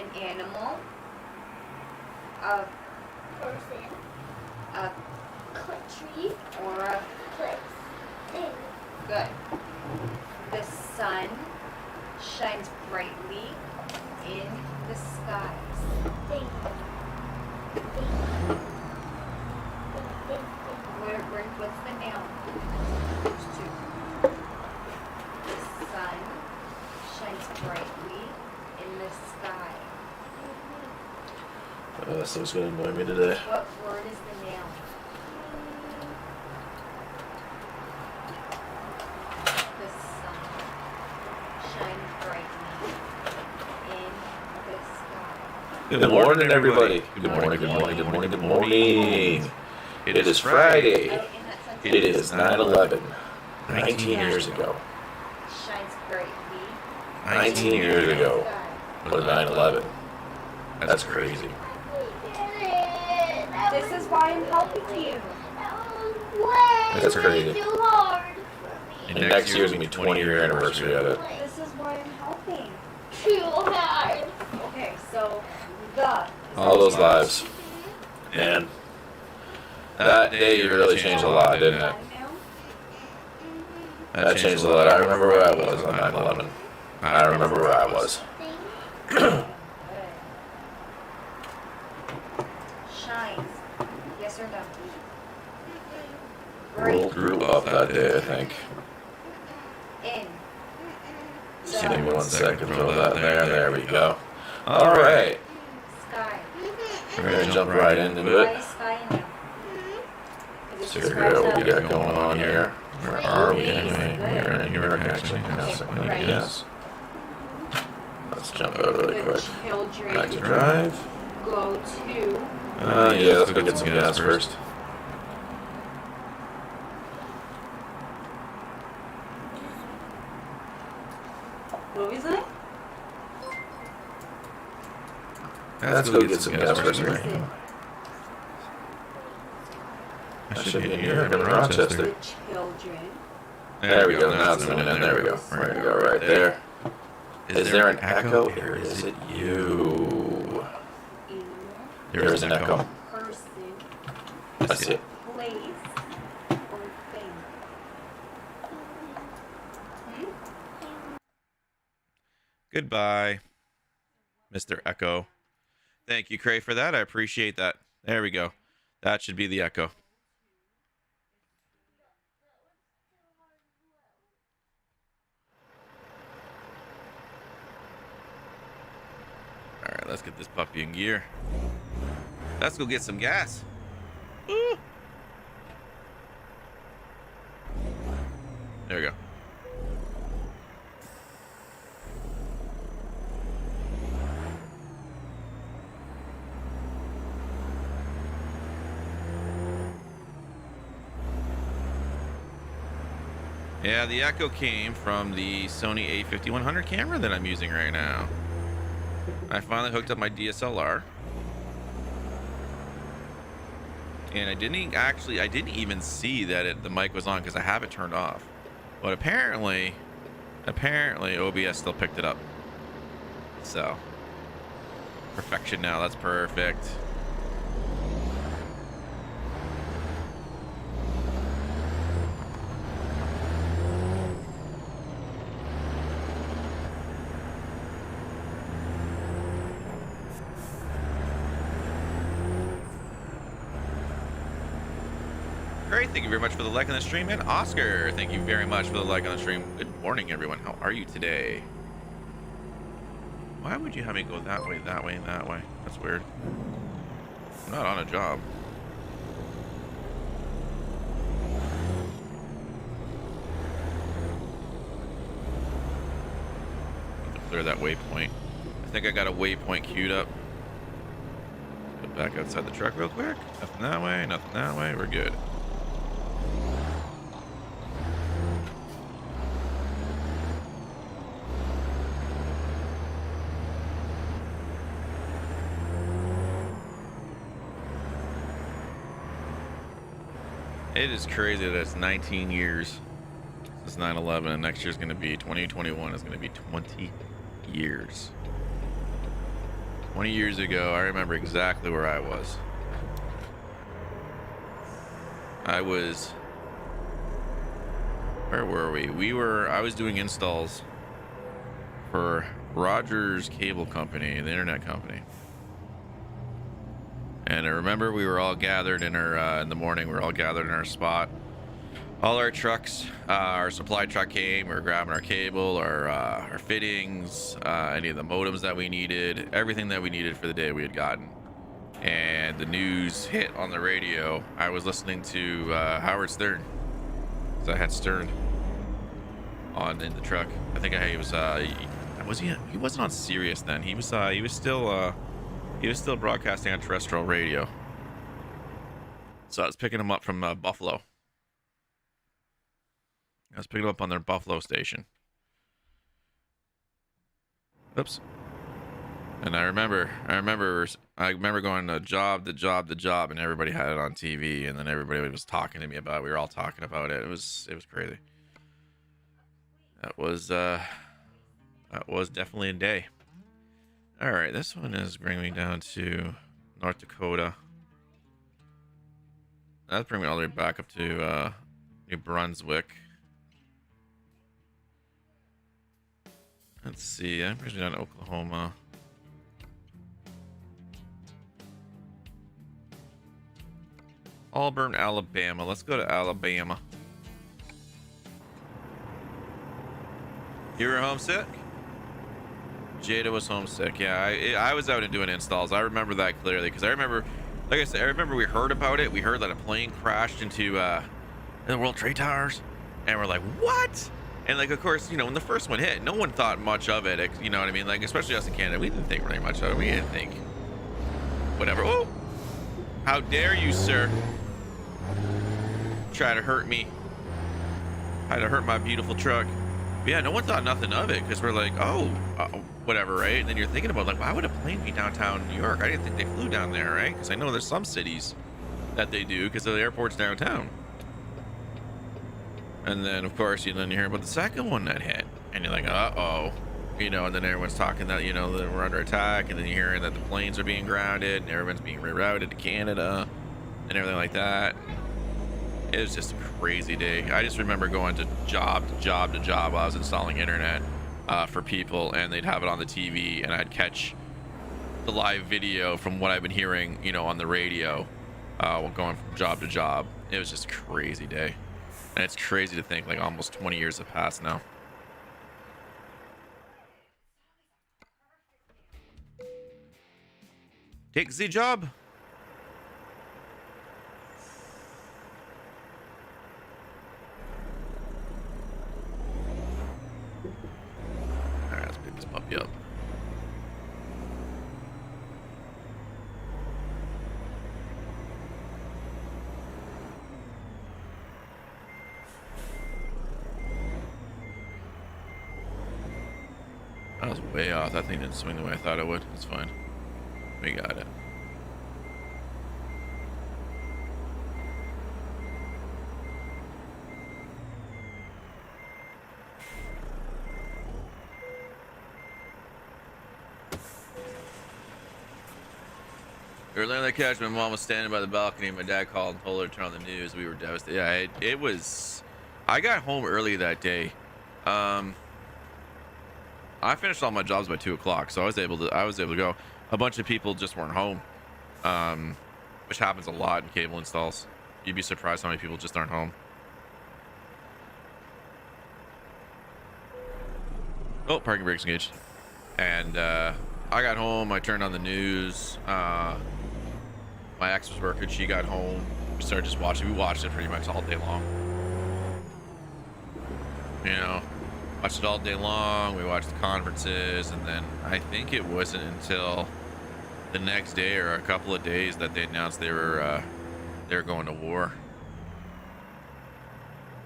An animal. A person. A Country. or a Place. Thing. good. The sun shines brightly in the skies. Thing. What's the noun? There's two. The sun shines brightly in the sky. This looks going to annoy me today. What word is the noun? The sun shines brightly in the sky. Good morning, everybody. Good morning, good morning, good morning, good morning. It is Friday. Oh, in that sentence, It is 9/11. 19 years ago. shines brightly 19 years in the ago sky. was 9/11. That's crazy. This is why I'm helping you. That's crazy. Too hard for me. And next year's going to be 20-year anniversary of it. This is why I'm helping. Too hard. Okay, so the. All those lives. And that day really changed a lot, didn't it? That changed a lot. I remember where I was on 9/11. I remember where I was. Shines. Yes or no? We grew up that day, I think. In. Just give me 1 second, throw that in there. There we go. All right. Sky. We're going to jump right into Why it. is sky in there? So figure out what we got going on here. Where are we anyway? We're in here, actually. Yes. Let's jump out really The quick. children Back to drive. go to. Yeah, let's go get some gas first. What was that? Let's go get some gas first. Where is it? I should be in here. I'm in Rochester. The children. There we go. Now it's moving in. There we go. We're going to go right there. Is there an echo or is it you? In There is an echo. person, That's it. place, or thing. Goodbye, Mr. Echo. Thank you, Cray, for that. I appreciate that. There we go. That should be the echo. All right, let's get this puppy in gear. Let's go get some gas. Woo. There we go. Yeah, the echo came from the Sony a5100 camera that I'm using right now. I finally hooked up my DSLR. And I didn't even see that the mic was on because I have it turned off. But apparently OBS still picked it up. So, perfection now, that's perfect. Great, thank you very much for the like on the stream. And Oscar, thank you very much for the like on the stream. Good morning, everyone. How are you today? Why would you have me go that way, that way, and that way? That's weird. I'm not on a job. Need to clear that waypoint. I think I got a waypoint queued up. Go back outside the truck real quick. Nothing that way, nothing that way. We're good. It is crazy that it's 19 years since 9/11, and next year's going to be 2021 is going to be 20 years. 20 years ago, I remember exactly where I was. Where were we? I was doing installs for Rogers Cable Company, the internet company. And I remember we were all gathered in in the morning, we were all gathered in our spot. All our trucks, our supply truck came, we were grabbing our cable, our fittings, any of the modems that we needed, everything that we needed for the day we had gotten. And the news hit on the radio. I was listening to Howard Stern. So I had Stern on in the truck. I think he wasn't on Sirius then. He was still broadcasting on terrestrial radio. So I was picking him up from Buffalo. I was picking him up on their Buffalo station. Oops. And I remember going to job, and everybody had it on TV, and then everybody was talking to me about it. We were all talking about it. It was crazy. That was definitely a day. All right, this one is bringing me down to North Dakota. That's bringing me all the way back up to New Brunswick. Let's see, that brings me down to Oklahoma. Auburn, Alabama. Let's go to Alabama. You were homesick? Jada was homesick. Yeah, I was out and doing installs. I remember that clearly because I remember, like I said, I remember we heard about it. We heard that a plane crashed into the World Trade Towers, and we're like, what? And like, of course, you know, when the first one hit, no one thought much of it. You know what I mean? Like, especially us in Canada, we didn't think very much of it. We didn't think whatever. Oh, how dare you, sir? Try to hurt me. Try to hurt my beautiful truck. But yeah, no one thought nothing of it because we're like, oh, whatever, right? And then you're thinking about like, why would a plane be downtown New York? I didn't think they flew down there, right? Because I know there's some cities that they do because the airport's downtown. And then of course you hear about the second one that hit, and you're like, uh-oh, you know. And then everyone's talking that, you know, that we're under attack, and then you're hearing that the planes are being grounded and everyone's being rerouted to Canada and everything like that. It was just a crazy day. I just remember going to job while I was installing internet for people, and they'd have it on the TV, and I'd catch the live video from what I've been hearing, you know, on the radio, while going from job to job. It was just a crazy day. And it's crazy to think like almost 20 years have passed now. Take the job. All right, let's pick this puppy up. I was way off. That thing didn't swing the way I thought it would. It's fine. We got it. Earlier on the couch, my mom was standing by the balcony. My dad called and told her to turn on the news. We were devastated. Yeah, it was. I got home early that day. I finished all my jobs by 2 o'clock, so I was able to go. A bunch of people just weren't home, which happens a lot in cable installs. You'd be surprised how many people just aren't home. Oh, parking brakes engaged. And I got home. I turned on the news. My ex was working. She got home. We started just watching. We watched it pretty much all day long. You know. Watched it all day long. We watched the conferences, and then I think it wasn't until the next day or a couple of days that they announced they were going to war.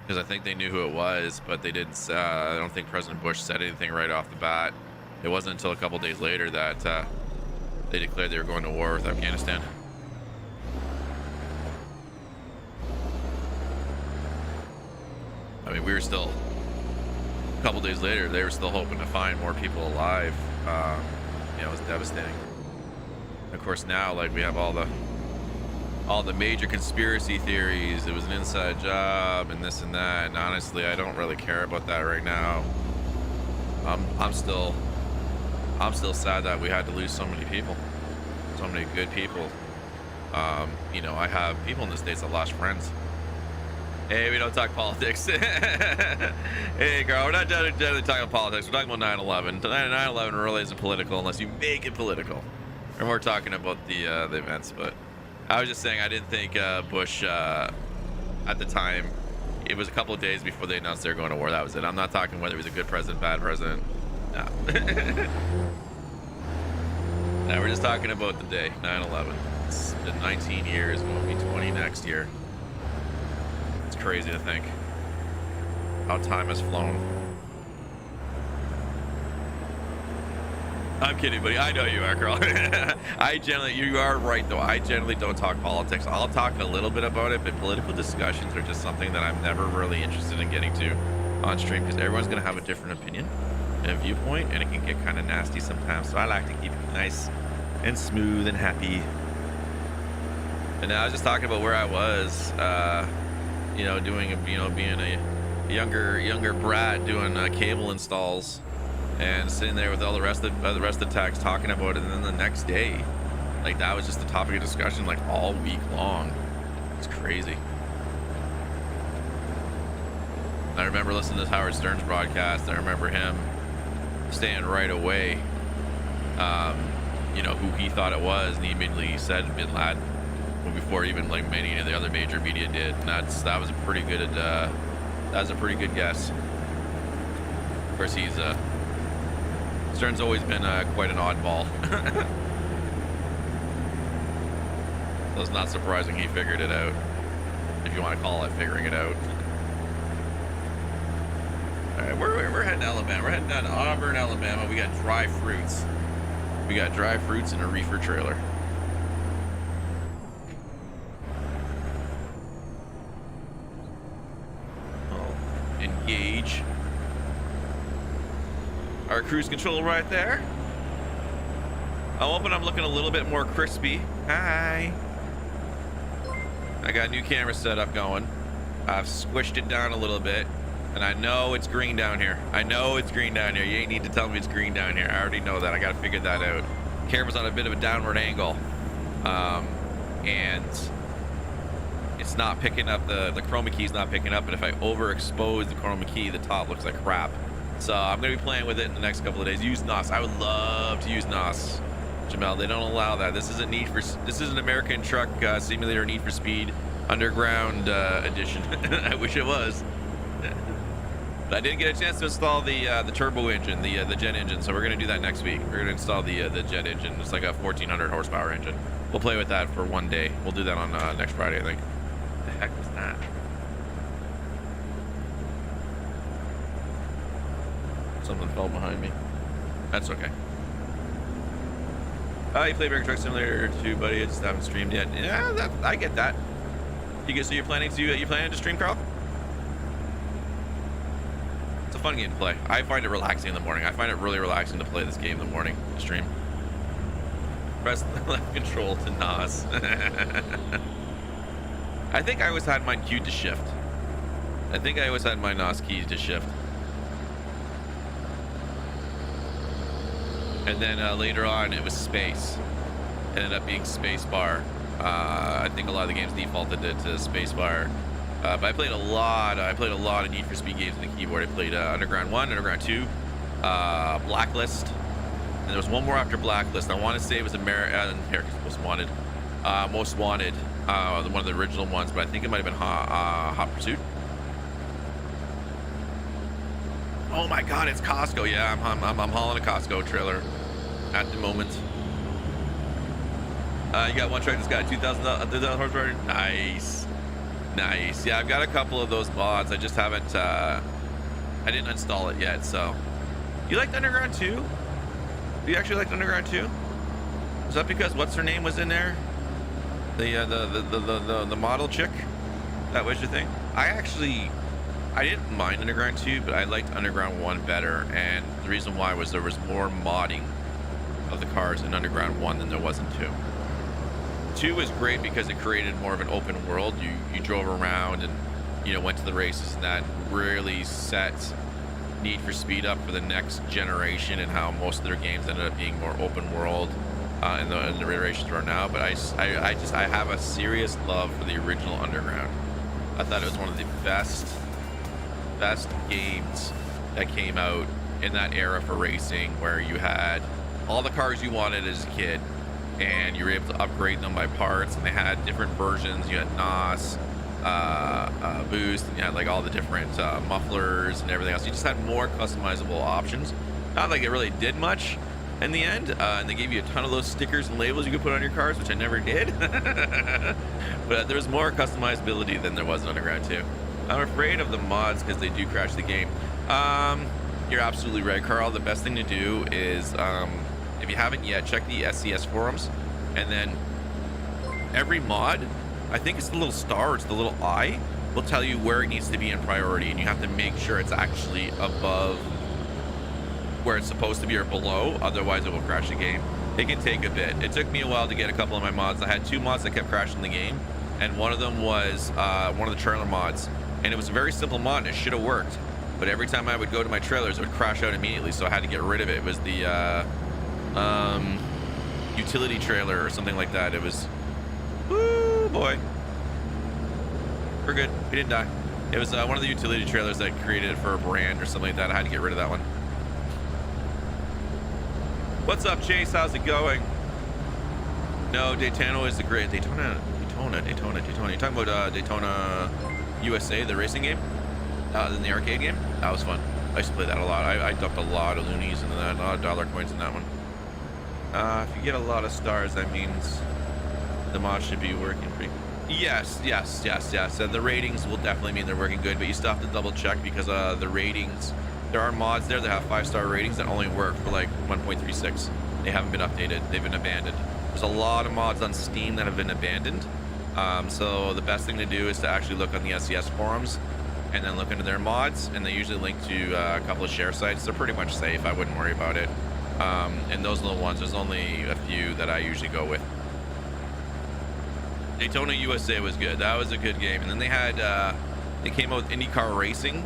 Because I think they knew who it was, but they didn't. I don't think President Bush said anything right off the bat. It wasn't until a couple of days later that they declared they were going to war with Afghanistan. I mean, we were still. A couple days later, they were still hoping to find more people alive. You know, it was devastating. Of course, now like we have all the major conspiracy theories. It was an inside job and this and that. And honestly, I don't really care about that right now. I'm still sad that we had to lose so many people, so many good people. You know, I have people in the States that lost friends. Hey, we don't talk politics. Hey, girl, we're not generally talking politics. We're talking about 9/11. 9/11 really isn't political unless you make it political. And we're talking about the events. But I was just saying, I didn't think Bush at the time. It was a couple of days before they announced they were going to war. That was it. I'm not talking whether he was a good president, bad president. No. No, we're just talking about the day, 9/11. It's been 19 years. It won't be 20 next year. It's crazy to think how time has flown. I'm kidding, buddy. I know you are, girl. You are right, though. I generally don't talk politics. I'll talk a little bit about it, but political discussions are just something that I'm never really interested in getting to on stream because everyone's going to have a different opinion and a viewpoint, and it can get kind of nasty sometimes. So I like to keep it nice and smooth and happy. And now I was just talking about where I was, you know, doing, you know, being a younger brat doing cable installs. And sitting there with all the rest of the techs talking about it, and then the next day, like that was just the topic of discussion, like all week long. It's crazy. I remember listening to Howard Stern's broadcast. I remember him saying right away, you know, who he thought it was, and he immediately said Bin Laden before even like many of the other major media did. And that was a pretty good guess. Of course, Stern's always been quite an oddball. So it's not surprising he figured it out, if you want to call it figuring it out. All right, we're heading to Alabama. We're heading down to Auburn, Alabama. We got dry fruits. We got dry fruits in a reefer trailer. Oh, engage. Our cruise control right there. I'm hoping I'm looking a little bit more crispy. Hi. I got a new camera setup going. I've squished it down a little bit. And I know it's green down here. I know it's green down here. You ain't need to tell me it's green down here. I already know that. I got to figure that out. Camera's on a bit of a downward angle. And it's not picking up, the chroma key's not picking up. And if I overexpose the chroma key, the top looks like crap. So I'm going to be playing with it in the next couple of days. Use NOS. I would love to use NOS. Jamel, they don't allow that. This is an American Truck Simulator Need for Speed Underground edition. I wish it was. But I didn't get a chance to install the turbo engine, the jet engine. So we're going to do that next week. We're going to install the jet engine. It's like a 1400 horsepower engine. We'll play with that for one day. We'll do that on next Friday, I think. What the heck was that? Something fell behind me. That's okay. You play American Truck Simulator too, buddy. I just haven't streamed yet. Yeah, I get that. So you're planning to stream, Carl? It's a fun game to play. I find it relaxing in the morning. I find it really relaxing to play this game in the morning, to stream. Press the left control to NOS. I think I always had mine queued to shift. I think I always had my NOS key to shift. And then later on, it was space. It ended up being space bar. I think a lot of the games defaulted it to space bar. But I played a lot of Need for Speed games on the keyboard. I played Underground 1, Underground 2, Blacklist. And there was one more after Blacklist. I want to say it was America's Most Wanted. Most Wanted, one of the original ones, but I think it might have been Hot Pursuit. Oh my God, it's Costco. Yeah, I'm hauling a Costco trailer at the moment. You got one truck that's got 2,000 horsepower. Nice. Yeah, I've got a couple of those mods. I just haven't. I didn't install it yet. So, you liked Underground 2? Do you actually like Underground 2? Is that because what's her name was in there? The model chick. That was your thing. I didn't mind Underground 2, but I liked Underground 1 better, and the reason why was there was more modding of the cars in Underground 1 than there was in 2. 2 is great because it created more of an open world. You drove around and, you know, went to the races, and that really set Need for Speed up for the next generation, and how most of their games ended up being more open world in the iterations are now. But I have a serious love for the original Underground. I thought it was one of the best games that came out in that era for racing, where you had all the cars you wanted as a kid, and you were able to upgrade them by parts, and they had different versions. You had NOS, boost, and you had like all the different mufflers and everything else. You just had more customizable options. Not like it really did much in the end, and they gave you a ton of those stickers and labels you could put on your cars, which I never did. But there was more customizability than there was in Underground 2. I'm afraid of the mods because they do crash the game. You're absolutely right, Carl. The best thing to do is, if you haven't yet, check the SCS forums, and then every mod, I think it's the little star, it's the little eye, will tell you where it needs to be in priority, and you have to make sure it's actually above where it's supposed to be or below, otherwise it will crash the game. It can take a bit. It took me a while to get a couple of my mods. I had 2 mods that kept crashing the game, and one of them was one of the trailer mods, and it was a very simple mod, and it should have worked, but every time I would go to my trailers, it would crash out immediately, so I had to get rid of it. It was the utility trailer or something like that. It was, woo boy, we're good, we didn't die. It was one of the utility trailers that created it for a brand or something like that. I had to get rid of that one. What's up, Chase? How's it going? No, Daytona is the great Daytona. You're talking about Daytona USA, the racing game, in the arcade game. That was fun. I used to play that a lot. I dumped a lot of loonies into that, a lot of dollar coins in that one. If you get a lot of stars, that means the mod should be working pretty. Yes. The ratings will definitely mean they're working good, but you still have to double check, because the ratings, there are mods there that have 5-star ratings that only work for like 1.36. They haven't been updated. They've been abandoned. There's a lot of mods on Steam that have been abandoned. So the best thing to do is to actually look on the SCS forums and then look into their mods, and they usually link to a couple of share sites. They're pretty much safe. I wouldn't worry about it. And those little ones, there's only a few that I usually go with. Daytona USA was good. That was a good game. And then they had they came out with IndyCar Racing,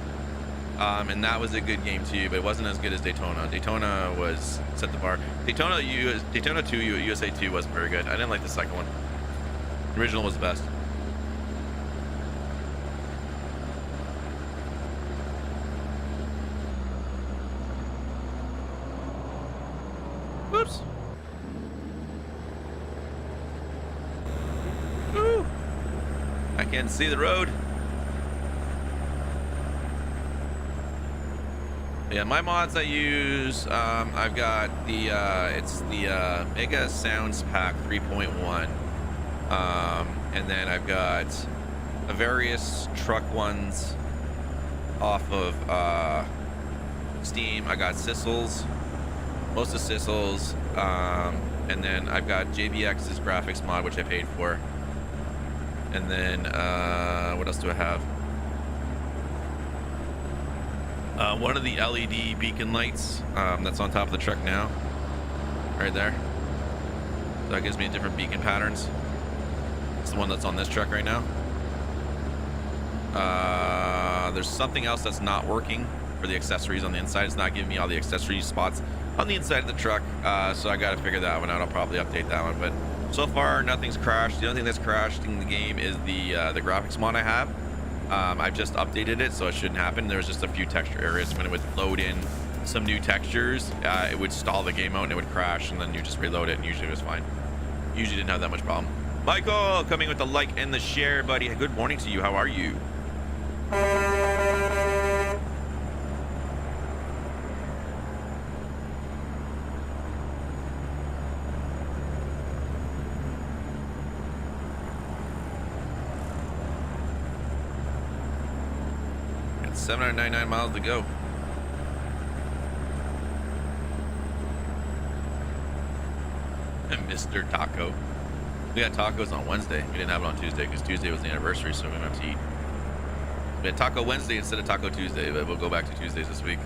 and that was a good game too, but it wasn't as good as Daytona. Daytona was set the bar. Daytona 2 USA 2 wasn't very good. I didn't like the second one. The original was the best. Whoops. Ooh. I can't see the road. Yeah, my mods I use, I've got the, it's the Mega Sounds Pack 3.1. And then I've got the various truck ones off of Steam. I got Sissels, most of Sissels, and then I've got JBX's graphics mod, which I paid for. And then what else do I have? One of the LED beacon lights that's on top of the truck now, right there. So that gives me different beacon patterns. It's the one that's on this truck right now. There's something else that's not working for the accessories on the inside. It's not giving me all the accessory spots on the inside of the truck, so I got to figure that one out. I'll probably update that one, but so far nothing's crashed. The only thing that's crashed in the game is the graphics mod I have. I've just updated it, so it shouldn't happen. There's just a few texture areas. When it would load in some new textures, it would stall the game out and it would crash, and then you just reload it, and usually it was fine. Usually didn't have that much problem. Michael, coming with the like and the share, buddy. Good morning to you. How are you? Got 799 miles to go. Mr. Taco. We had tacos on Wednesday. We didn't have it on Tuesday because Tuesday was the anniversary, so we went out to eat. We had Taco Wednesday instead of Taco Tuesday, but we'll go back to Tuesdays this week.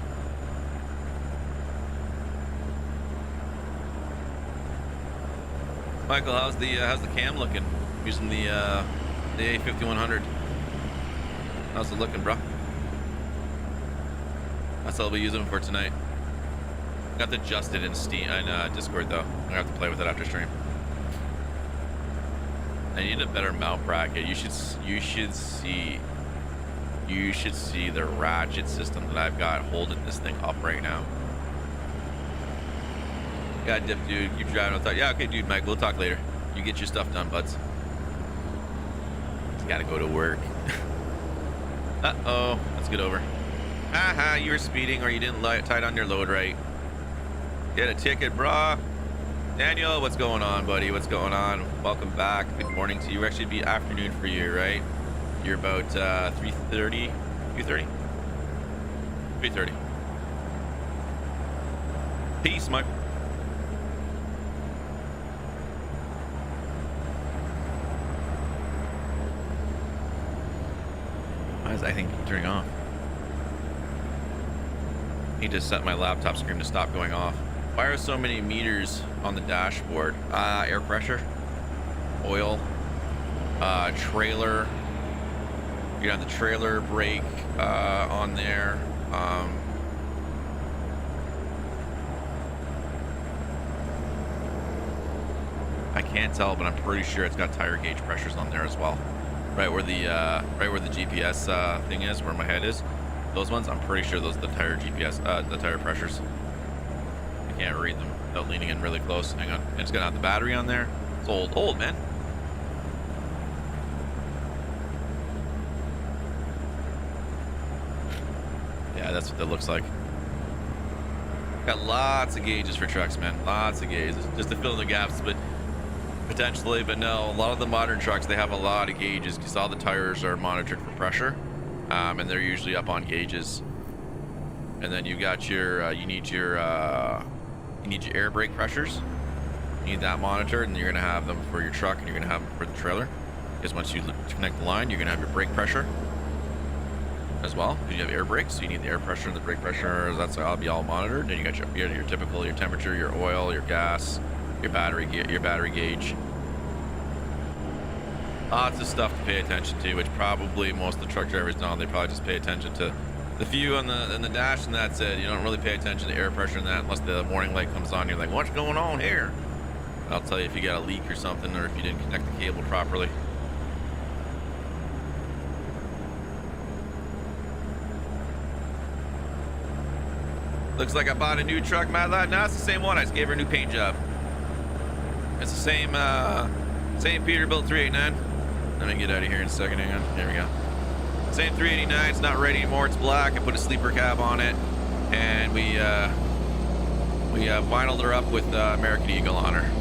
Michael, how's the cam looking? Using the A5100. How's it looking, bro? That's all I'll be using them for tonight. Got to adjust it in Steam and Discord though. I'm gonna have to play with it after stream. I need a better mount bracket. You should see the ratchet system that I've got holding this thing up right now. Yeah, dip, dude. Keep driving. I'll talk. Yeah, okay, dude, Mike. We'll talk later. You get your stuff done, buds. Gotta go to work. Uh-oh. Let's get over. Haha, you were speeding or you didn't tie down your load right. Get a ticket, brah. Daniel, what's going on, buddy? What's going on? Welcome back. Good morning to you. Actually, it'd be afternoon for you, right? You're about 3:30. 3:30? 3:30. Peace, Mike. Why is I think turning off? Need to set my laptop screen to stop going off. Why are so many meters on the dashboard? Air pressure, oil, trailer. You got the trailer brake on there. I can't tell, but I'm pretty sure it's got tire gauge pressures on there as well. Right where the GPS thing is, where my head is. Those ones, I'm pretty sure those are the tire GPS, the tire pressures. I can't read them without leaning in really close. Hang on, it's gonna have the battery on there. It's old, man. Yeah, that's what that looks like. Got lots of gauges for trucks, man. Lots of gauges, just to fill in the gaps, but potentially, but no. A lot of the modern trucks, they have a lot of gauges because all the tires are monitored for pressure. And they're usually up on gauges. And then you got your you need your air brake pressures. You need that monitored, and you're gonna have them for your truck, and you're gonna have them for the trailer. Because once you connect the line, you're gonna have your brake pressure as well. Because you have air brakes, so you need the air pressure and the brake pressure. That's all be all monitored. And you got your typical, your temperature, your oil, your gas, your battery gauge. Lots of stuff to pay attention to, which probably most of the truck drivers don't. They probably just pay attention to the few on the dash, and that's it. You don't really pay attention to air pressure and that unless the warning light comes on. You're like, what's going on here? I'll tell you if you got a leak or something, or if you didn't connect the cable properly. Looks like I bought a new truck, Mad Lad. No, it's the same one. I just gave her a new paint job. It's the same Peterbilt 389. Let me get out of here in a second. Hang on. There we go. Same 389. It's not red anymore. It's black. I put a sleeper cab on it, and we vinyled her up with American Eagle on her.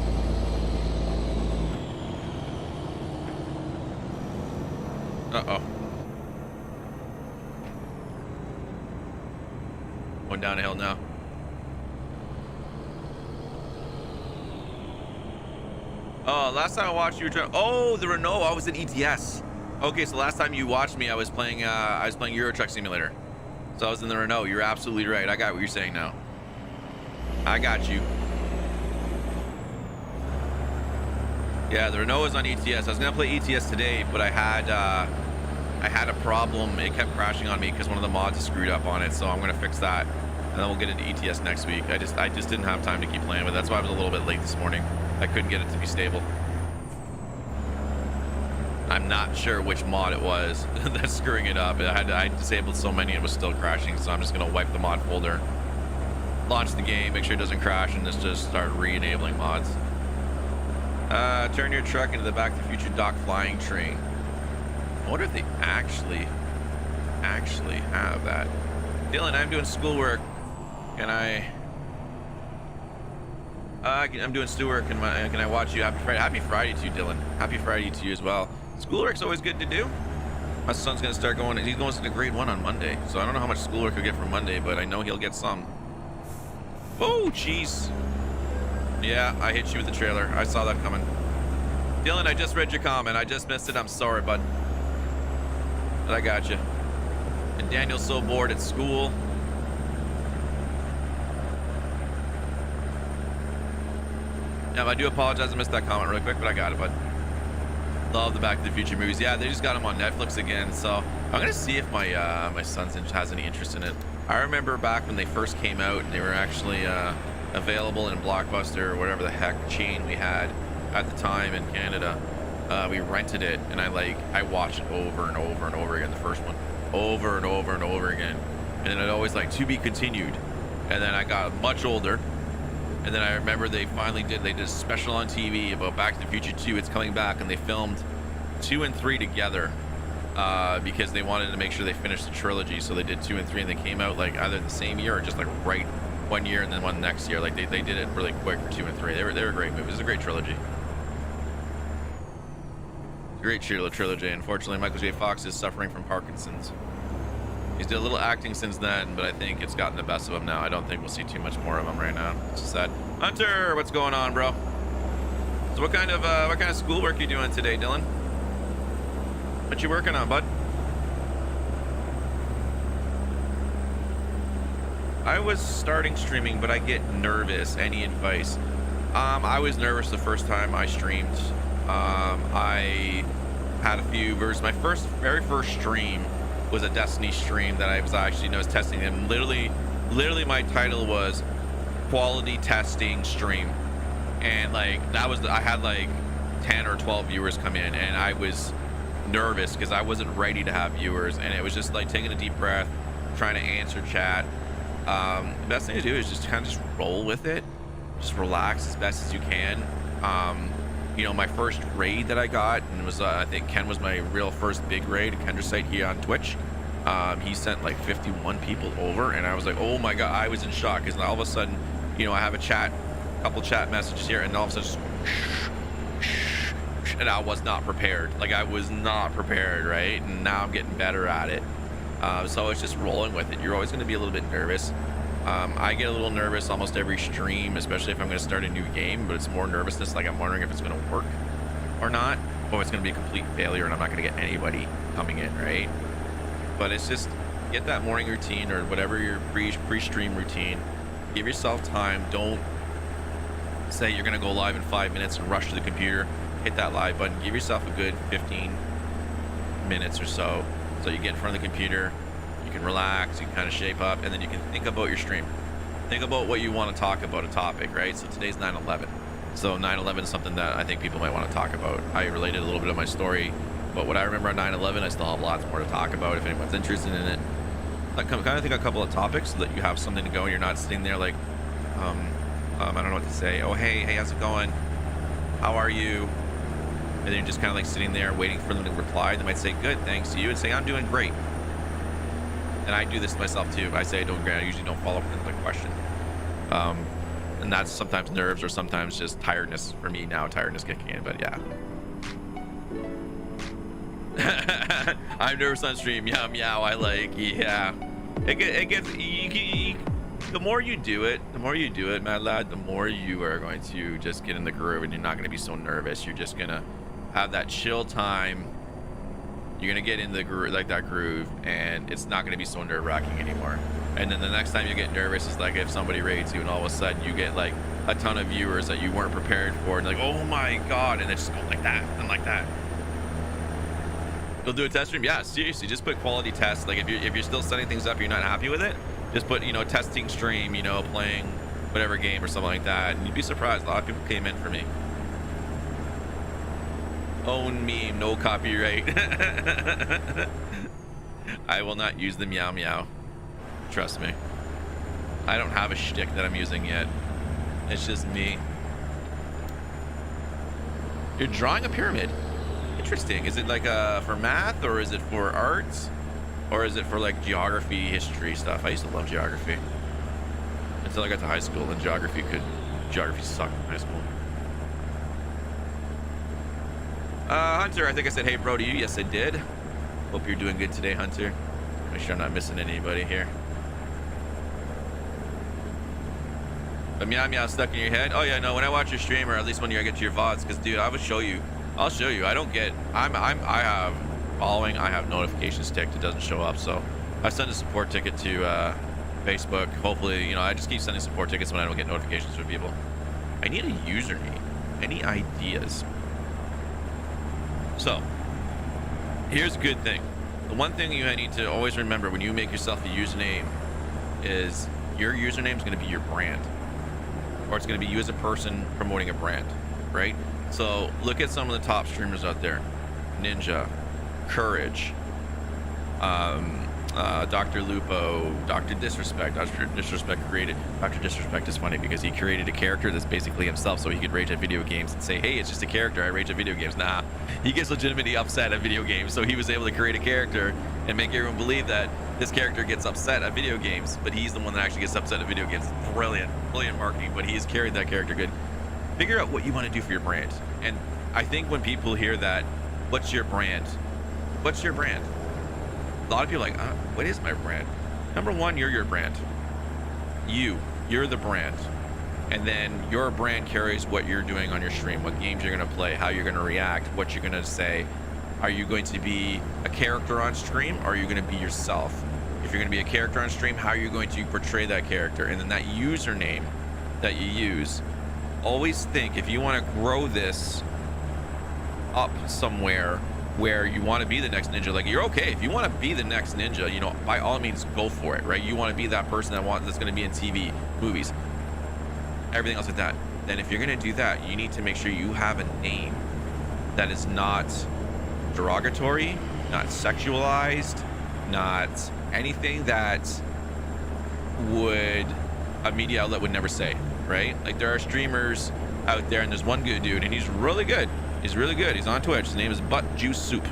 Uh-oh. Going down a hill now. Oh, last time I watched you were trying. Oh, the Renault. I was in ETS. Okay, so last time you watched me, I was playing Euro Truck Simulator. So I was in the Renault. You're absolutely right. I got what you're saying now. I got you. Yeah, the Renault was on ETS. I was gonna play ETS today, but I had a problem. It kept crashing on me because one of the mods is screwed up on it. So I'm gonna fix that, and then we'll get into ETS next week. I just didn't have time to keep playing with it. That's why I was a little bit late this morning. I couldn't get it to be stable. I'm not sure which mod it was that's screwing it up. I disabled so many, it was still crashing. So I'm just gonna wipe the mod folder, launch the game, make sure it doesn't crash, and just start re-enabling mods. Turn your truck into the Back to the Future dock flying train. I wonder if they actually have that. Dylan, I'm doing schoolwork. Can I? I'm doing schoolwork. Can I watch you? Happy Friday. Happy Friday to you, Dylan. Happy Friday to you as well. Schoolwork's always good to do. My son's gonna start going. He's going to grade 1 on Monday, so I don't know how much schoolwork he'll get from Monday, but I know he'll get some. Oh, jeez. Yeah, I hit you with the trailer. I saw that coming. Dylan, I just read your comment. I just missed it. I'm sorry, bud. But I got you. And Daniel's so bored at school. Yeah, I do apologize. I missed that comment really quick, but I got it, bud. Love the Back to the Future movies. Yeah, they just got them on Netflix again, so I'm gonna see if my my son has any interest in it. I remember back when they first came out and they were actually available in Blockbuster or whatever the heck chain we had at the time in Canada. We rented it, and I watched it over and over and over again. The first one, over and over and over again, and then it always like to be continued. And then I got much older, and then I remember they did a special on TV about Back to the Future 2. It's coming back, and they filmed 2 and 3 together because they wanted to make sure they finished the trilogy. So they did 2 and 3, and they came out like either the same year or just like right one year and then one next year. Like they did it really quick for 2 and 3. They were great movies. It was a great trilogy. Great trilogy. Unfortunately, Michael J. Fox is suffering from Parkinson's. He's did a little acting since then, but I think it's gotten the best of him now. I don't think we'll see too much more of him right now. It's sad. Hunter, what's going on, bro? So what kind of schoolwork you doing today, Dylan? What you working on, bud? I was starting streaming, but I get nervous. Any advice? I was nervous the first time I streamed. I had a few viewers. My very first stream was a Destiny stream that I was testing, and literally my title was quality testing stream, and like I had like 10 or 12 viewers come in, and I was nervous because I wasn't ready to have viewers, and it was just like taking a deep breath, trying to answer chat. The best thing to do is just kind of just roll with it, just relax as best as you can. You know, my first raid that I got, and it was I think Ken was my real first big raid, Kendra's site here on Twitch. He sent like 51 people over, and I was like, oh my god, I was in shock because all of a sudden, you know, I have a couple chat messages here, and all of a sudden and I was not prepared. Like I was not prepared, right? And now I'm getting better at it. So it's just rolling with it. You're always going to be a little bit nervous. I get a little nervous almost every stream, especially if I'm going to start a new game, but it's more nervousness like I'm wondering if it's going to work or not, or it's going to be a complete failure and I'm not going to get anybody coming in, right? But it's just get that morning routine or whatever your pre-stream routine. Give yourself time. Don't say you're going to go live in 5 minutes and rush to the computer, hit that live button. Give yourself a good 15 minutes or so you get in front of the computer. You can relax, you can kind of shape up, and then you can think about your stream. Think about what you want to talk about, a topic, right? So today's 9/11. So 9/11 is something that I think people might want to talk about. I related a little bit of my story, but what I remember on 9/11, I still have lots more to talk about if anyone's interested in it. I kind of think a couple of topics so that you have something to go and you're not sitting there like, I don't know what to say. Oh, hey, how's it going? How are you? And then you're just kind of like sitting there waiting for them to reply. They might say, good, thanks to you, and say, I'm doing great. And I do this to myself too. If I say I don't agree, I usually don't follow up with the question. And that's sometimes nerves or sometimes just tiredness for me now, tiredness kicking in, but yeah. I'm nervous on stream. Yeah, meow. I like, yeah. It gets, the more you do it, mad lad, the more you are going to just get in the groove and you're not going to be so nervous. You're just going to have that chill time. You're going to get in the groove, like that groove, and it's not going to be so nerve-wracking anymore. And then the next time you get nervous is like if somebody raids you and all of a sudden you get like a ton of viewers that you weren't prepared for, and like, oh my god, and it just goes like that and like that. You'll do a test stream? Yeah, seriously, just put quality tests. Like if you're still setting things up, you're not happy with it, just put, you know, testing stream, you know, playing whatever game or something like that, and you'd be surprised. A lot of people came in for me. Own meme, no copyright. I will not use the meow meow. Trust me. I don't have a shtick that I'm using yet. It's just me. You're drawing a pyramid. Interesting. Is it like for math, or is it for arts, or is it for like geography, history stuff? I used to love geography until I got to high school, and geography sucked in high school. Hunter, I think I said hey bro to you. Yes, I did. Hope you're doing good today, Hunter. Make sure I'm not missing anybody here. But meow meow stuck in your head. Oh yeah, no, when I watch your stream, or at least when you get to your VODs, because dude, I'll show you. I don't get, I have following, I have notifications ticked, it doesn't show up, so I send a support ticket to Facebook. Hopefully, you know, I just keep sending support tickets when I don't get notifications from people. I need a username. Any ideas? So, here's a good thing. The one thing you need to always remember when you make yourself a username is your username is going to be your brand, or it's going to be you as a person promoting a brand, right? So look at some of the top streamers out there: Ninja, Courage, Dr. Lupo, Dr. Disrespect. Dr. Disrespect created. Dr. Disrespect is funny because he created a character that's basically himself, so he could rage at video games and say, "Hey, it's just a character. I rage at video games." Nah, he gets legitimately upset at video games, so he was able to create a character and make everyone believe that this character gets upset at video games, but he's the one that actually gets upset at video games. Brilliant marketing, but he's carried that character good. Figure out what you want to do for your brand, and I think when people hear that, what's your brand? What's your brand? A lot of people are like, what is my brand? Number one, you're your brand. You're the brand. And then your brand carries what you're doing on your stream, what games you're going to play, how you're going to react, what you're going to say. Are you going to be a character on stream, or are you going to be yourself? If you're going to be a character on stream, how are you going to portray that character? And then that username that you use, always think, if you want to grow this up somewhere where you want to be the next ninja, like, you're okay if you want to be the next ninja, you know, by all means go for it, right? You want to be that person that's going to be in TV, movies, everything else like that. Then if you're going to do that, you need to make sure you have a name that is not derogatory, not sexualized, not anything that would a media outlet would never say, right? Like, there are streamers out there, and there's one good dude, and he's really good. He's really good. He's on Twitch. His name is Butt Juice Soup.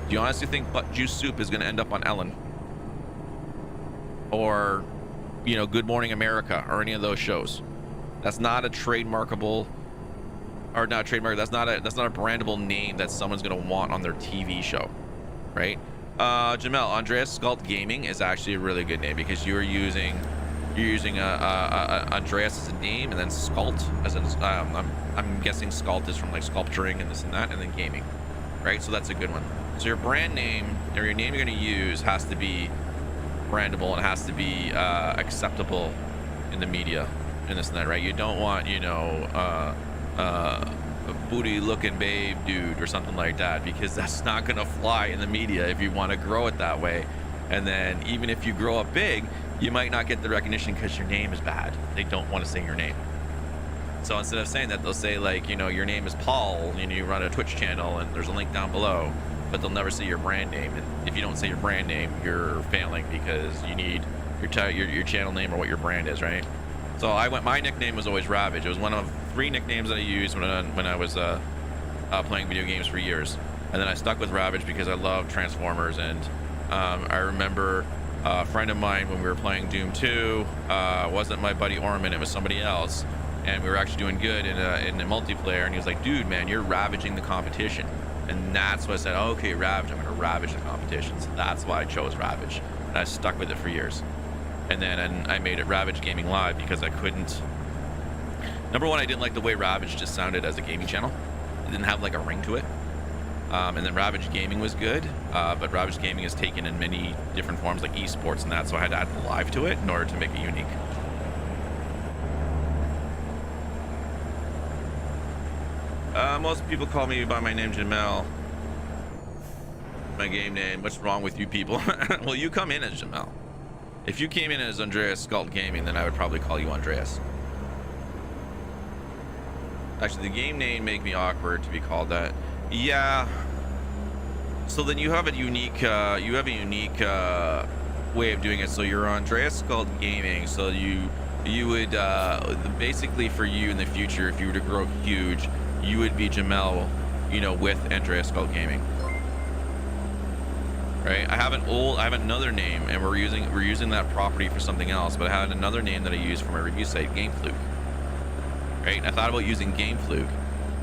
Do you honestly think Butt Juice Soup is going to end up on Ellen? Or, you know, Good Morning America, or any of those shows? That's not a trademarkable, or not trademark. That's not a brandable name that someone's going to want on their TV show, right? Jamel, Andreas Scult Gaming is actually a really good name, because you're using Andreas as a name, and then Scult as an I'm guessing Scult is from like sculpturing and this and that, and then gaming, right? So that's a good one. So your brand name, or your name you're going to use, has to be brandable, and has to be acceptable in the media and this and that, right? You don't want, you know, a booty looking babe dude or something like that, because that's not going to fly in the media if you want to grow it that way. And then even if you grow up big, you might not get the recognition because your name is bad. They don't want to say your name. So instead of saying that, they'll say, like, you know, your name is Paul, and you run a Twitch channel, and there's a link down below, but they'll never say your brand name. And if you don't say your brand name, you're failing, because you need your channel name or what your brand is, right? So my nickname was always Ravage. It was one of 3 nicknames that I used when I was playing video games for years. And then I stuck with Ravage because I love Transformers. And I remember a friend of mine, when we were playing Doom 2, wasn't my buddy Orman, it was somebody else. And we were actually doing good in the multiplayer, and he was like, "Dude, man, you're ravaging the competition." And that's what I said, okay, Ravage, I'm going to ravage the competition. So that's why I chose Ravage, and I stuck with it for years. And then I made it Ravage Gaming Live, because I couldn't, number one, I didn't like the way Ravage just sounded as a gaming channel. It didn't have like a ring to it. And then Ravage Gaming was good, but Ravage Gaming is taken in many different forms, like esports and that, so I had to add the live to it in order to make it unique. Most people call me by my name, Jamel. My game name. What's wrong with you people? Well, you come in as Jamel. If you came in as Andreas Scult Gaming, then I would probably call you Andreas. Actually, the game name make me awkward to be called that. Yeah. So then you have a unique way of doing it. So you're Andreas Scult Gaming. So you would basically, for you in the future, if you were to grow huge, you would be Jamel, you know, with Andreas Scult Gaming. Right? I have another name, and we're using that property for something else, but I had another name that I used for my review site, Game Fluke. Right? And I thought about using Game Fluke,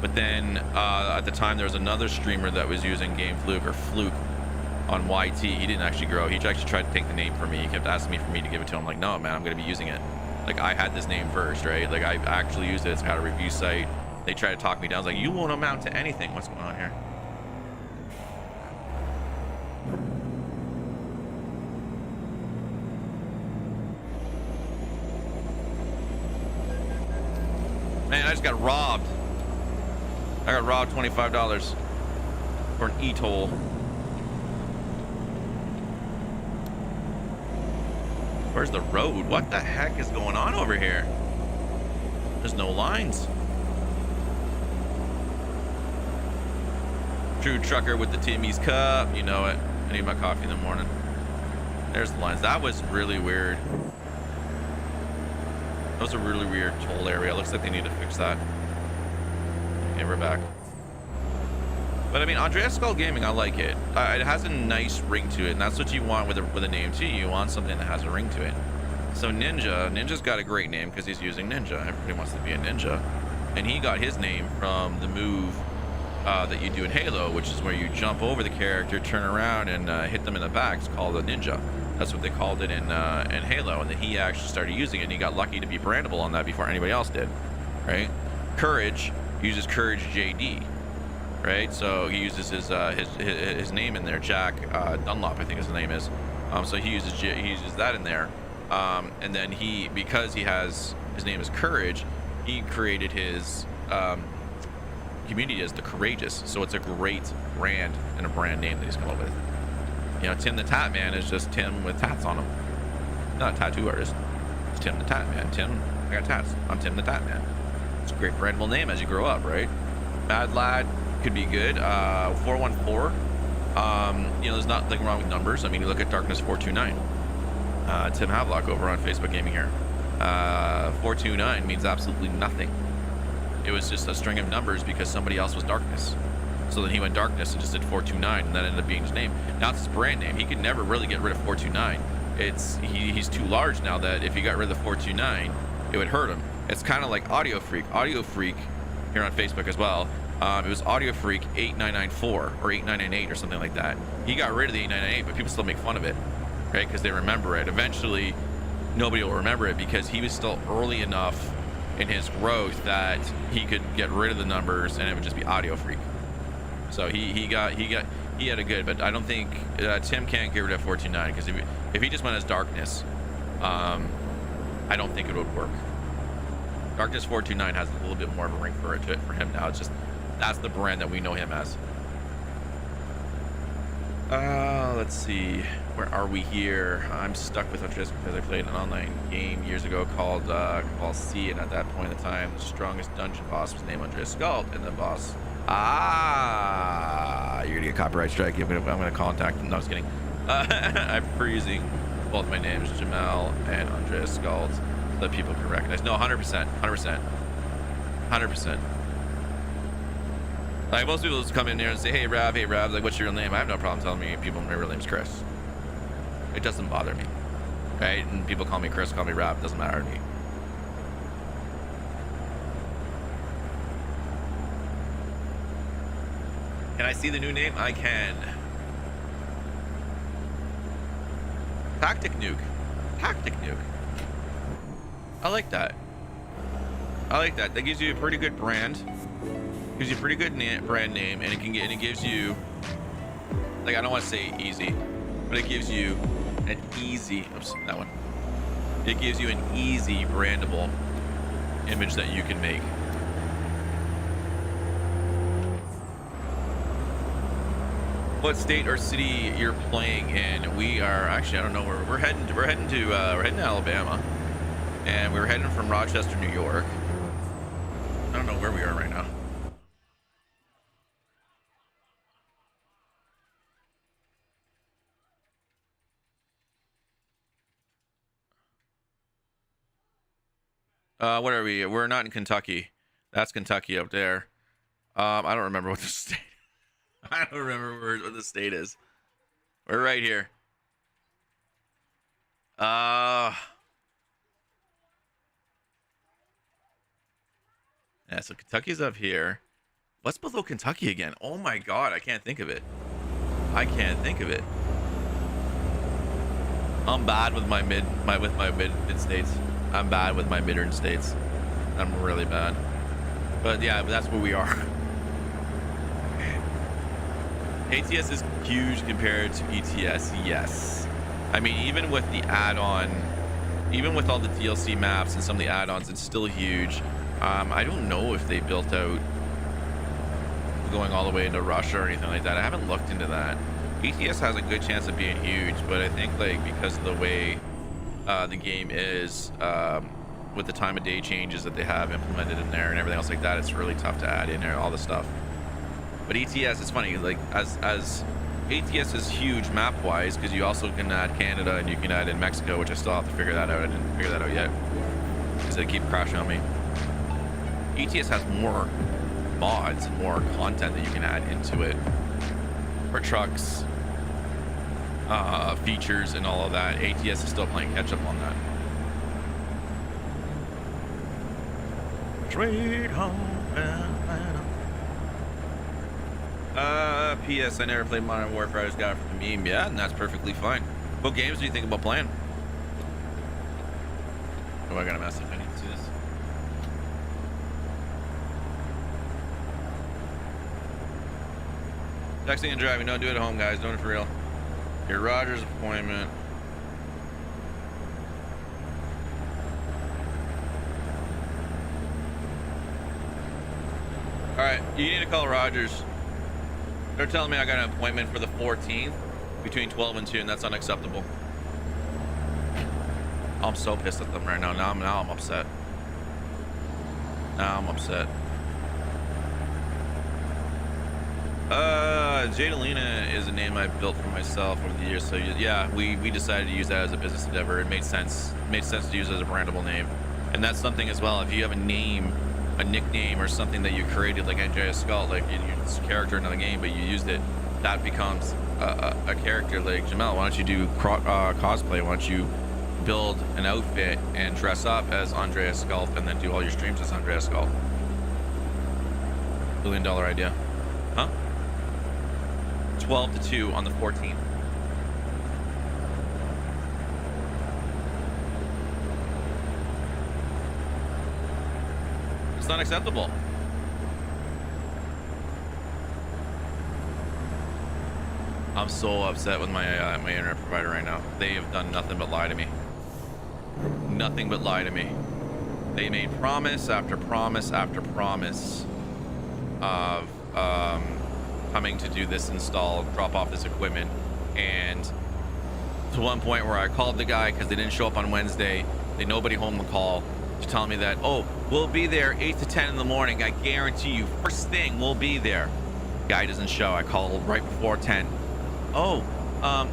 but then at the time there was another streamer that was using Game Fluke, or Fluke, on YT. He didn't actually grow. He actually tried to take the name from me. He kept asking me for me to give it to him. I'm like, no, man, I'm going to be using it. Like, I had this name first, right? Like, I actually used it. It's got a review site. They tried to talk me down. I was like, you won't amount to anything. What's going on here? Man, I just got robbed. I got robbed $25 for an e-toll. Where's the road? What the heck is going on over here? There's no lines. True trucker with the Timmy's cup. You know it. I need my coffee in the morning. There's the lines. That was really weird. That was a really weird toll area. Looks like they need to fix that. Okay, we're back. But I mean, Andreas Skull Gaming, I like it. It has a nice ring to it, and that's what you want with a name too. You want something that has a ring to it. So Ninja's got a great name because he's using Ninja. Everybody wants to be a ninja, and he got his name from the move that you do in Halo, which is where you jump over the character, turn around, and hit them in the back. It's called a ninja. That's what they called it in Halo, and then he actually started using it, and he got lucky to be brandable on that before anybody else did, right? Courage uses Courage JD, right? So he uses his name in there, Jack Dunlop, I think his name is. So he uses that in there, and then because his name is Courage, he created his community as the Courageous. So it's a great brand and a brand name that he's come up with. You know, Tim the Tat Man is just Tim with tats on him. Not a tattoo artist. It's Tim the Tat Man. Tim, I got tats. I'm Tim the Tat Man. It's a great brandable name as you grow up, right? Mad Lad could be good. 414. You know, there's nothing wrong with numbers. I mean, you look at Darkness 429. Tim Havelock over on Facebook Gaming here. 429 means absolutely nothing. It was just a string of numbers because somebody else was Darkness. So then he went Darkness and just did 429, and that ended up being his name. Now it's his brand name. He could never really get rid of 429. He's too large now that if he got rid of the 429, it would hurt him. It's kind of like Audio Freak. Audio Freak here on Facebook as well. It was Audio Freak 8994 or 8998 or something like that. He got rid of the 8998, but people still make fun of it, right? Because they remember it. Eventually, nobody will remember it because he was still early enough in his growth that he could get rid of the numbers and it would just be Audio Freak. So he had a good, but I don't think Tim can't get rid of 429 because if he just went as Darkness, I don't think it would work. Darkness 429 has a little bit more of a ring for him now. It's just that's the brand that we know him as. Let's see, where are we here? I'm stuck with Andreas because I played an online game years ago called C, and at that point in time, the strongest dungeon boss was named Andreas Skald, and the boss. You're gonna get copyright strike. I'm gonna contact him. No, I was kidding. I'm freezing both my names, Jamal and Andreas Skald, so that people can recognize. No, 100%, 100%. Like most people just come in here and say, hey Rav, like what's your real name? I have no problem telling me people my real name's Chris. It doesn't bother me, right? And people call me Chris, call me Rav, it doesn't matter to me. Can I see the new name? I can. Tactic Nuke. I like that. That gives you a pretty good brand. Gives you a pretty good brand name, and it gives you, like, I don't want to say easy, but it gives you an easy. Oops, that one. It gives you an easy brandable image that you can make. What state or city you're playing in? We are actually, I don't know where we're heading to Alabama, and we're heading from Rochester, New York. I don't know where we are right now. What are we? We're not in Kentucky. That's Kentucky up there. I don't remember what the state. I don't remember what the state is. We're right here. Yeah, so Kentucky's up here. What's below Kentucky again? Oh my God, I can't think of it. I'm bad with my mid states. I'm bad with my midern states. I'm really bad. But yeah, that's where we are. ATS is huge compared to ETS, yes. I mean, even with the add-on, even with all the DLC maps and some of the add-ons, it's still huge. I don't know if they built out going all the way into Russia or anything like that. I haven't looked into that. ETS has a good chance of being huge, but I think like because of the way the game is, with the time of day changes that they have implemented in there and everything else like that, it's really tough to add in there all the stuff. But ETS, it's funny, like as ATS is huge map wise, because you also can add Canada and you can add in Mexico, which I still have to figure that out. I didn't figure that out yet because they keep crashing on me. ETS has more mods and more content that you can add into it for trucks, features and all of that. ATS is still playing catch up on that. Straight home. P.S. I never played Modern Warfare. I just got it from the meme. Yeah, and that's perfectly fine. What games do you think about playing? Oh, I got a message. I need to see this. Texting and driving. Don't do it at home, guys. Don't it for real. Your Rogers appointment. All right, you need to call Rogers. They're telling me I got an appointment for the 14th between 12 and 2, and that's unacceptable. I'm so pissed at them right now. Now I'm upset. Now I'm upset. Jadalina is a name I built for myself over the years. So yeah, we decided to use that as a business endeavor. It made sense. It made sense to use it as a brandable name, and that's something as well. If you have a name, a nickname or something that you created, like Andreas Skull, like you use a character in the game but you used it, that becomes a character. Like Jamel, why don't you do cosplay? Why don't you build an outfit and dress up as Andreas Skull and then do all your streams as Andreas Skull? $1 billion idea. Huh? 12 to 2 on the 14th. It's not acceptable. I'm so upset with my my internet provider right now. They have done nothing but lie to me. Nothing but lie to me. They made promise after promise after promise of coming to do this install, drop off this equipment, and to one point where I called the guy because they didn't show up on Wednesday. They nobody home to call. To tell me that, oh, we'll be there 8 to 10 in the morning. I guarantee you, first thing, we'll be there. Guy doesn't show. I call right before 10. Oh,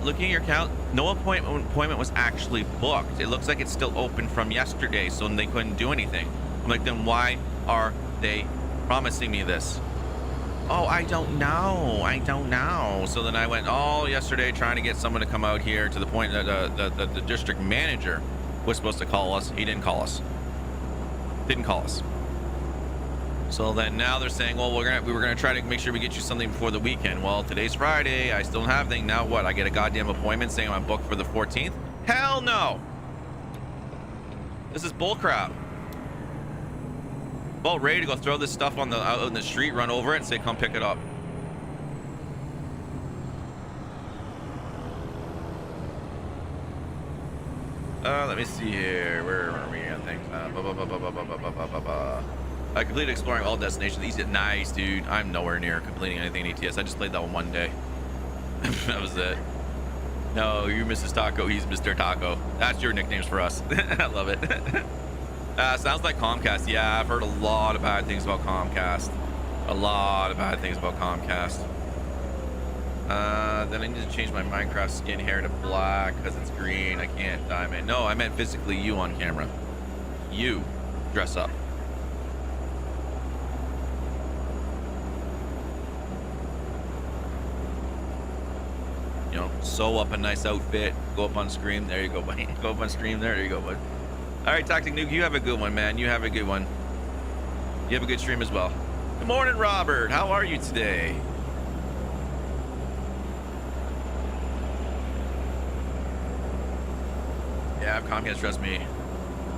looking at your account, no appointment was actually booked. It looks like it's still open from yesterday, so they couldn't do anything. I'm like, then why are they promising me this? Oh, I don't know. I don't know. So then I went all yesterday trying to get someone to come out here, to the point that the district manager was supposed to call us. He didn't call us. Didn't call us. So then now they're saying, well, we were gonna try to make sure we get you something before the weekend. Well, today's Friday. I still don't have anything. Now what? I get a goddamn appointment saying I'm booked for the 14th? Hell no. This is bullcrap. Well, ready to go throw this stuff out in the street, run over it, and say, come pick it up. Let me see here. Where are we on things? I completed exploring all destinations. Easy. Nice, dude. I'm nowhere near completing anything in ETS. I just played that one day. That was it. No, you're Mrs. Taco. He's Mr. Taco. That's your nicknames for us. I love it. Sounds like Comcast. Yeah, I've heard a lot of bad things about Comcast. A lot of bad things about Comcast. Then I need to change my Minecraft skin hair to black because it's green. I can't dye it. No, I meant physically you on camera. You dress up. You know, sew up a nice outfit, go up on screen. There you go, buddy. Go up on screen. There you go, bud. All right, Tactic Nuke, you have a good one, man. You have a good one. You have a good stream as well. Good morning, Robert. How are you today? Yeah, Comcast, trust me.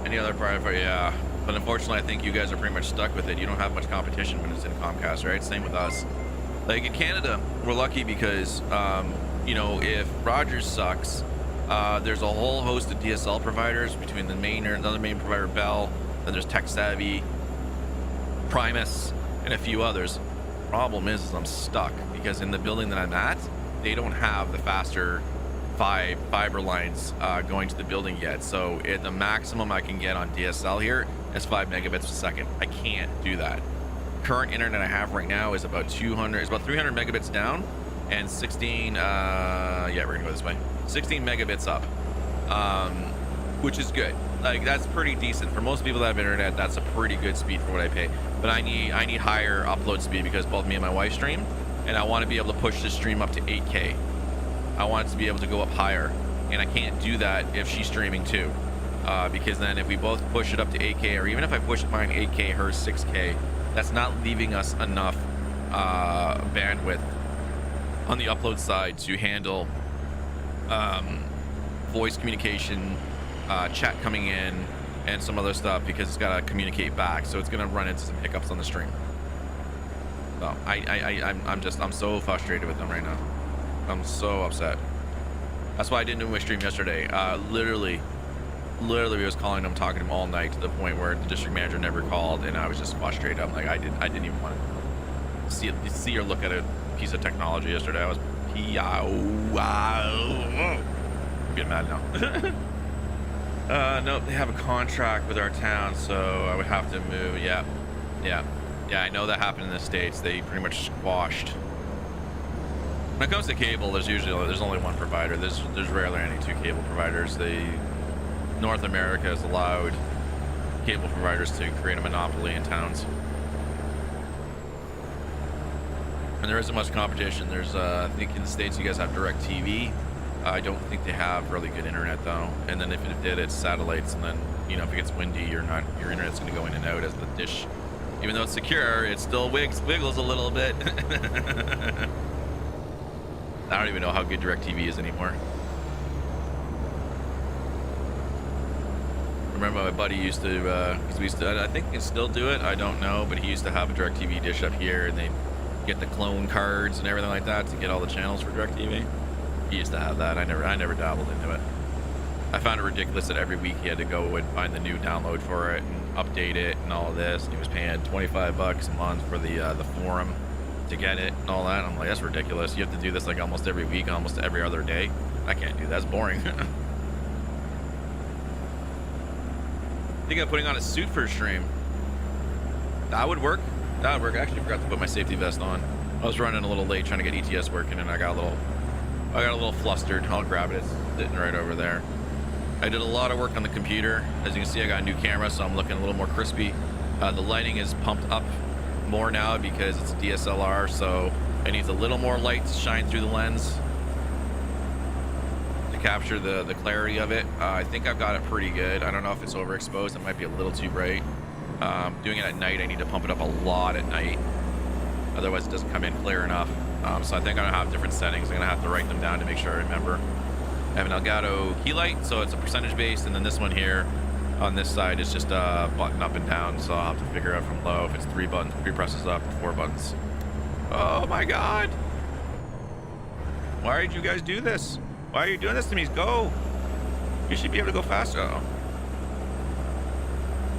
Any other private, yeah. But unfortunately, I think you guys are pretty much stuck with it. You don't have much competition when it's in Comcast, right? Same with us. Like in Canada, we're lucky because, you know, if Rogers sucks, there's a whole host of DSL providers between the main or another main provider, Bell. Then there's Tech Savvy. Primus, and a few others. Problem is I'm stuck because in the building that I'm at, they don't have the faster fiber lines going to the building yet. So the maximum I can get on DSL here is 5 megabits a second. I can't do that. Current internet I have right now is about 300 megabits down and 16 yeah, we're gonna go this way, 16 megabits up, which is good. Like, that's pretty decent for most people that have internet. That's a pretty good speed for what I pay. But I need higher upload speed because both me and my wife stream, and I want to be able to push this stream up to 8K. I want it to be able to go up higher, and I can't do that if she's streaming too, because then if we both push it up to 8K, or even if I push mine 8K, hers 6K, that's not leaving us enough bandwidth on the upload side to handle voice communication, chat coming in, and some other stuff, because it's got to communicate back. So it's going to run into some hiccups on the stream. So I'm so frustrated with them right now. I'm so upset. That's why I didn't do my stream yesterday. Literally we was calling them, talking to them all night, to the point where the district manager never called, and I was just frustrated. I'm like, I didn't even want to see or look at a piece of technology yesterday. I was I'm getting mad now. Nope, they have a contract with our town, so I would have to move. Yeah, I know that happened in the States. They pretty much squashed. When it comes to cable, there's only one provider. There's rarely any two cable providers. North America has allowed cable providers to create a monopoly in towns, and there isn't much competition. There's I think in the States you guys have DirecTV. I don't think they have really good internet though, and then if it did, it's satellites, and then, you know, if it gets windy, your internet's going to go in and out as the dish. Even though it's secure, it still wiggles a little bit. I don't even know how good DirecTV is anymore. Remember my buddy used to, I think they still do it, I don't know, but he used to have a DirecTV dish up here, and they get the clone cards and everything like that to get all the channels for DirecTV. He used to have that. I never dabbled into it. I found it ridiculous that every week he had to go and find the new download for it and update it and all of this, and he was paying $25 a month for the forum to get it and all that. I'm like, that's ridiculous. You have to do this like almost every week, almost every other day. I can't do that. That's boring. Think of putting on a suit for a stream. That would work. That would work. I actually forgot to put my safety vest on. I was running a little late trying to get ETS working, and I got a little flustered. I'll grab it. It's sitting right over there. I did a lot of work on the computer. As you can see, I got a new camera, so I'm looking a little more crispy. The lighting is pumped up more now because it's a DSLR, so it needs a little more light to shine through the lens to capture the clarity of it. I think I've got it pretty good. I don't know if it's overexposed. It might be a little too bright. Doing it at night, I need to pump it up a lot at night. Otherwise, it doesn't come in clear enough. So I think I'm gonna have different settings. I'm gonna have to write them down to make sure I remember. I have an Elgato key light, so it's a percentage based, and then this one here on this side is just button up and down, so I'll have to figure out from low if it's 3 buttons, 3 presses up, 4 buttons. Oh my god! Why did you guys do this? Why are you doing this to me? Go! You should be able to go faster. Uh-oh.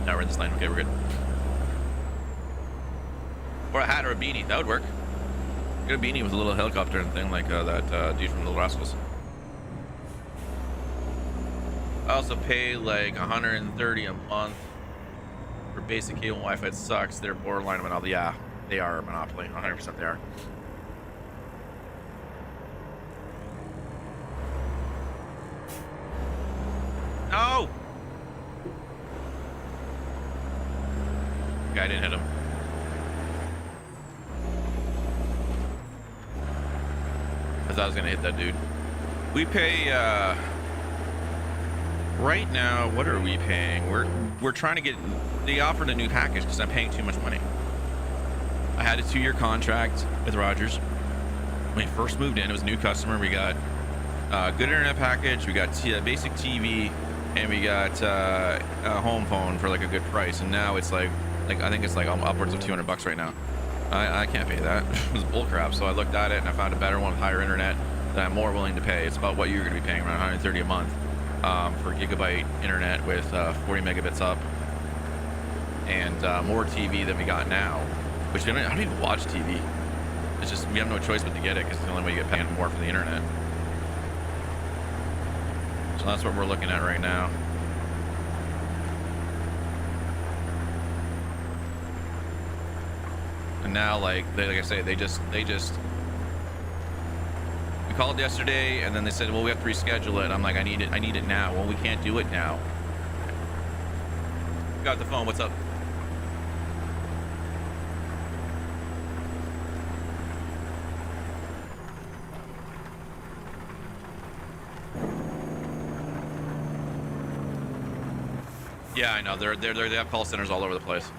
Now we're in this lane. Okay, we're good. Or a hat or a beanie. That would work. Get a beanie with a little helicopter and thing like that dude from Little Rascals. I also pay like $130 a month for basic cable and Wi-Fi. It sucks. They're borderline monopoly. Yeah, they are a monopoly. 100% they are. No! Okay, I didn't hit him. I thought I was gonna hit that dude. We pay right now, what are we paying? We're trying to get, they offered a new package because I'm paying too much money. I had a 2-year contract with Rogers. When we first moved in, it was a new customer. We got a good internet package, we got basic TV, and we got a home phone for like a good price. And now it's like I think it's like upwards of $200 right now. I can't pay that. It was bullcrap. So I looked at it and I found a better one with higher internet that I'm more willing to pay. It's about what you're going to be paying, around $130 a month for gigabyte internet with 40 megabits up. and more TV than we got now. Which I don't even watch TV. It's just we have no choice but to get it because it's the only way you get paid more for the internet. So that's what we're looking at right now. And now, like I say, they just. We called yesterday, and then they said, "Well, we have to reschedule it." I'm like, "I need it now." Well, we can't do it now. Got the phone. What's up? Yeah, I know. They have call centers all over the place.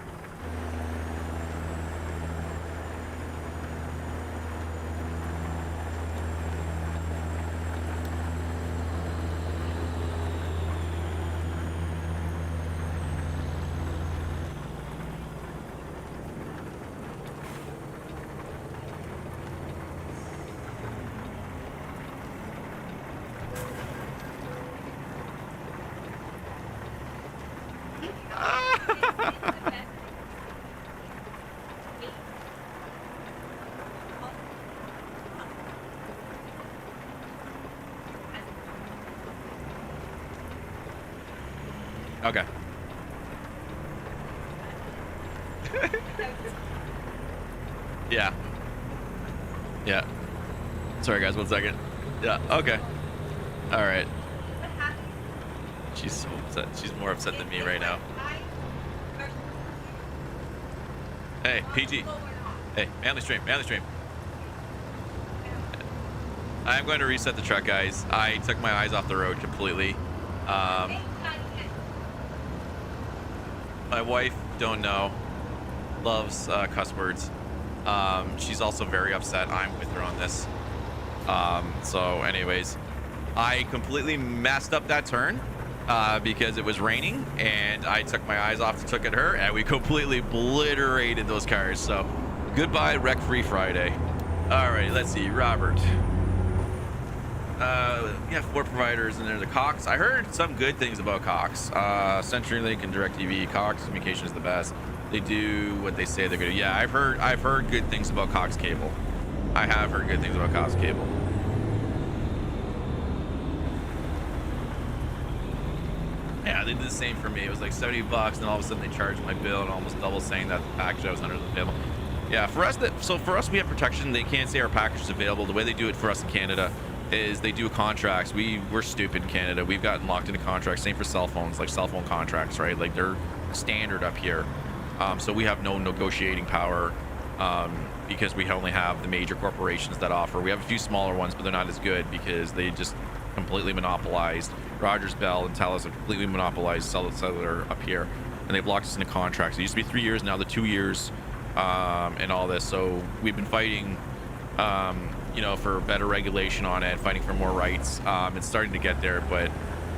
Okay. Yeah. Yeah. Sorry, guys. 1 second. Yeah. Okay. All right. She's so upset. She's more upset than me right now. Hey, PG. Hey, manly stream. Manly stream. I'm going to reset the truck, guys. I took my eyes off the road completely. My wife, don't know, loves cuss words. She's also very upset. I'm with her on this. So anyways, I completely messed up that turn because it was raining, and I took my eyes off to look at her, and we completely obliterated those cars. So goodbye, wreck-free Friday. All right, let's see, Robert. Yeah, 4 providers, and there's a Cox. I heard some good things about Cox. CenturyLink and DirecTV. Cox communication is the best. They do what they say they're gonna do. Yeah, I've heard good things about Cox Cable. I have heard good things about Cox Cable. Yeah, they did the same for me. It was like $70, and all of a sudden they charged my bill and almost double, saying that the package I was under the bill. Yeah, for us, we have protection. They can't say our package is available. The way they do it for us in Canada is they do contracts. We're stupid in Canada. We've gotten locked into contracts. Same for cell phones, like cell phone contracts, right? Like they're standard up here. So we have no negotiating power because we only have the major corporations that offer. We have a few smaller ones, but they're not as good because they just completely monopolized. Rogers, Bell, and Telus have completely monopolized cellular up here, and they've locked us into contracts. It used to be 3 years, now they're 2 years, and all this. So we've been fighting for better regulation on it, fighting for more rights. It's starting to get there, but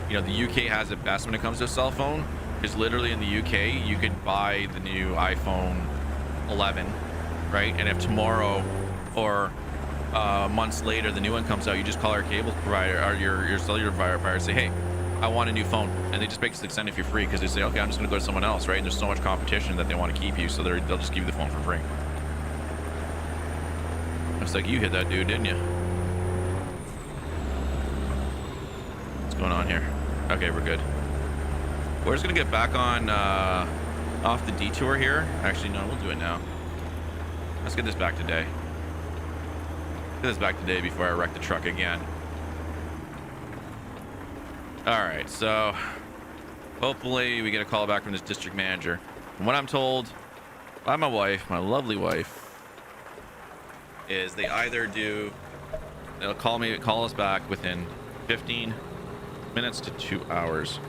the UK has it best when it comes to a cell phone, because literally in the UK you could buy the new iPhone 11, right? And if tomorrow or months later the new one comes out, you just call our cable provider or your cellular provider and say, hey, I want a new phone, and they just basically send it for free, because they say, okay, I'm just going to go to someone else, right? And there's so much competition that they want to keep you, so they'll just give you the phone for free. Looks like you hit that dude, didn't you? What's going on here? Okay, we're good. We're just gonna get back on off the detour here. Actually, no, we'll do it now. Let's get this back today. Get this back today before I wreck the truck again. All right, so hopefully we get a call back from this district manager. And what I'm told by my wife, my lovely wife, is they either they'll call us back within 15 minutes to 2 hours.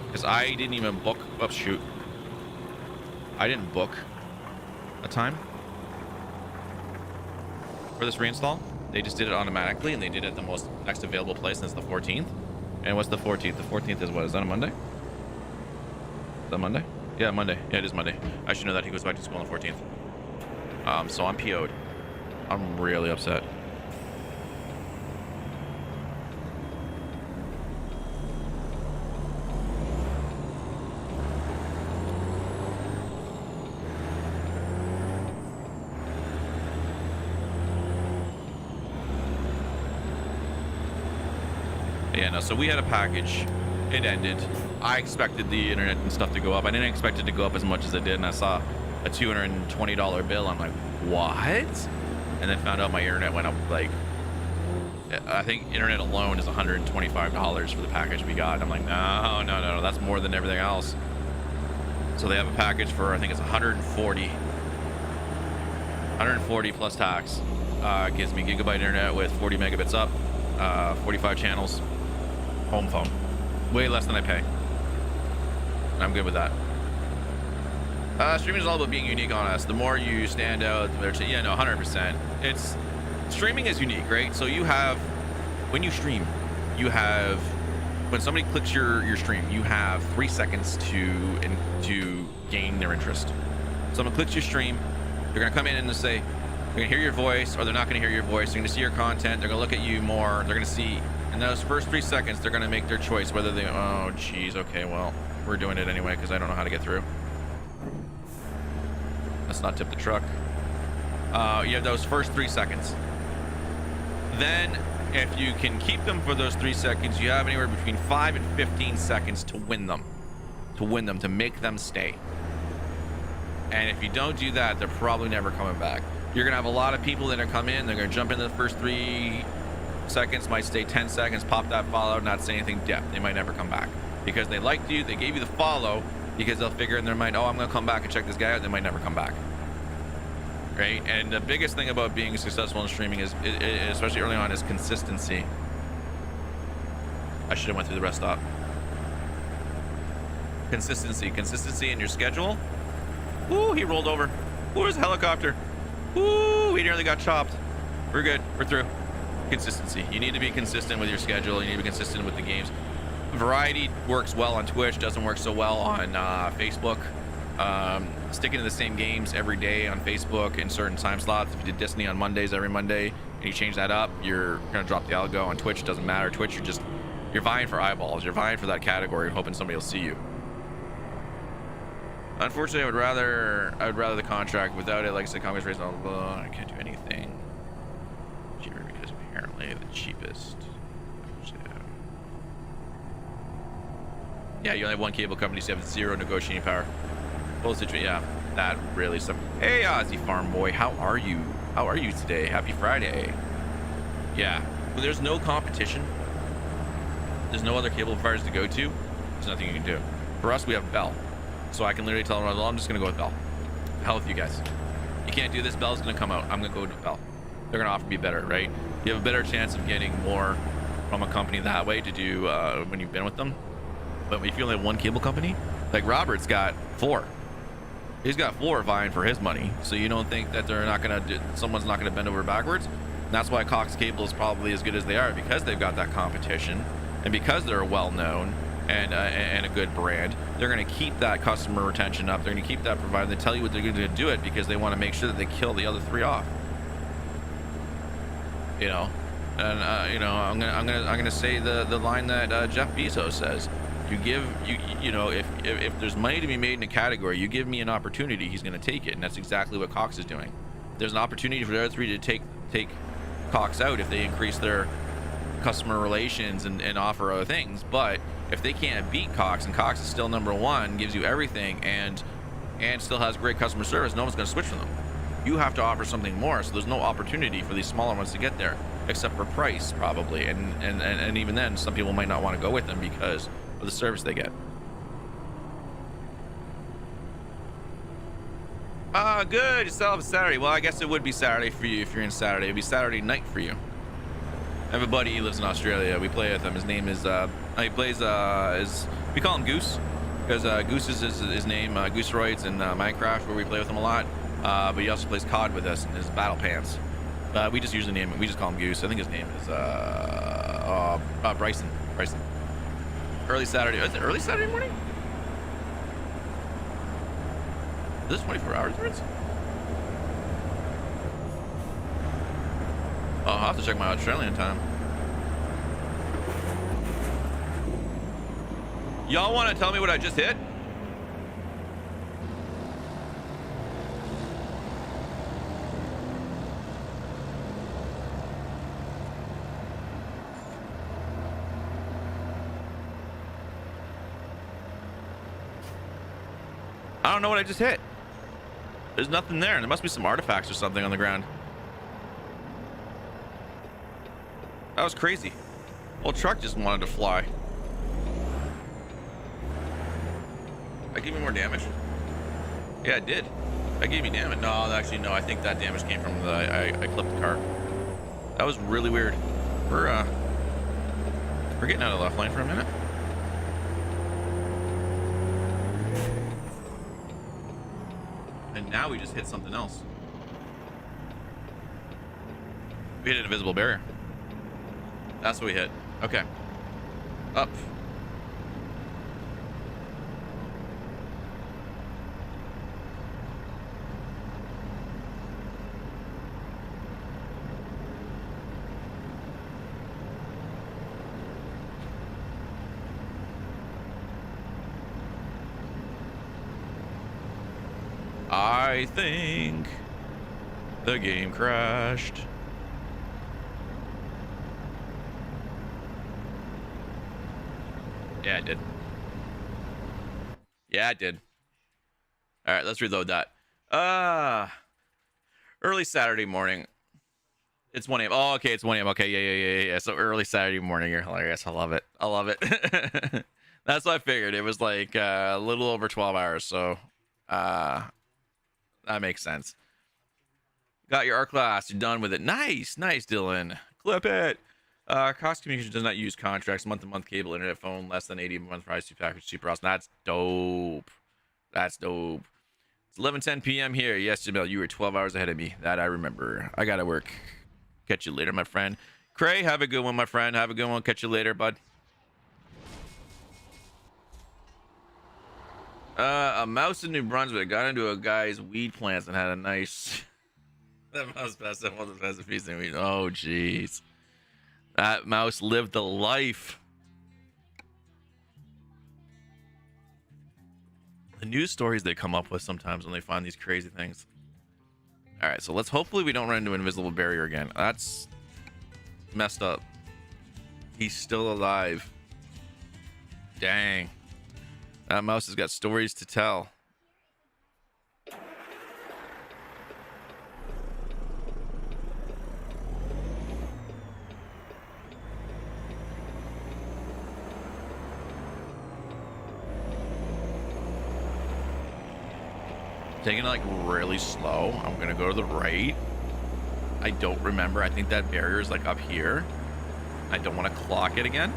Because I didn't even book, I didn't book a time for this reinstall. They just did it automatically, and they did it at the next available place, and it's the 14th. And what's the 14th? The 14th is what? Is that a Monday? Is that Monday? Yeah, Monday. Yeah, it is Monday. I should know that. He goes back to school on the 14th. So I'm PO'd. I'm really upset. Yeah, no, so we had a package. It ended. I expected the internet and stuff to go up. I didn't expect it to go up as much as it did, and I saw a $220 bill. I'm like, what? And then found out my internet went up like, I think internet alone is $125 for the package we got. And I'm like, no, that's more than everything else. So they have a package for, I think it's 140 plus tax. Gives me gigabyte internet with 40 megabits up, 45 channels, home phone. Way less than I pay. I'm good with that. Streaming is all about being unique on us. The more you stand out, the better. Yeah, no, 100%. It's streaming is unique, right? So you have, when you stream, you have, when somebody clicks your stream, you have 3 seconds to gain their interest. Someone clicks your stream, they're gonna come in and say, they're gonna hear your voice, or they're not gonna hear your voice. They're gonna see your content. They're gonna look at you more. They're gonna see, in those first 3 seconds, they're gonna make their choice whether they, oh geez, okay, well, we're doing it anyway because I don't know how to get through. Let's not tip the truck. You have those first 3 seconds. Then, if you can keep them for those 3 seconds, you have anywhere between 5 and 15 seconds to win them. To make them stay. And if you don't do that, they're probably never coming back. You're gonna have a lot of people that are come in, they're gonna jump into the first 3 seconds, might stay 10 seconds, pop that follow, not say anything, depth. They might never come back. Because they liked you, they gave you the follow, because they'll figure in their mind, oh, I'm gonna come back and check this guy out, they might never come back. Right? And the biggest thing about being successful in streaming is, especially early on, is consistency. I should have went through the rest stop. Consistency in your schedule. Ooh, he rolled over. Ooh, there's a helicopter. Ooh, he nearly got chopped. We're good. We're through. Consistency. You need to be consistent with your schedule. You need to be consistent with the games. Variety works well on Twitch, doesn't work so well on Facebook. Sticking to the same games every day on Facebook in certain time slots. If you did Destiny on Mondays every Monday and you change that up, you're gonna drop the algo. On Twitch, it doesn't matter. Twitch, you're vying for eyeballs. You're vying for that category and hoping somebody will see you. Unfortunately, I would rather the contract. Without it, like I said, Congress raising all blah, I can't do anything. Cheaper because apparently the cheapest. Yeah, you only have one cable company, so you have 0 negotiating power. Full situation, yeah, that really sucks. Hey, Aussie Farm Boy, how are you? How are you today? Happy Friday. Yeah, when there's no competition, there's no other cable providers to go to, there's nothing you can do. For us, we have Bell. So I can literally tell them, well, I'm just going to go with Bell. Hell with you guys. You can't do this, Bell's going to come out. I'm going to go with Bell. They're going to offer me better, right? You have a better chance of getting more from a company that way to do when you've been with them. But if you only have one cable company, like Robert's got 4. He's got 4 vying for his money. So you don't think that they're not going to, someone's not going to bend over backwards? And that's why Cox Cable is probably as good as they are, because they've got that competition and because they're well-known and a good brand. They're going to keep that customer retention up. They're going to keep that provided. They tell you what they're going to do it because they want to make sure that they kill the other 3 off. You know, and you know, I'm gonna say the line that Jeff Bezos says. You know, if there's money to be made in a category, you give me an opportunity, he's going to take it, and that's exactly what Cox is doing. There's an opportunity for the other 3 to take Cox out if they increase their customer relations and offer other things. But if they can't beat Cox, and Cox is still #1, gives you everything, and still has great customer service, no one's going to switch from them. You have to offer something more, so there's no opportunity for these smaller ones to get there, except for price probably, and even then, some people might not want to go with them because of the service they get. Good. You still have a Saturday. Well, I guess it would be Saturday for you if you're in Saturday. It'd be Saturday night for you. I have a buddy, he lives in Australia. We play with him. His name is, he plays, we call him Goose, because Goose is his name, Goose Roids in Minecraft, where we play with him a lot. But he also plays COD with us in his battle pants. We just usually name him, we just call him Goose. I think his name is, Bryson. Early Saturday, is it early Saturday morning? Is this 24 hour difference? Oh, I'll have to check my Australian time. Y'all want to tell me what I just hit? don't know what I just hit. There's nothing there. There must be some artifacts or something on the ground. That was crazy. Old truck just wanted to fly. That gave me more damage? Yeah, it did. That gave me damage. No, actually, no. I think that damage came from the... I clipped the car. That was really weird. We're getting out of the left lane for a minute. And now we just hit something else. We hit an invisible barrier. That's what we hit. Okay. Up. I think the game crashed. Yeah, it did. Yeah, it did. All right, let's reload that. Early Saturday morning. It's 1 a.m. Oh, okay, it's 1 a.m. Okay, yeah. So early Saturday morning. You're hilarious. I love it. I love it. That's what I figured. It was like a little over 12 hours. So that makes sense. Got your art class. You're done with it. Nice, Dylan. Clip it. Cost Communications does not use contracts. Month-to-month cable, internet, phone, less than 80 a month price. Two package, cheaper. Awesome. That's dope. That's dope. It's 11:10 p.m. here. Yes, Jamil, you were 12 hours ahead of me. That I remember. I gotta work. Catch you later, my friend. Cray, have a good one, my friend. Have a good one. Catch you later, bud. A mouse in New Brunswick got into a guy's weed plants and had a nice... That mouse passed up all the best piece of weed. Oh, jeez. That mouse lived the life. The news stories they come up with sometimes when they find these crazy things. All right, so let's hopefully we don't run into an invisible barrier again. That's messed up. He's still alive. Dang. That mouse has got stories to tell. Taking it like really slow. I'm gonna go to the right. I don't remember. I think that barrier is like up here. I don't want to clock it again.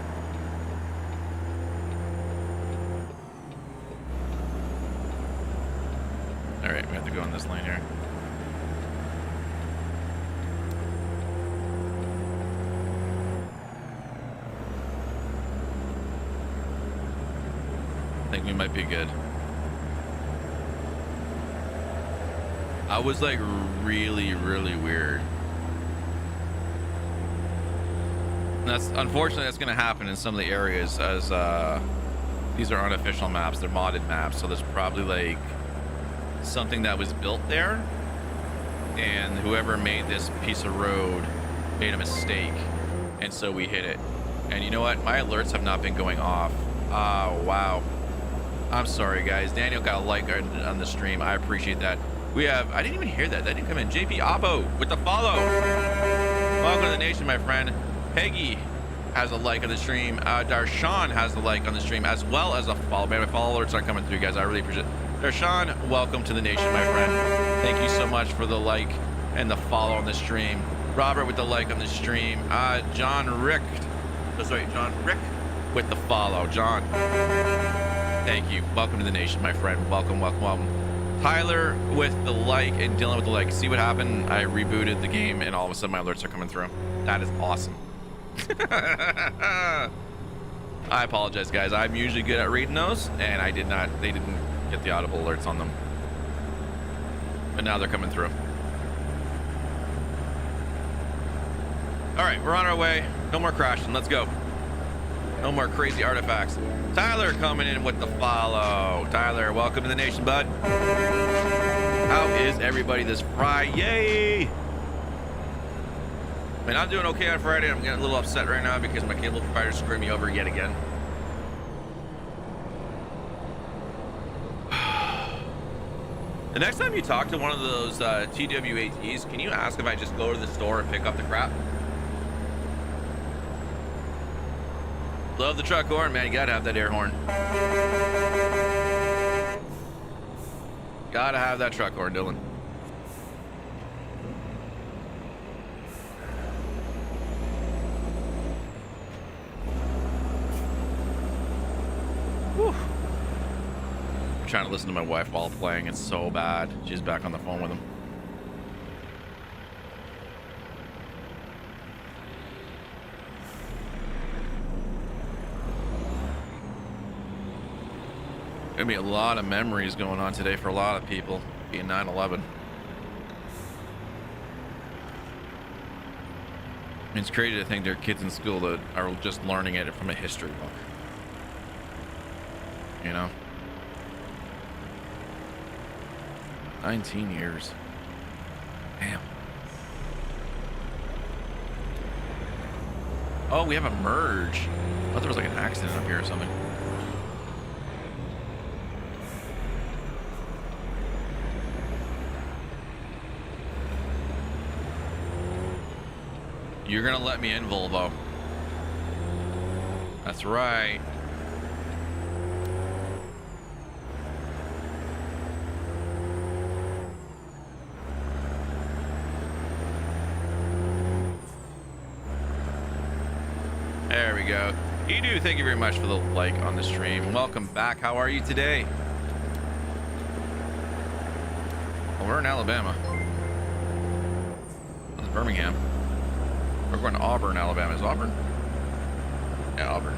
All right, we have to go in this lane here. I think we might be good. I was like really weird. And that's unfortunately that's gonna happen in some of the areas as these are unofficial maps, they're modded maps, so there's probably like something that was built there and whoever made this piece of road made a mistake and so we hit it. And you know what, my alerts have not been going off. Wow, I'm sorry guys. Daniel got a like on the stream. I appreciate that. We have, I didn't even hear that didn't come in. JP Abo with the follow. Welcome to the nation, my friend. Peggy has a like on the stream. Darshan has a like on the stream as well as a follow. Man, my follow alerts aren't coming through, guys. I really appreciate it. Darshan, welcome to the nation, my friend. Thank you so much for the like and the follow on the stream. Robert with the like on the stream. John Rick with the follow. John, thank you. Welcome to the nation, my friend. Welcome. Tyler with the like and Dylan with the like. See what happened? I rebooted the game and all of a sudden my alerts are coming through. That is awesome. I apologize, guys. I'm usually good at reading those and they didn't get the audible alerts on them. But now they're coming through. All right, we're on our way. No more crashing. Let's go. No more crazy artifacts. Tyler coming in with the follow. Tyler, welcome to the nation, bud. How is everybody this Friday? I mean, I'm doing okay on Friday. I'm getting a little upset right now because my cable provider screwed me over yet again. The next time you talk to one of those TWATs, can you ask if I just go to the store and pick up the crap? Love the truck horn, man. You gotta have that air horn. Gotta have that truck horn, Dylan. Whew. I'm trying to listen to my wife while playing. It's so bad. She's back on the phone with him. Gonna be a lot of memories going on today for a lot of people, being 9/11. It's crazy to think there are kids in school that are just learning it from a history book. You know? 19 years. Damn. Oh, we have a merge. I thought there was like an accident up here or something. You're gonna let me in, Volvo. That's right. There we go. Edu, thank you very much for the like on the stream. Welcome back. How are you today? Well, we're in Alabama. That's Birmingham. We're going to Auburn, Alabama. Is Auburn? Yeah, Auburn.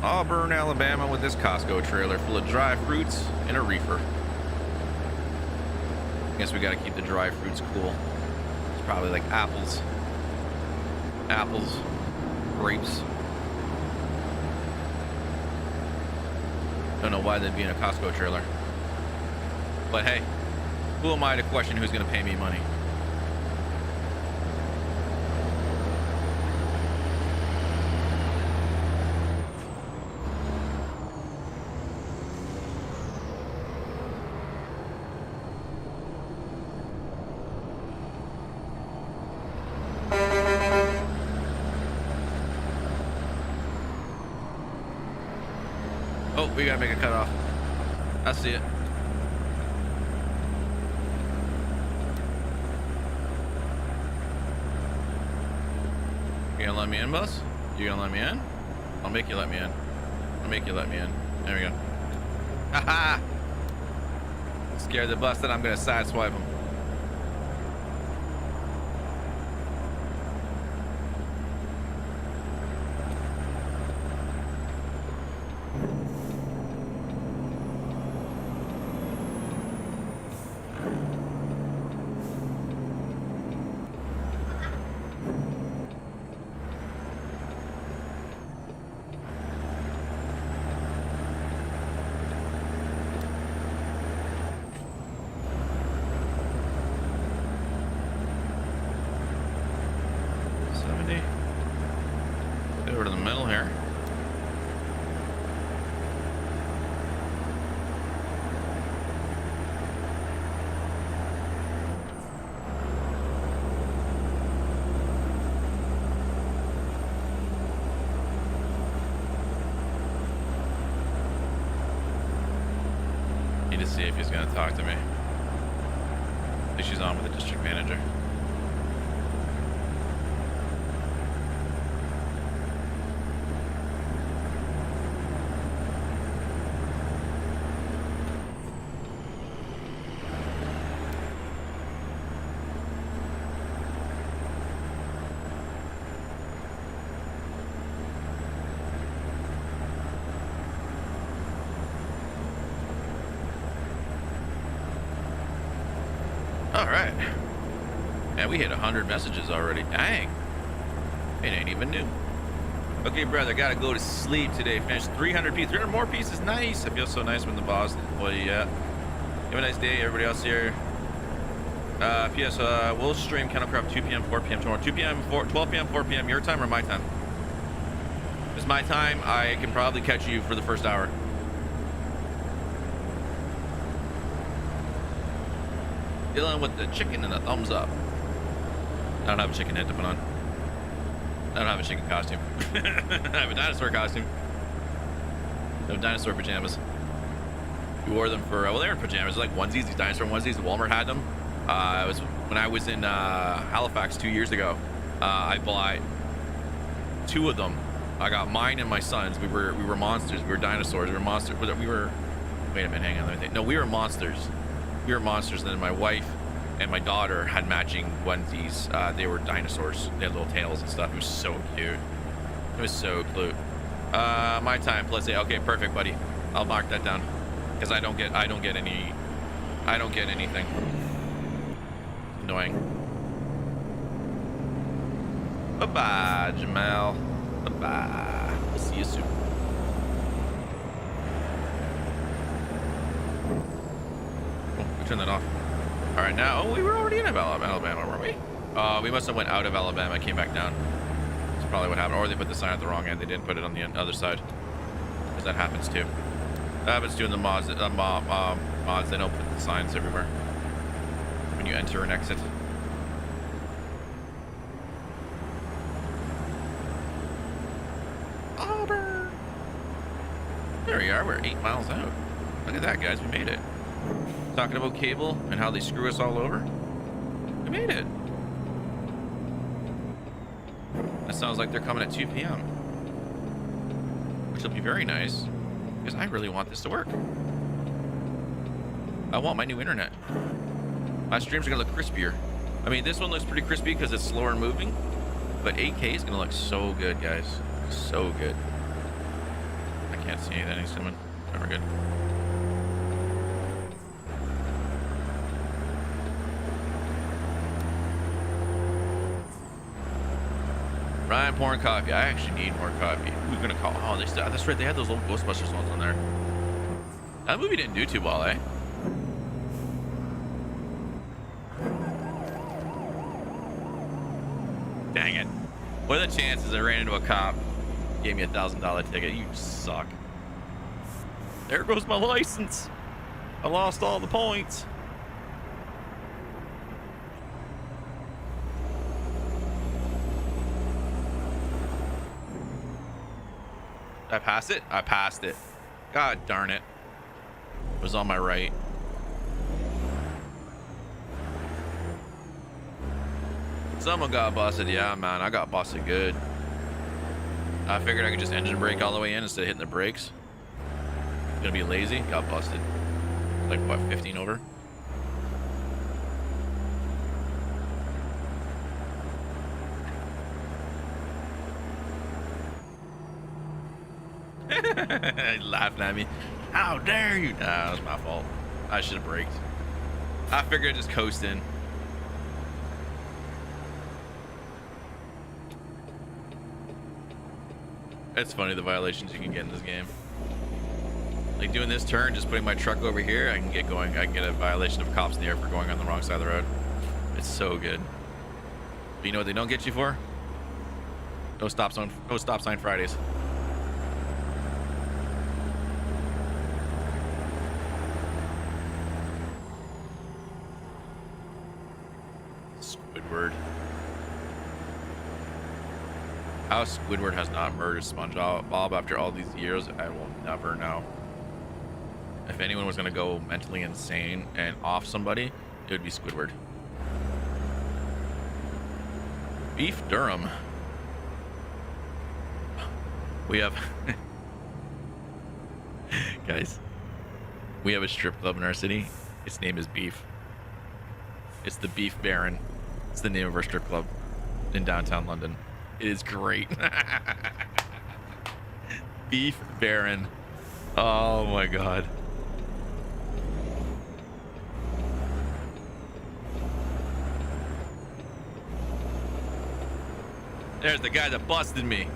Auburn, Alabama with this Costco trailer full of dry fruits and a reefer. I guess we got to keep the dry fruits cool. It's probably like apples. Apples. Grapes. Don't know why they'd be in a Costco trailer. But hey, who am I to question who's going to pay me money? We gotta make a cutoff. I see it. You gonna let me in, boss? You gonna let me in? I'll make you let me in. I'll make you let me in. There we go. Haha! Scared the bus that I'm gonna sideswipe him. See if he's going to talk to me. I think she's on with the district manager. All right. Yeah, we hit 100 messages already. Dang. It ain't even new. Okay, brother, gotta go to sleep today. Finished 300 pieces. 300 more pieces. Nice. I feel so nice when the boss. Well, yeah. Have a nice day, everybody else here. P.S. We'll stream Kennel Craft 2 p.m., 4 p.m. tomorrow. 2 p.m., 12 p.m., 4 p.m. Your time or my time? It's my time. I can probably catch you for the first hour. Dealing with the chicken and a thumbs up. I don't have a chicken head to put on. I don't have a chicken costume. I have a dinosaur costume. I have dinosaur pajamas. We wore them for, well, they were pajamas, like onesies, these dinosaur onesies. Walmart had them. It was when I was in Halifax 2 years ago. I bought 2 of them. I got mine and my son's. We were monsters. We were dinosaurs. We were monsters. We were. Wait a minute. Hang on. Let me think. No, we were monsters. We were monsters. And then my wife and my daughter had matching onesies. They were dinosaurs. They had little tails and stuff. It was so cute. It was so cute. My time. Let's say. Okay, perfect, buddy. I'll mark that down because I don't get anything. Annoying. Bye-bye, Jamal. Bye-bye. We'll see you soon. Oh, we turned that off. All right, now, oh, we were already in Alabama, weren't we? We must have went out of Alabama, came back down. That's probably what happened. Or they put the sign at the wrong end. They didn't put it on the other side. Because that happens too. That happens too in the mods. Mods, they don't put the signs everywhere when you enter and exit. Auburn. There we are. We're 8 miles out. Look at that, guys. We made it. Talking about cable and how they screw us all over. We made it. That sounds like they're coming at 2 p.m. Which will be very nice because I really want this to work. I want my new internet. My streams are gonna look crispier. I mean, this one looks pretty crispy because it's slower moving, but 8K is gonna look so good, guys. So good. I can't see anything, cinnamon. Never good. Ryan pouring coffee. I actually need more coffee. Who's gonna call? Oh, that's right. They had those old Ghostbusters ones on there. That movie didn't do too well, eh? Dang it. What are the chances I ran into a cop, gave me a $1,000 ticket? You suck. There goes my license. I lost all the points. Did I pass it? I passed it. God darn it. It was on my right. Someone got busted. Yeah, man, I got busted good. I figured I could just engine brake all the way in instead of hitting the brakes. Gonna be lazy. Got busted. Like, what, 15 over? Laughing at me. How dare you? Nah, that was my fault. I should have braked. I figured I'd just coast in. It's funny the violations you can get in this game. Like doing this turn, just putting my truck over here, I can get going. I can get a violation of cops in the air for going on the wrong side of the road. It's so good. But you know what they don't get you for? No stop sign Fridays. Squidward. How Squidward has not murdered SpongeBob after all these years, I will never know. If anyone was going to go mentally insane and off somebody, it would be Squidward. Beef Durham. We have... Guys, we have a strip club in our city. Its name is Beef. It's the Beef Baron. It's the name of our strip club in downtown London. It is great. Beef Baron. Oh my god. There's the guy that busted me.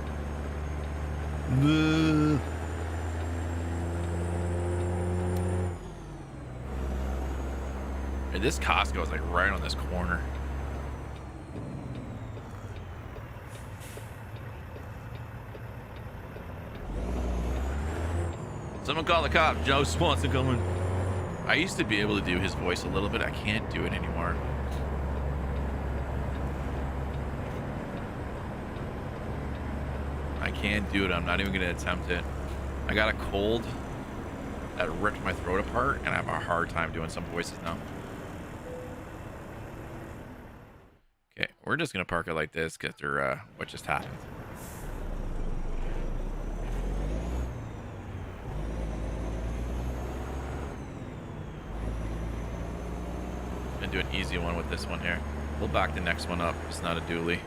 There's And this Costco is like right on this corner. Someone call the cops. Joe Swanson coming. I used to be able to do his voice a little bit. I can't do it anymore. I can't do it. I'm not even going to attempt it. I got a cold that ripped my throat apart, and I have a hard time doing some voices now. Okay, we're just going to park it like this because they're, what just happened. And do an easy one with this one here. We'll back the next one up. It's not a dually.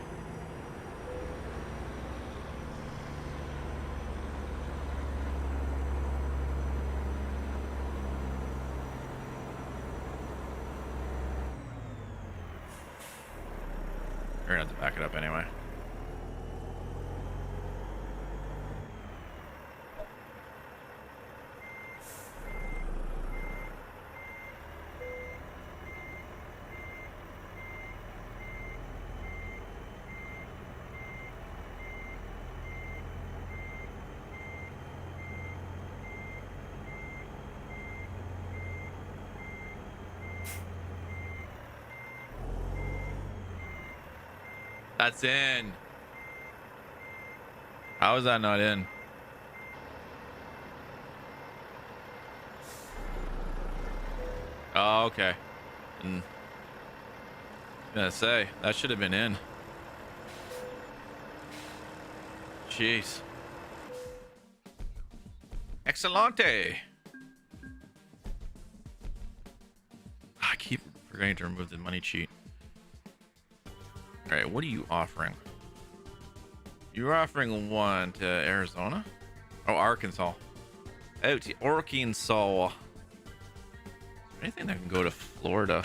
We're gonna have to back it up anyway. That's in. How is that not in? Oh, okay. I was gonna say, that should have been in. Jeez. Excelente. I keep forgetting to remove the money cheat. All right, what are you offering? You're offering one to Arizona? Oh, Arkansas. Oh, to Arkansas. Is there anything that can go to Florida?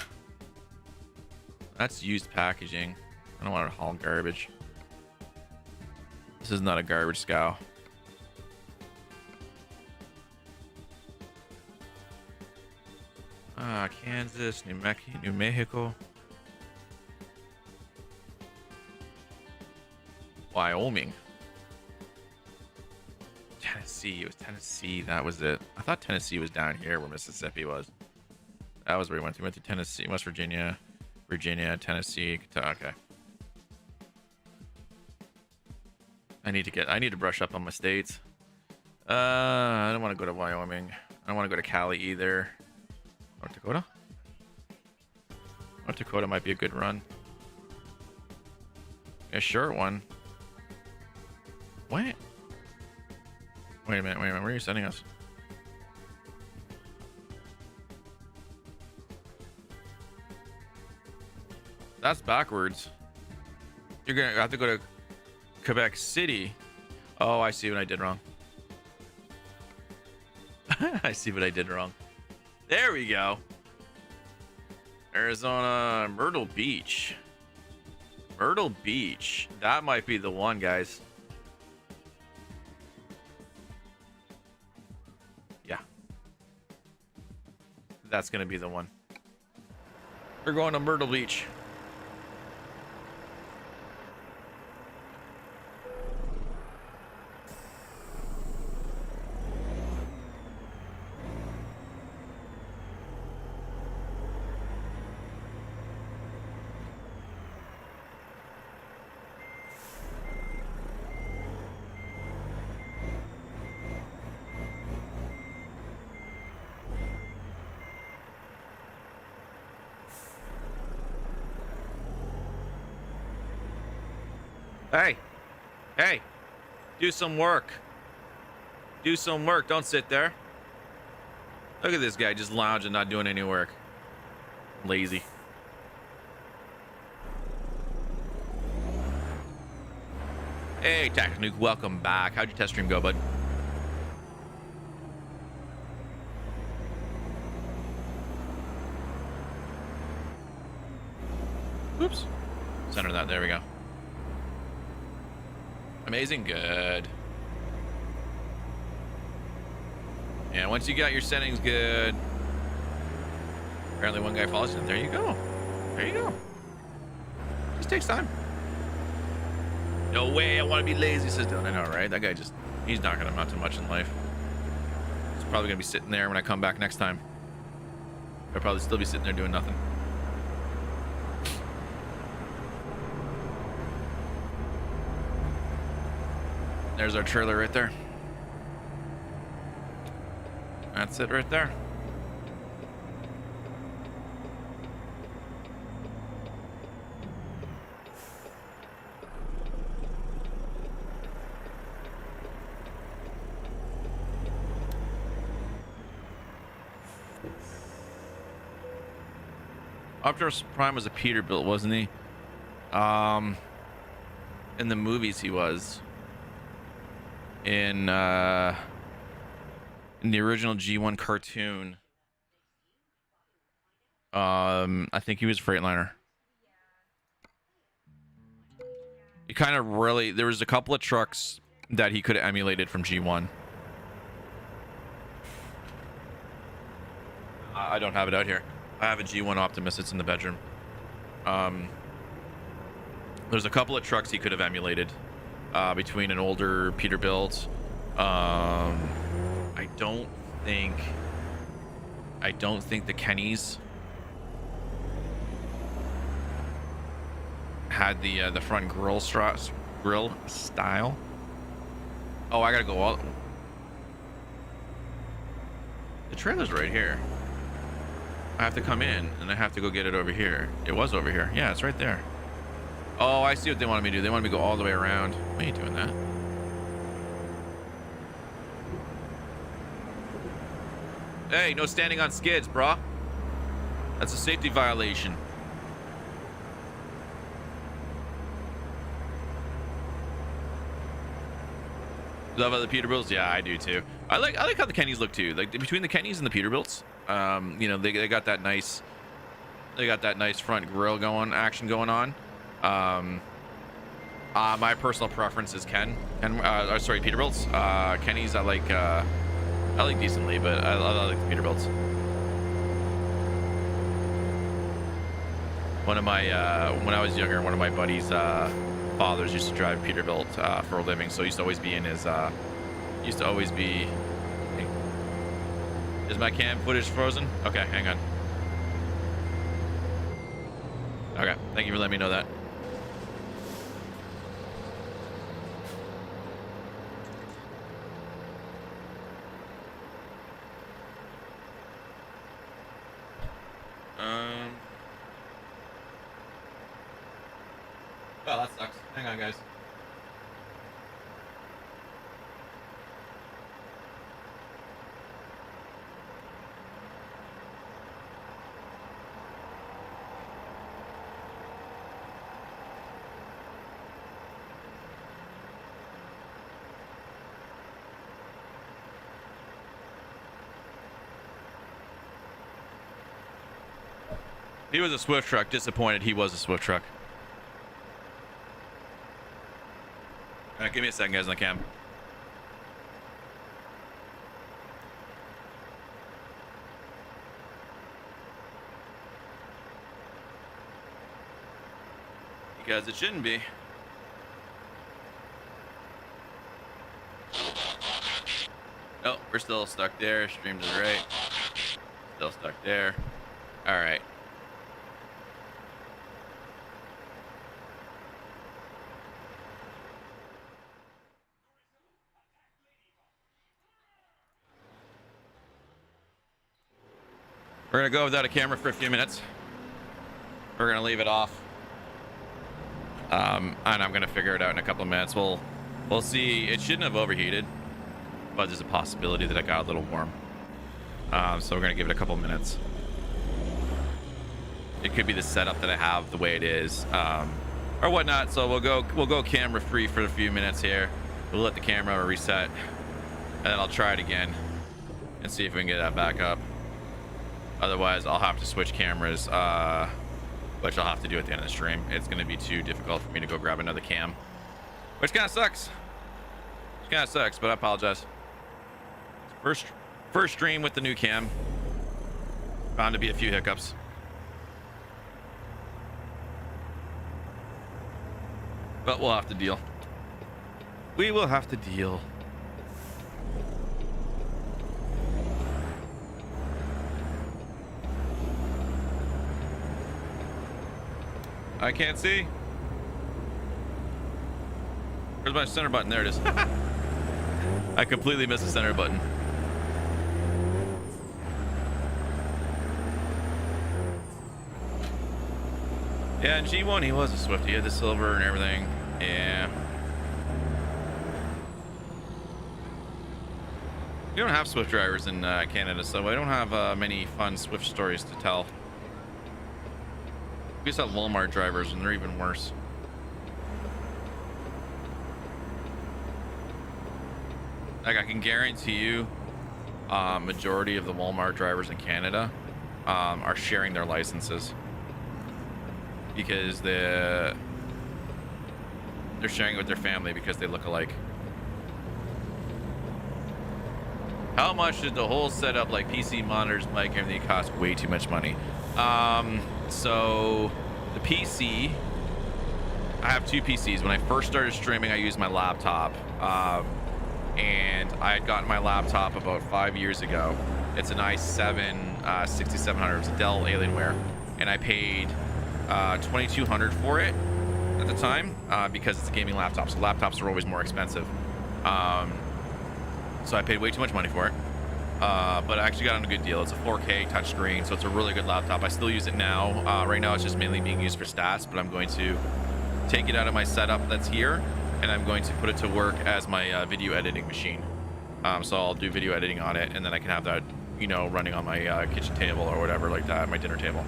That's used packaging. I don't want to haul garbage. This is not a garbage scow. Kansas, New Mexico. Wyoming. Tennessee. It was Tennessee. That was it. I thought Tennessee was down here where Mississippi was. That was where we went to. We went to Tennessee, West Virginia, Tennessee, Kentucky. Okay. I need to brush up on my states. I don't want to go to Wyoming. I don't want to go to Cali either. North Dakota? North Dakota might be a good run. A short one. What? Wait a minute. Where are you sending us? That's backwards. You're gonna have to go to Quebec City. Oh, I see what I did wrong. I see what I did wrong. There we go. Arizona, Myrtle Beach. Myrtle Beach. That might be the one, guys. Yeah. That's going to be the one. We're going to Myrtle Beach. Hey, do some work. Do some work. Don't sit there. Look at this guy just lounging, not doing any work. Lazy. Hey, Technique, welcome back. How'd your test stream go, bud? Oops. Center that. There we go. Amazing. Good. Yeah, once you got your settings good, Apparently one guy follows you. There you go. There you go. Just takes time. No way, I want to be lazy, says Dono. I know, right? That guy just, he's not going to amount to much in life. He's probably going to be sitting there when I come back next time. I'll probably still be sitting there doing nothing. There's our trailer right there. That's it right there. Optimus Prime was a Peterbilt, wasn't he? In the movies he was. In the original G1 cartoon, I think he was Freightliner. He kind of really, there was a couple of trucks that he could have emulated from G1. I don't have it out here. I have a G1 Optimus. It's in the bedroom. There's a couple of trucks he could have emulated between an older Peterbilt. I don't think the Kennys had the front grill style. Oh, I gotta go all. The trailer's right here. I have to come in and I have to go get it over here. It was over here. Yeah, it's right there. Oh, I see what they wanted me to do. They wanted me to go all the way around. Why are you doing that? Hey, no standing on skids, brah. That's a safety violation. Love other Peterbilts? Yeah, I do too. I like how the Kennys look too. Like between the Kennys and the Peterbilts, you know, they got that nice, front grille action going on. My personal preference is Peterbilts. Kennys I like decently, but I like the Peterbilts. One of my when I was younger, one of my buddies' fathers used to drive Peterbilt for a living, so he used to always be in his Is my cam footage frozen? Okay, hang on. Okay, thank you for letting me know that. Oh, that sucks. Hang on, guys. He was a Swift truck. Disappointed he was a Swift truck. All right, give me a second, guys, on the cam. Because it shouldn't be. Oh, we're still stuck there. Stream to the right. Still stuck there. All right. We're gonna go without a camera for a few minutes. We're gonna leave it off. And I'm gonna figure it out in a couple of minutes. We'll see. It shouldn't have overheated, but there's a possibility that it got a little warm. So we're gonna give it a couple of minutes. It could be the setup that I have the way it is, or whatnot. So we'll go camera free for a few minutes here. We'll let the camera reset, and then I'll try it again and see if we can get that back up. Otherwise, I'll have to switch cameras, which I'll have to do at the end of the stream. It's going to be too difficult for me to go grab another cam, which kind of sucks. It kind of sucks, but I apologize. First stream with the new cam. Bound to be a few hiccups. But we'll have to deal. We will have to deal. I can't see. Where's my center button? There it is. I completely missed the center button. Yeah, and G1, he was a Swift. He had the silver and everything. Yeah. We don't have Swift drivers in Canada, so I don't have many fun Swift stories to tell. We just have Walmart drivers, and they're even worse. Like, I can guarantee you, majority of the Walmart drivers in Canada are sharing their licenses because they're sharing it with their family because they look alike. How much did the whole setup, like PC monitors, mic, everything, cost? Way too much money. So the PC, I have two PCs. When I first started streaming, I used my laptop. And I had gotten my laptop about 5 years ago. It's an i7 6700. It's a Dell Alienware, and I paid $2,200 for it at the time because it's a gaming laptop. So laptops are always more expensive. So I paid way too much money for it. But I actually got on a good deal. It's a 4K touchscreen, so it's a really good laptop. I still use it now. Right now, it's just mainly being used for stats, but I'm going to take it out of my setup that's here, and I'm going to put it to work as my video editing machine. So I'll do video editing on it, and then I can have that, you know, running on my kitchen table or whatever like that, my dinner table.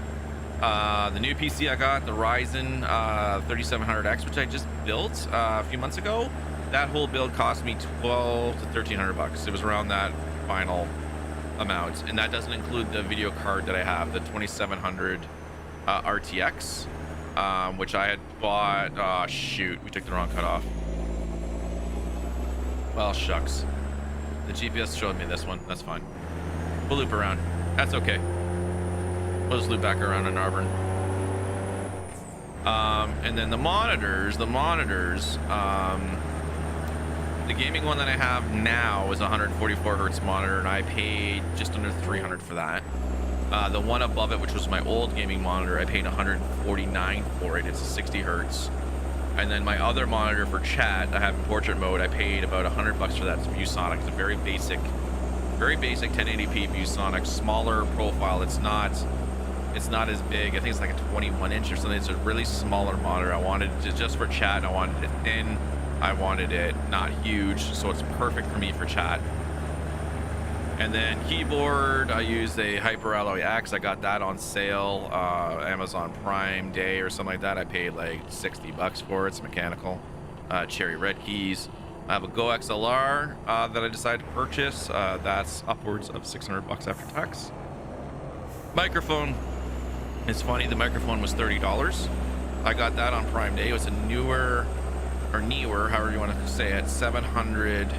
The new PC I got, the Ryzen 3700X, which I just built a few months ago. That whole build cost me $1,200 to $1,300. It was around that final amount, and that doesn't include the video card that I have, the 2700 RTX, which I had bought. Oh shoot, we took the wrong cutoff. Well, shucks. The GPS showed me this one. That's fine. We'll loop around. That's okay. We'll just loop back around in Auburn. And then the monitors. The gaming one that I have now is a 144 hertz monitor, and I paid just under $300 for that. The one above it, which was my old gaming monitor, I paid $149 for it. It's a 60 hertz. And then my other monitor for chat, I have in portrait mode. I paid about $100 for that. It's ViewSonic. It's a very basic 1080p ViewSonic, smaller profile. It's not as big. I think it's like a 21 inch or something. It's a really smaller monitor. I wanted it just for chat. I wanted it thin. I wanted it not huge, so it's perfect for me for chat. And then keyboard, I use a Hyperalloy X. I got that on sale, Amazon Prime Day or something like that. I paid like $60 for it. It's mechanical. Cherry red keys. I have a Go XLR that I decided to purchase. That's upwards of $600 after tax. Microphone. It's funny, the microphone was $30. I got that on Prime Day. It was a newer, however you want to say it, 700W.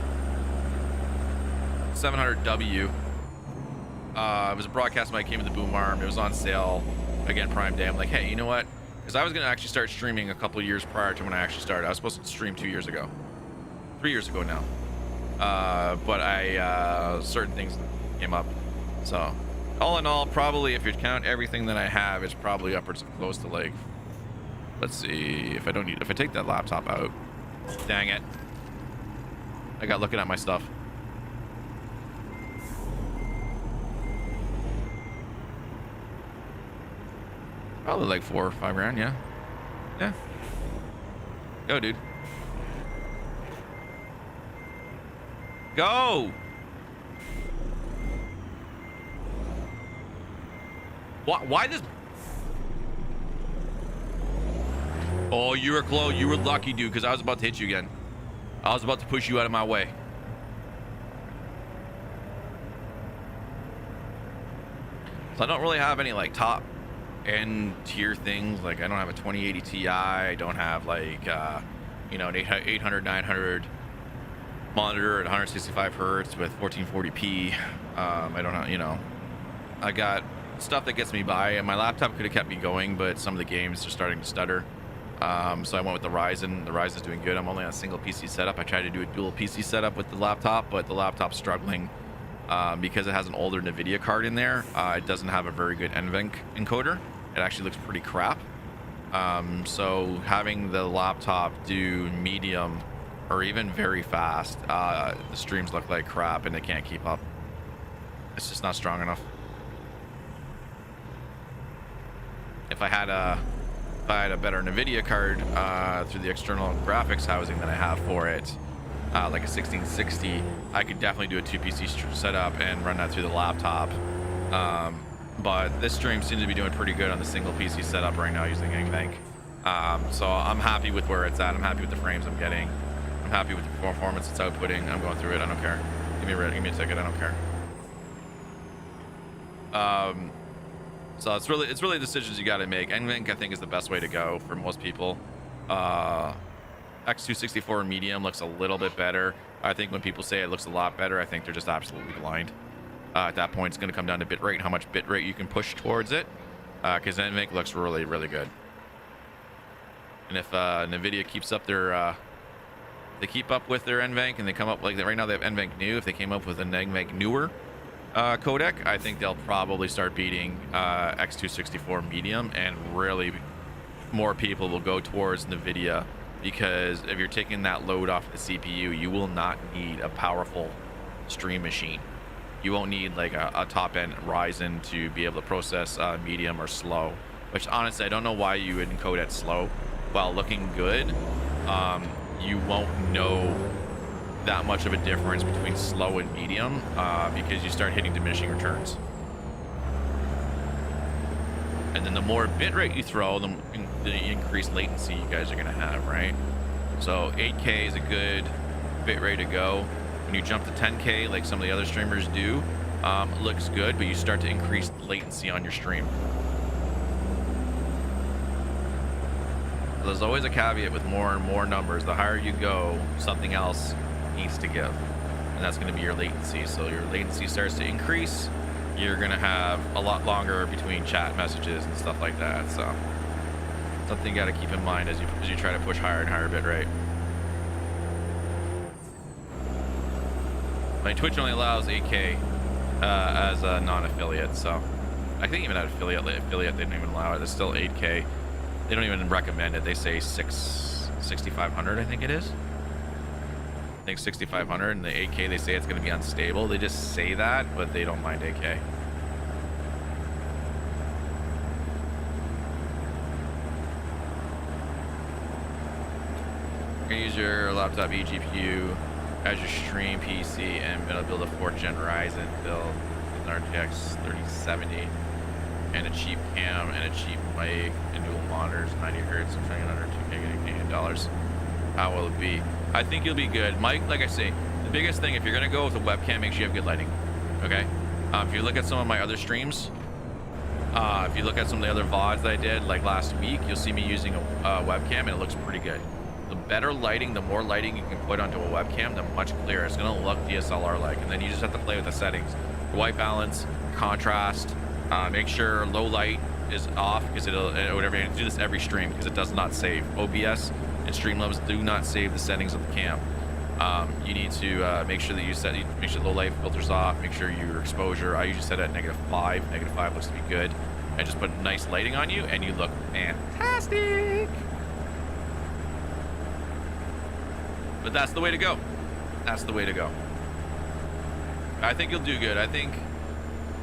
It was a broadcast mic, came with the boom arm. It was on sale, again, Prime Day. I'm like, hey, you know what? Because I was going to actually start streaming a couple years prior to when I actually started. I was supposed to stream 3 years ago now. But certain things came up. So all in all, probably if you count everything that I have, it's probably upwards of close to like, let's see, if I take that laptop out, dang it. I got looking at my stuff. Probably like $4 or $5 grand, yeah. Yeah. Go, dude. Go! Why this? Oh, you were close. You were lucky, dude, because I was about to hit you again. I was about to push you out of my way. So I don't really have any like top end tier things. Like I don't have a 2080 Ti. I don't have like you know, an 800 900 monitor at 165 hertz with 1440p. I don't know, you know. I got stuff that gets me by. And my laptop could have kept me going, but some of the games are starting to stutter. So I went with the Ryzen. The Ryzen's doing good. I'm only on a single PC setup. I tried to do a dual PC setup with the laptop, but the laptop's struggling because it has an older NVIDIA card in there. It doesn't have a very good NVENC encoder. It actually looks pretty crap. So having the laptop do medium or even very fast, the streams look like crap and they can't keep up. It's just not strong enough. If I had a better NVIDIA card through the external graphics housing that I have for it, like a 1660, I could definitely do a 2 PC setup and run that through the laptop. But this stream seems to be doing pretty good on the single PC setup right now using NVENC. So I'm happy with where it's at. I'm happy with the frames I'm getting. I'm happy with the performance it's outputting. I'm going through it. I don't care. Give me a ticket. I don't care. So it's really decisions you got to make. NVENC I think is the best way to go for most people. X264 medium looks a little bit better. I think when people say it looks a lot better, I think they're just absolutely blind. At that point, it's going to come down to bitrate, how much bitrate you can push towards it, because NVENC looks really, really good. And if NVIDIA keeps up their, they keep up with their NVENC and they come up like that right now, they have NVENC new. If they came up with an NVENC newer codec, I think they'll probably start beating X264 medium, and really more people will go towards NVIDIA, because if you're taking that load off the CPU, you will not need a powerful stream machine. You won't need like a top-end Ryzen to be able to process medium or slow, which honestly, I don't know why you would encode at slow while looking good. You won't know that much of a difference between slow and medium because you start hitting diminishing returns. And then the more bitrate you throw, the increased latency you guys are going to have, right? So 8K is a good bitrate to go. When you jump to 10K, like some of the other streamers do, it looks good, but you start to increase latency on your stream. So there's always a caveat with more and more numbers. The higher you go, something else needs to give, and that's going to be your latency. So your latency starts to increase, you're going to have a lot longer between chat messages and stuff like that. So something you got to keep in mind as you try to push higher and higher bitrate. My Twitch only allows 8K as a non-affiliate, so I think even at affiliate they didn't even allow it. It's still 8K. They don't even recommend it. They say 6500, I think it is. I think 6500, and the 8K they say it's going to be unstable. They just say that, but they don't mind 8K. You're going to use your laptop eGPU as your stream PC and build a 4th gen Ryzen build with an RTX 3070 and a cheap cam and a cheap mic and dual monitors, 90 hertz, and trying under 2K Canadian dollars. How will it be? I think you'll be good. Mike, like I say, the biggest thing, if you're going to go with a webcam, make sure you have good lighting. Okay? If you look at some of my other streams, if you look at some of the other VODs that I did, like last week, you'll see me using a webcam, and it looks pretty good. The better lighting, the more lighting you can put onto a webcam, the much clearer. It's going to look DSLR-like, and then you just have to play with the settings. White balance, contrast, make sure low light is off, because it'll whatever. You do this every stream because it does not save. OBS and Streamlabs do not save the settings of the cam. You need to make sure that make sure the low light filters off. Make sure your exposure. I usually set it at -5. -5 looks to be good, and just put nice lighting on you, and you look fantastic. But that's the way to go. That's the way to go. I think you'll do good. I think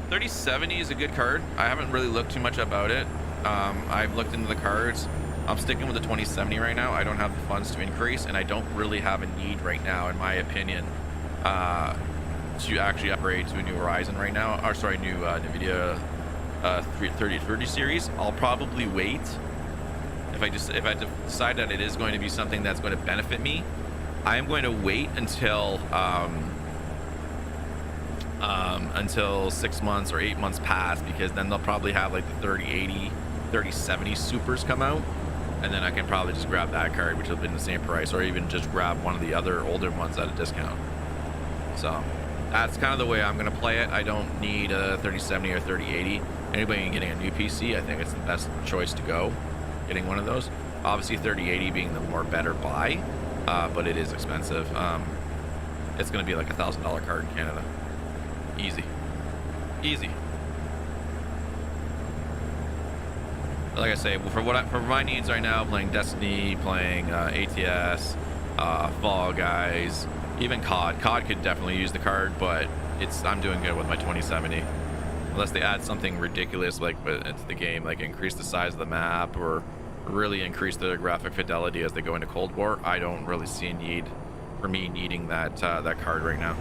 3070 is a good card. I haven't really looked too much about it. I've looked into the cards. I'm sticking with the 2070 right now. I don't have the funds to increase, and I don't really have a need right now, in my opinion, to actually upgrade to a new Ryzen right now. Or sorry, new NVIDIA 3030 series. I'll probably wait. If I decide that it is going to be something that's going to benefit me, I am going to wait until 6 months or 8 months pass, because then they'll probably have like the 3080, 3070 supers come out, and then I can probably just grab that card, which will be the same price, or even just grab one of the other older ones at a discount. So that's kind of the way I'm going to play it. I don't need a 3070 or 3080. Anybody getting a new PC, I think it's the best choice to go. Getting one of those. Obviously, 3080 being the more better buy, but it is expensive. It's going to be like $1,000 card in Canada. Easy. Easy. Like I say, for my needs right now, playing Destiny, playing ATS, Fall Guys, even COD. COD could definitely use the card, but I'm doing good with my 2070. Unless they add something ridiculous like into the game, like increase the size of the map or really increase the graphic fidelity as they go into Cold War, I don't really see a need for me needing that that card right now.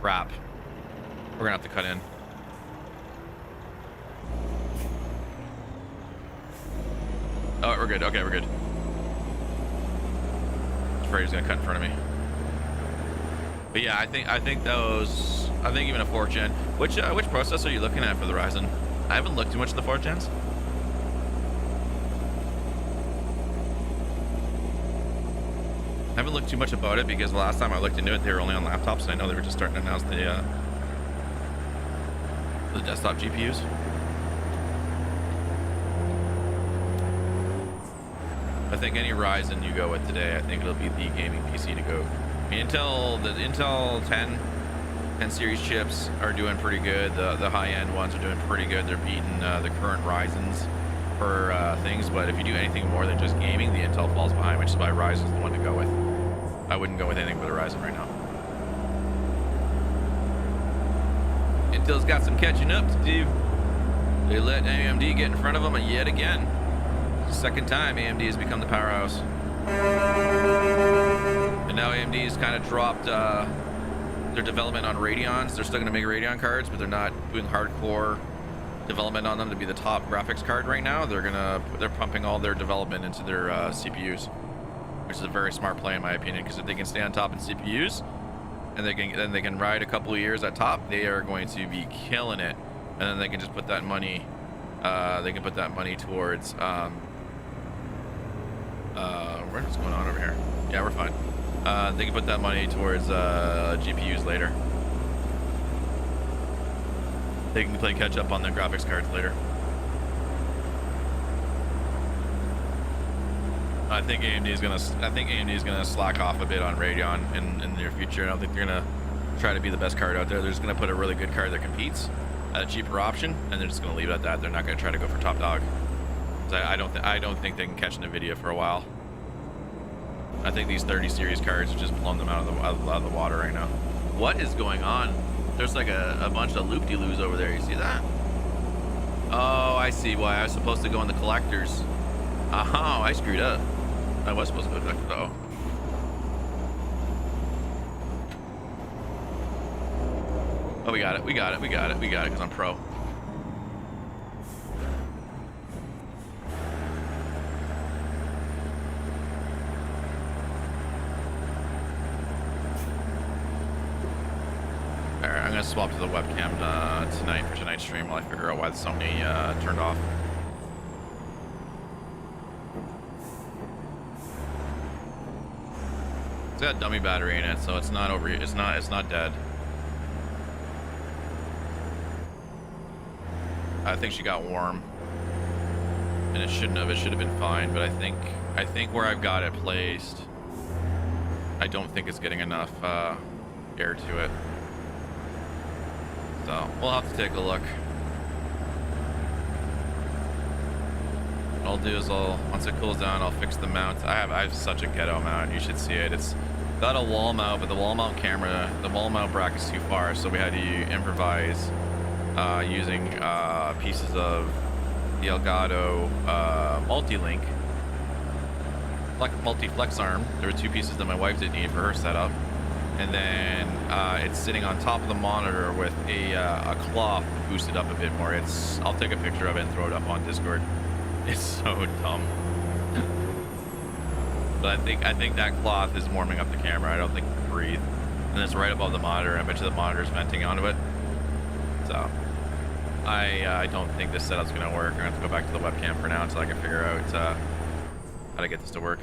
Crap. We're gonna have to cut in. Oh, we're good. Okay, we're good. Freddy's gonna cut in front of me. But yeah, I think even a 4th gen. Which processor are you looking at for the Ryzen? I haven't looked too much at the 4th gens. I haven't looked too much about it because the last time I looked into it, they were only on laptops, and I know they were just starting to announce the desktop GPUs. I think any Ryzen you go with today, I think it'll be the gaming PC to go. I mean, the Intel 10 series chips are doing pretty good. The high-end ones are doing pretty good. They're beating the current Ryzens for things. But if you do anything more than just gaming, the Intel falls behind, which is why Ryzen's the one to go with. I wouldn't go with anything but a Ryzen right now. Intel's got some catching up to do. They let AMD get in front of them yet again. Second time AMD has become the powerhouse. And now AMD has kind of dropped their development on Radeons. They're still going to make Radeon cards, but they're not doing hardcore development on them to be the top graphics card right now. They're pumping all their development into their CPUs, which is a very smart play in my opinion, because if they can stay on top in CPUs and they can ride a couple of years at top, they are going to be killing it. And then they can just put that money towards what's going on over here? Yeah, we're fine. They can put that money towards GPUs later. They can play catch up on the graphics cards later. I think AMD is gonna slack off a bit on Radeon in the near future. I don't think they're gonna try to be the best card out there. They're just gonna put a really good card that competes at a cheaper option, and they're just gonna leave it at that. They're not gonna try to go for top dog. I don't think they can catch Nvidia for a while. I think these 30 series cards are just blowing them out of the water right now. What is going on? There's like a bunch of loop-de-loos over there. You see that? Oh, I see why. I was supposed to go in the collectors. Oh, I screwed up. I was supposed to go to the collectors. Uh-oh. Oh, we got it. Because I'm pro. Alright, I'm gonna swap to the webcam tonight for tonight's stream while I figure out why the Sony turned off. It's got a dummy battery in it, so it's not over. It's not dead. I think she got warm, and it shouldn't have. It should have been fine, but I think where I've got it placed, I don't think it's getting enough air to it. So we'll have to take a look. What I'll do is once it cools down, I'll fix the mount. I have such a ghetto mount. You should see it. It's got a wall mount, but the wall mount bracket's too far, so we had to improvise using pieces of the Elgato multi-link multi-flex arm. There were two pieces that my wife didn't need for her setup, and then it's sitting on top of the monitor with a cloth boosted up a bit more. I'll take a picture of it and throw it up on Discord. It's so dumb. But I think that cloth is warming up the camera. I don't think it can breathe. And it's right above the monitor. I bet you the monitor's venting onto it. So I don't think this setup's gonna work. I'm gonna have to go back to the webcam for now until I can figure out how to get this to work.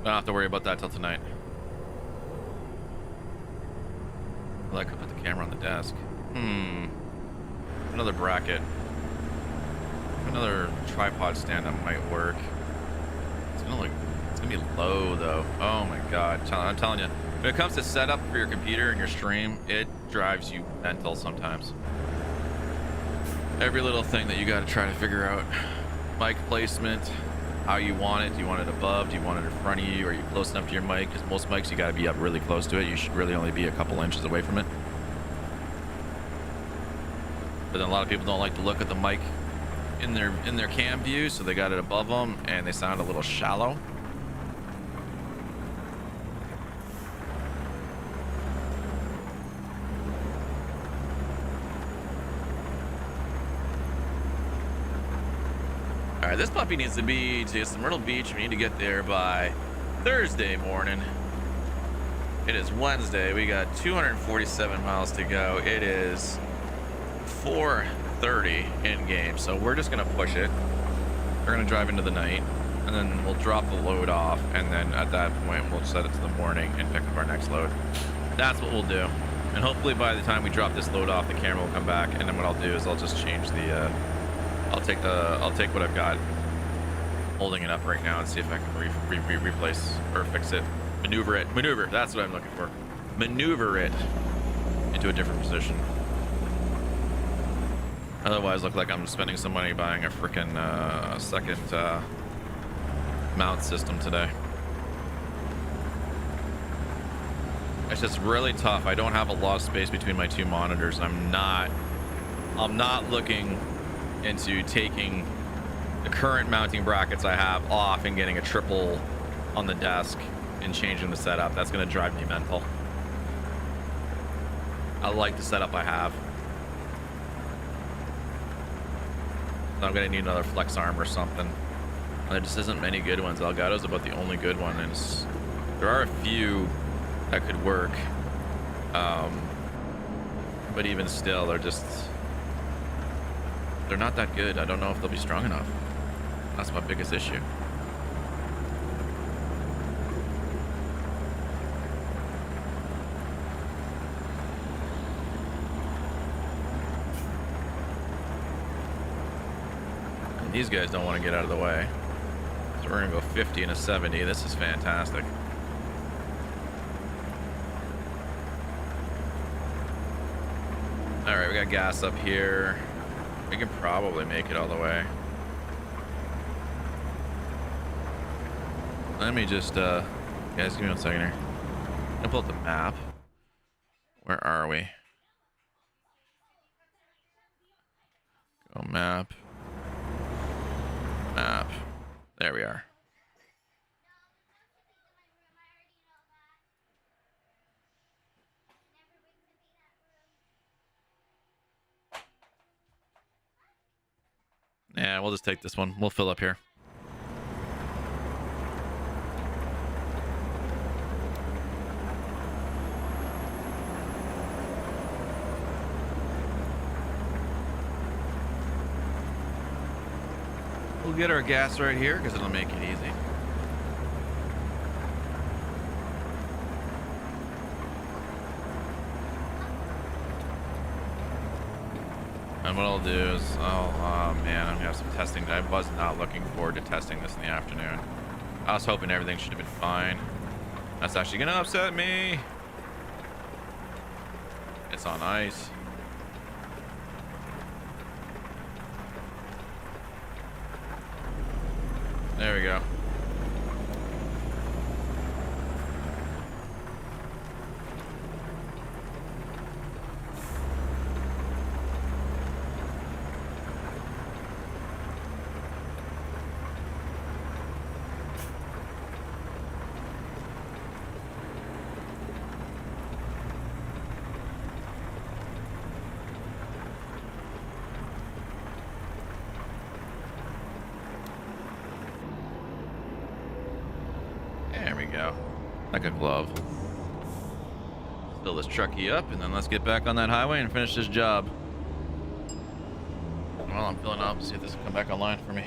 don't have to worry about that till tonight. Well, I could put the camera on the desk. Another bracket. Another tripod stand that might work. It's gonna be low though. Oh my god. I'm telling you, when it comes to setup for your computer and your stream, it drives you mental sometimes. Every little thing that you gotta try to figure out. Mic placement, how you want it. Do you want it above? Do you want it in front of you? Are you close enough to your mic? Because most mics you gotta be up really close to it. You should really only be a couple inches away from it. But then a lot of people don't like to look at the mic in their cam view, so they got it above them and they sound a little shallow. All right, this puppy needs to be to Myrtle Beach. We need to get there by Thursday morning. It is Wednesday. We got 247 miles to go. It is 4:30 in game, so we're just gonna push it. We're gonna drive into the night, and then we'll drop the load off, and then at that point we'll set it to the morning and pick up our next load. That's what we'll do, and hopefully by the time we drop this load off, the camera will come back, and then what I'll do is I'll just change the I'll take what I've got holding it up right now and see if I can replace or fix it, maneuver, that's what I'm looking for, maneuver it into a different position. Otherwise, look like I'm spending some money buying a freaking second mount system today. It's just really tough. I don't have a lot of space between my two monitors. I'm not looking into taking the current mounting brackets I have off and getting a triple on the desk and changing the setup. That's going to drive me mental. I like the setup I have. I'm gonna need another flex arm or something. There just isn't many good ones. Elgato's about the only good one, and there are a few that could work, but even still, they're not that good. I don't know if they'll be strong enough. That's my biggest issue. These guys don't want to get out of the way. So we're gonna go 50 and a 70. This is fantastic. All right, we got gas up here. We can probably make it all the way. Let me just, guys, give me 1 second here. I'm gonna pull up the map. Where are we? Go map. Map. There we are. Yeah, we'll just take this one. We'll fill up here. We'll get our gas right here because it'll make it easy. And what I'll do is, oh man, I'm gonna have some testing. I was not looking forward to testing this in the afternoon. I was hoping everything should have been fine. That's actually gonna upset me. It's on ice. There we go. There we go. Like a glove. Fill this truckie up, and then let's get back on that highway and finish this job. Well, I'm filling up. See if this will come back online for me.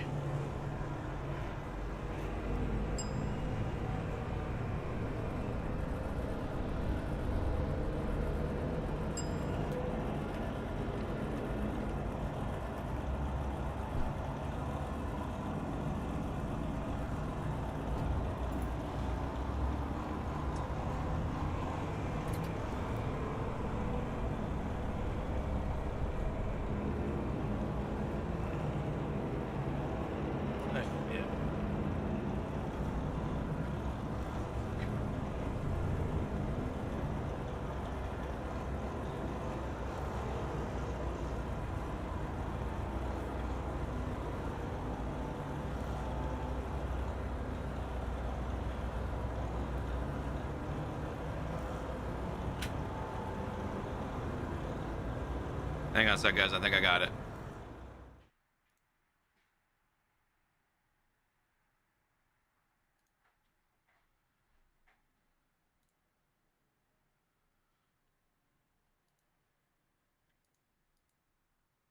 Hang on a sec, guys. I think I got it.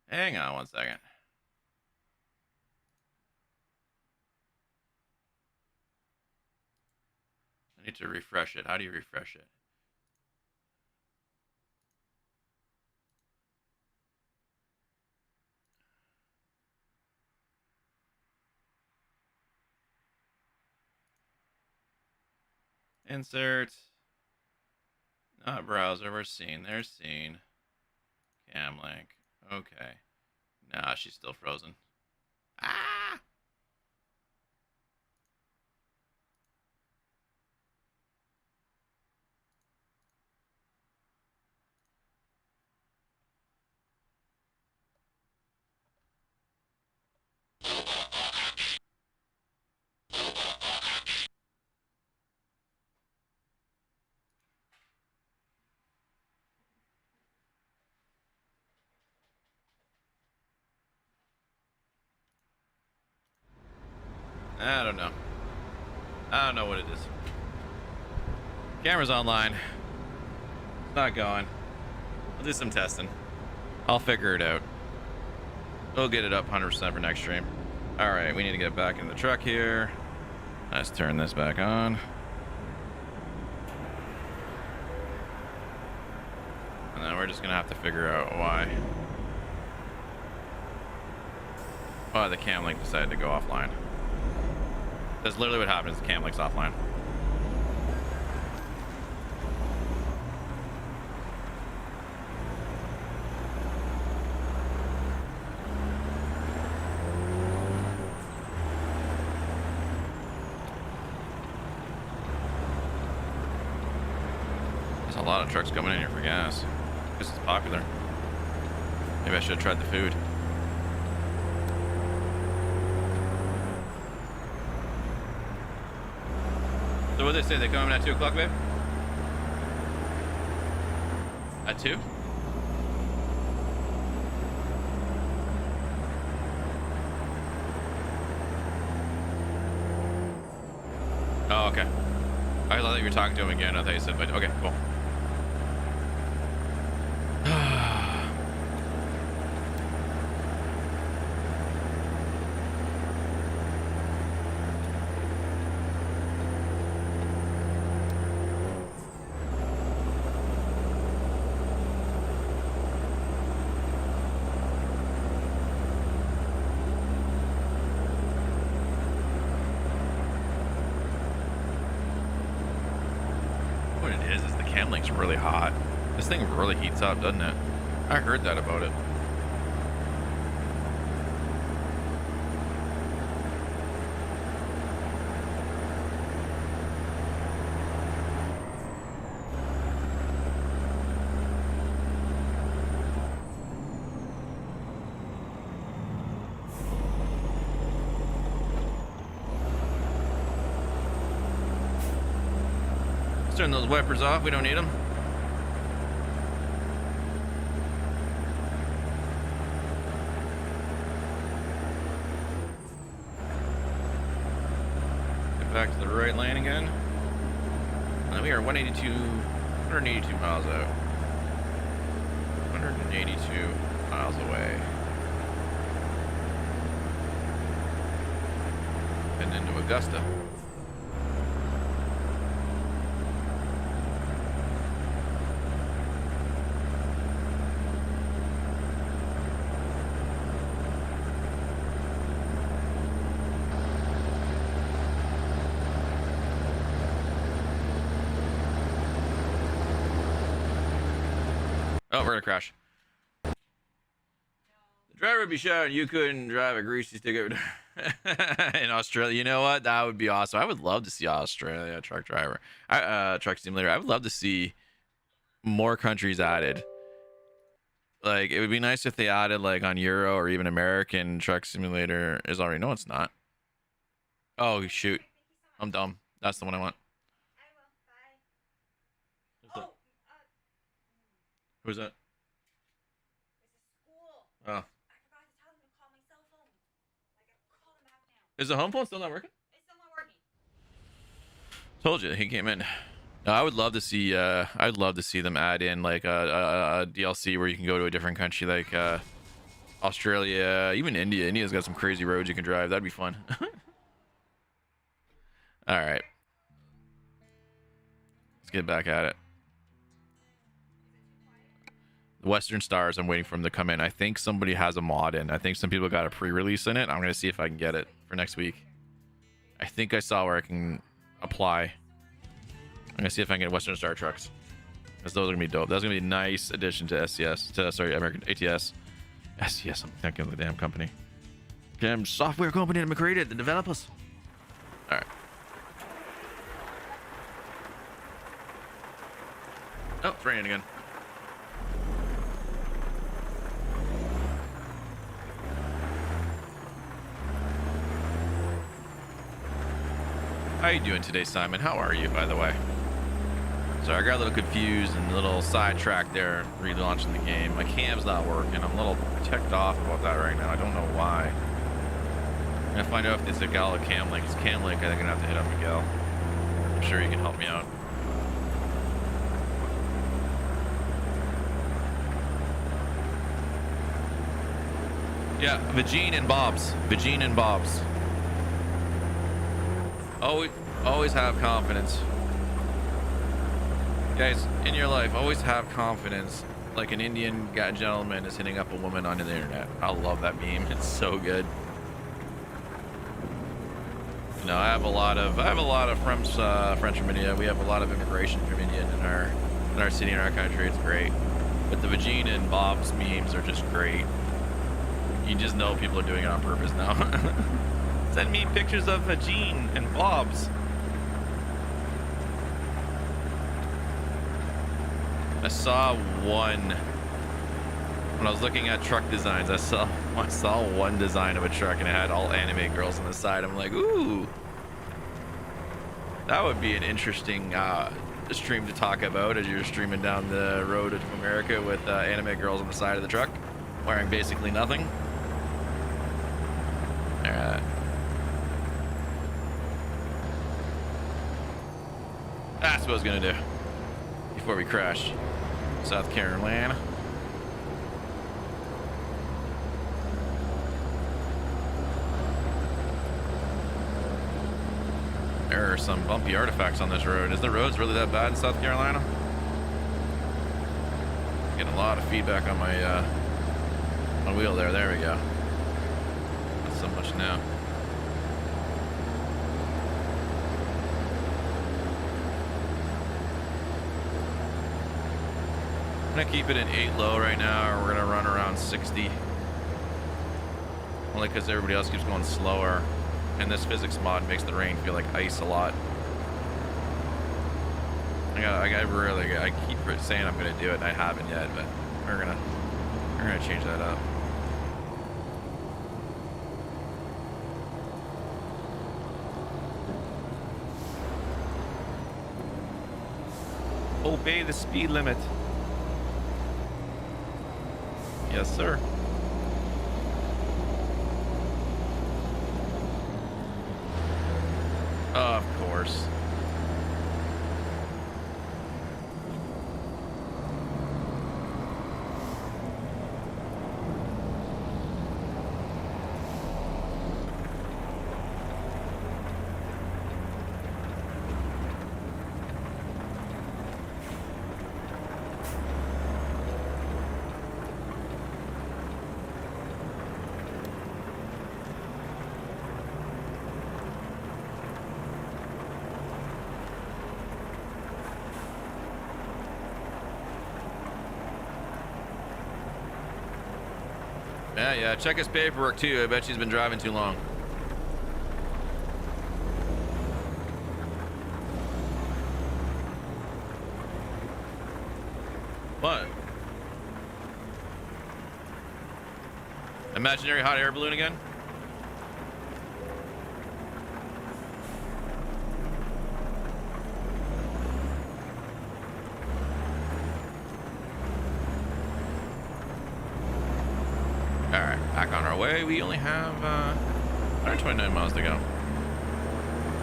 Hang on one second. I need to refresh it. How do you refresh it? Insert. Not browser. We're seen. There's seen. Cam link. Okay. Nah, she's still frozen. Ah! I don't know. I don't know what it is. Camera's online. It's not going. I'll do some testing. I'll figure it out. We'll get it up 100% for next stream. Alright, we need to get back in the truck here. Let's turn this back on. And then we're just gonna have to figure out why the cam link decided to go offline. That's literally what happens. The cam link's offline. There's a lot of trucks coming in here for gas. This is popular. Maybe I should have tried the food. So what did they say? They come in at 2 o'clock, babe? At 2? Oh, okay. I thought you were talking to him again. I thought you said, but okay, cool. Really hot. This thing really heats up, doesn't it? I heard that about it. Let's turn those wipers off. We don't need them. Back to the right lane again. And we are 182 miles out. 182 miles away. Heading into Augusta. Oh, we're gonna crash. The driver would be shouting, "You couldn't drive a greasy stick over in Australia." You know what? That would be awesome. I would love to see Australia truck driver, truck simulator. I would love to see more countries added. Like, it would be nice if they added, like, on Euro or even American truck simulator is already. No, it's not. Oh shoot, I'm dumb. That's the one I want. Who's that? Oh. I forgot to tell them to call my cell phone. I gotta call them back now. Is the home phone still not working? It's still not working. Told you he came in. No, I would love to see. I'd love to see them add in like a DLC where you can go to a different country, like Australia, even India. India's got some crazy roads you can drive. That'd be fun. All right, let's get back at it. The Western Stars, I'm waiting for them to come in. I think somebody has a mod in. I think some people got a pre-release in it. I'm gonna see if I can get it for next week. I think I saw where I can apply. I'm gonna see if I can get Western Star trucks, because those are gonna be dope. That's gonna be a nice addition to SCS. Sorry, American ATS. SCS. I'm thinking of the damn company. Damn software company that created the developers. All right. Oh, it's raining again. How you doing today, Simon? How are you, by the way? Sorry, I got a little confused and a little sidetracked there relaunching the game. My cam's not working. I'm a little ticked off about that right now. I don't know why. I'm gonna find out if it's a gal at Cam Link. It's Cam Link. I think I'm gonna have to hit up Miguel. I'm sure he can help me out. Yeah, Vagine and Bob's. Vagine and Bob's. Always have confidence. Guys, in your life, always have confidence. Like an Indian gentleman is hitting up a woman on the internet. I love that meme. It's so good. You know, I have a lot of French from India. We have a lot of immigration from India in our city, in our country. It's great. But the Vagine and Bob's memes are just great. You just know people are doing it on purpose now. Send me pictures of Vagine and Bob's. I saw one when I was looking at truck designs. I saw one design of a truck and it had all anime girls on the side. I'm like, ooh, that would be an interesting stream to talk about as you're streaming down the road to America with anime girls on the side of the truck wearing basically nothing. All right. That's what I was gonna do before we crashed. South Carolina. There are some bumpy artifacts on this road. Is the roads really that bad in South Carolina? Getting a lot of feedback on my wheel there. There we go. Not so much now. I'm gonna keep it in 8 low right now, or we're gonna run around 60. Only because everybody else keeps going slower, and this physics mod makes the rain feel like ice a lot. I keep saying I'm gonna do it, and I haven't yet, but we're gonna change that up. Obey the speed limit. Yes, sir. Of course. Yeah, check his paperwork too. I bet she's been driving too long. What? Imaginary hot air balloon again? All right, back on our way. We only have 129 miles to go.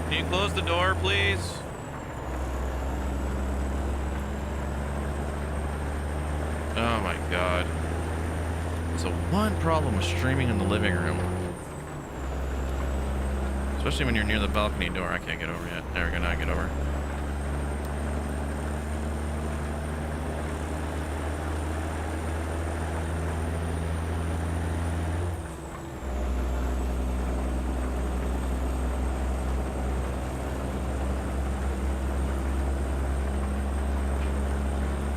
Can you close the door, please? Oh my God. So one problem with streaming in the living room. Especially when you're near the balcony door. I can't get over yet. There we go, now I get over.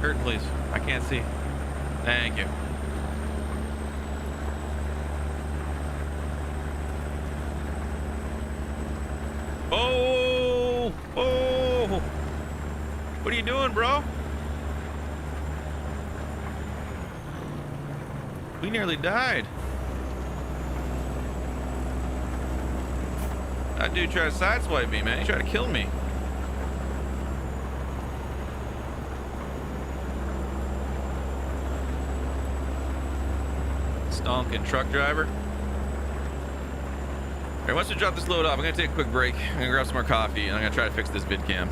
Curtain, please. I can't see. Thank you. Oh! Oh! What are you doing, bro? We nearly died. That dude tried to sideswipe me, man. He tried to kill me. Stonking truck driver. All right, once we drop this load off, I'm gonna take a quick break. I'm gonna grab some more coffee, and I'm gonna try to fix this vid cam.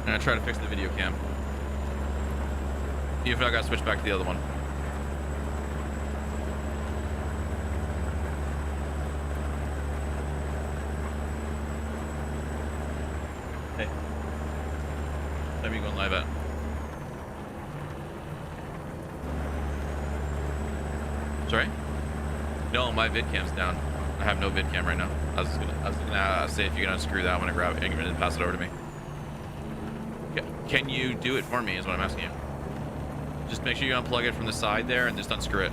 I'm gonna try to fix the video cam. Even if I gotta switch back to the other one. Hey. Let me go live at. Sorry? No, my vid cam's down. I have no vid cam right now. I was gonna say if you can unscrew that, I'm gonna grab it and pass it over to me. Can you do it for me? Is what I'm asking you. Just make sure you unplug it from the side there and just unscrew it,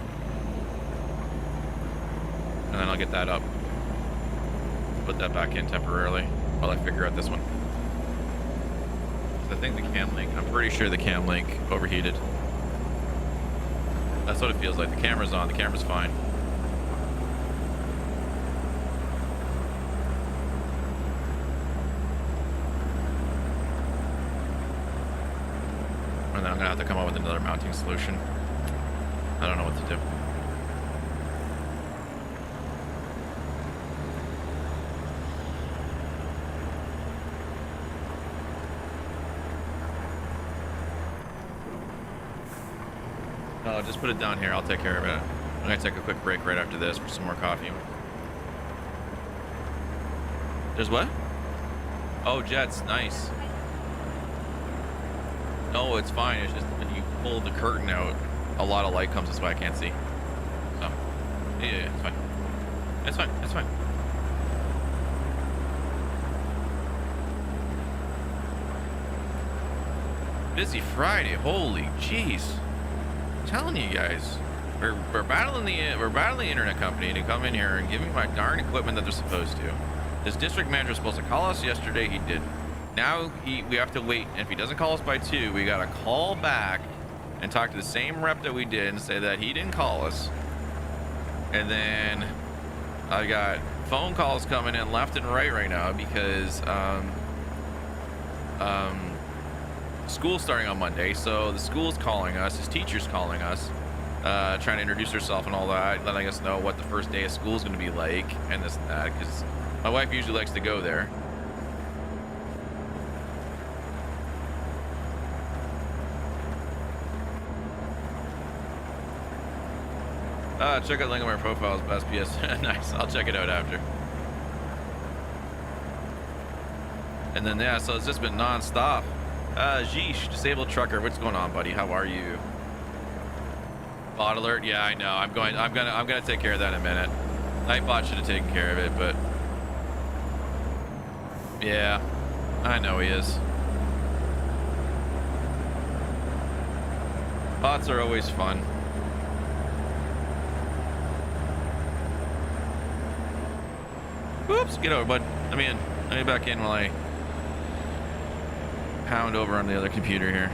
and then I'll get that up. Put that back in temporarily while I figure out this one. I think the cam link. I'm pretty sure the cam link overheated. That's what it feels like. The camera's on. The camera's fine. And then I'm gonna have to come up with another mounting solution. I don't know what to do. Oh, just put it down here. I'll take care of it. I'm gonna take a quick break right after this for some more coffee. There's what? Oh, jets. Nice. No, it's fine. It's just when you pull the curtain out, a lot of light comes this way. I can't see. So, yeah, it's fine. It's fine. It's fine. Busy Friday. Holy jeez. I'm telling you guys, we're battling the internet company to come in here and give me my darn equipment that they're supposed to. This district manager was supposed to call us yesterday. He didn't. Now we have to wait. And if he doesn't call us by 2, we got to call back and talk to the same rep that we did and say that he didn't call us. And then I got phone calls coming in left and right now because school's starting on Monday, so the school's calling us, his teacher's calling us, trying to introduce herself and all that, letting us know what the first day of school is going to be like and this and that, because my wife usually likes to go there. Check out link on my profile's best PS. Nice, I'll check it out after. And then yeah, so it's just been non-stop. Jeesh, disabled trucker, what's going on, buddy? How are you? Bot alert, yeah, I know. I'm gonna take care of that in a minute. Nightbot should have taken care of it, but yeah, I know he is. Bots are always fun. Whoops, get over, bud. Let me back in while I pound over on the other computer here.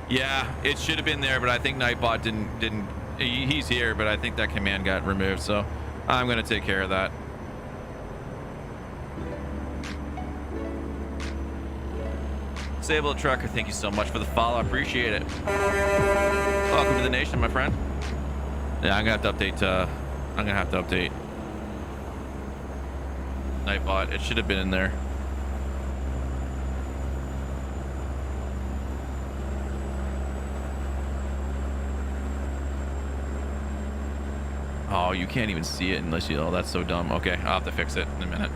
Yeah, it should have been there, but I think Nightbot didn't. He's here, but I think that command got removed, so I'm gonna take care of that. Sable Trucker, thank you so much for the follow. I appreciate it. Welcome to the nation, my friend. Yeah, I'm gonna have to update. I'm gonna have to update Nightbot. It should have been in there. Oh, you can't even see it unless you. Oh, that's so dumb. Okay, I'll have to fix it in a minute.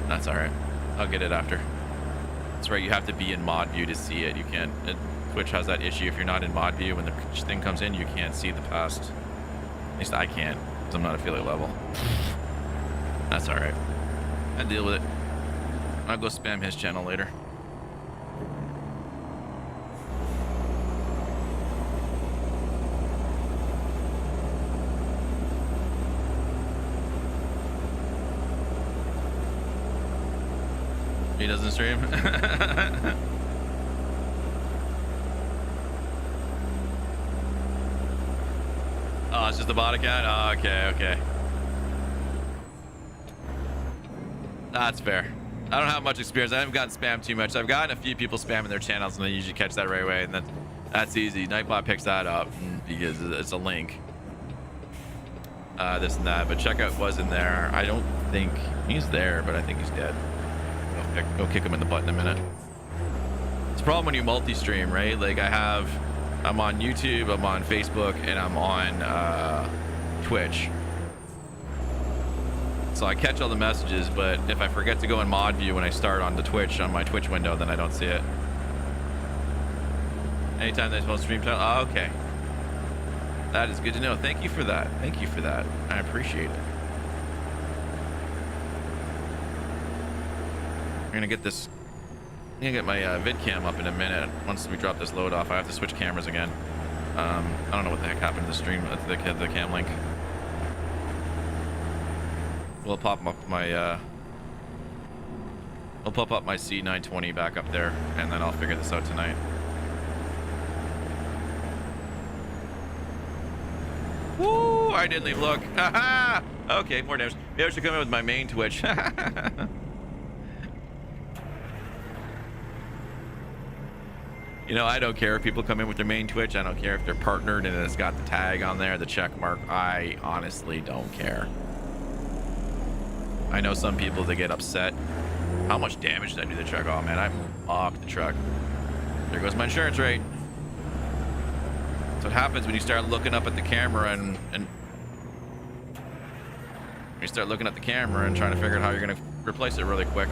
That's all right. I'll get it after. That's right. You have to be in mod view to see it. You can't. Twitch has that issue. If you're not in mod view, when the thing comes in, you can't see the past. At least I can't, because I'm not affiliate level. That's all right. I deal with it. I'll go spam his channel later. He doesn't stream. Oh, it's just a bot account? Oh, okay, okay. That's fair. I don't have much experience. I haven't gotten spammed too much. I've gotten a few people spamming their channels, and they usually catch that right away, and that's easy. Nightbot picks that up because it's a link. This and that, but checkout was in there. I don't think he's there, but I think he's dead. Go kick him in the butt in a minute. It's a problem when you multi-stream, right? Like I'm on YouTube, I'm on Facebook, and I'm on Twitch. So I catch all the messages, but if I forget to go in mod view when I start on the Twitch, on my Twitch window, then I don't see it. Anytime they post stream time. Oh, okay. That is good to know. Thank you for that. Thank you for that. I appreciate it. I'm gonna get this. I'm gonna get my vid cam up in a minute. Once we drop this load off, I have to switch cameras again. I don't know what the heck happened to the stream, the cam link. We'll pop up my I'll pop up my C920 back up there, and then I'll figure this out tonight. Woo! I didn't leave. Look. Haha! Okay, more damage. Maybe I should come in with my main Twitch. You know, I don't care if people come in with their main Twitch. I don't care if they're partnered and it's got the tag on there, the check mark. I honestly don't care. I know some people that get upset. How much damage did I do to the truck? Oh man, I mocked the truck. There goes my insurance rate. That's what happens when you start looking up at the camera and you start looking at the camera and trying to figure out how you're gonna replace it really quick.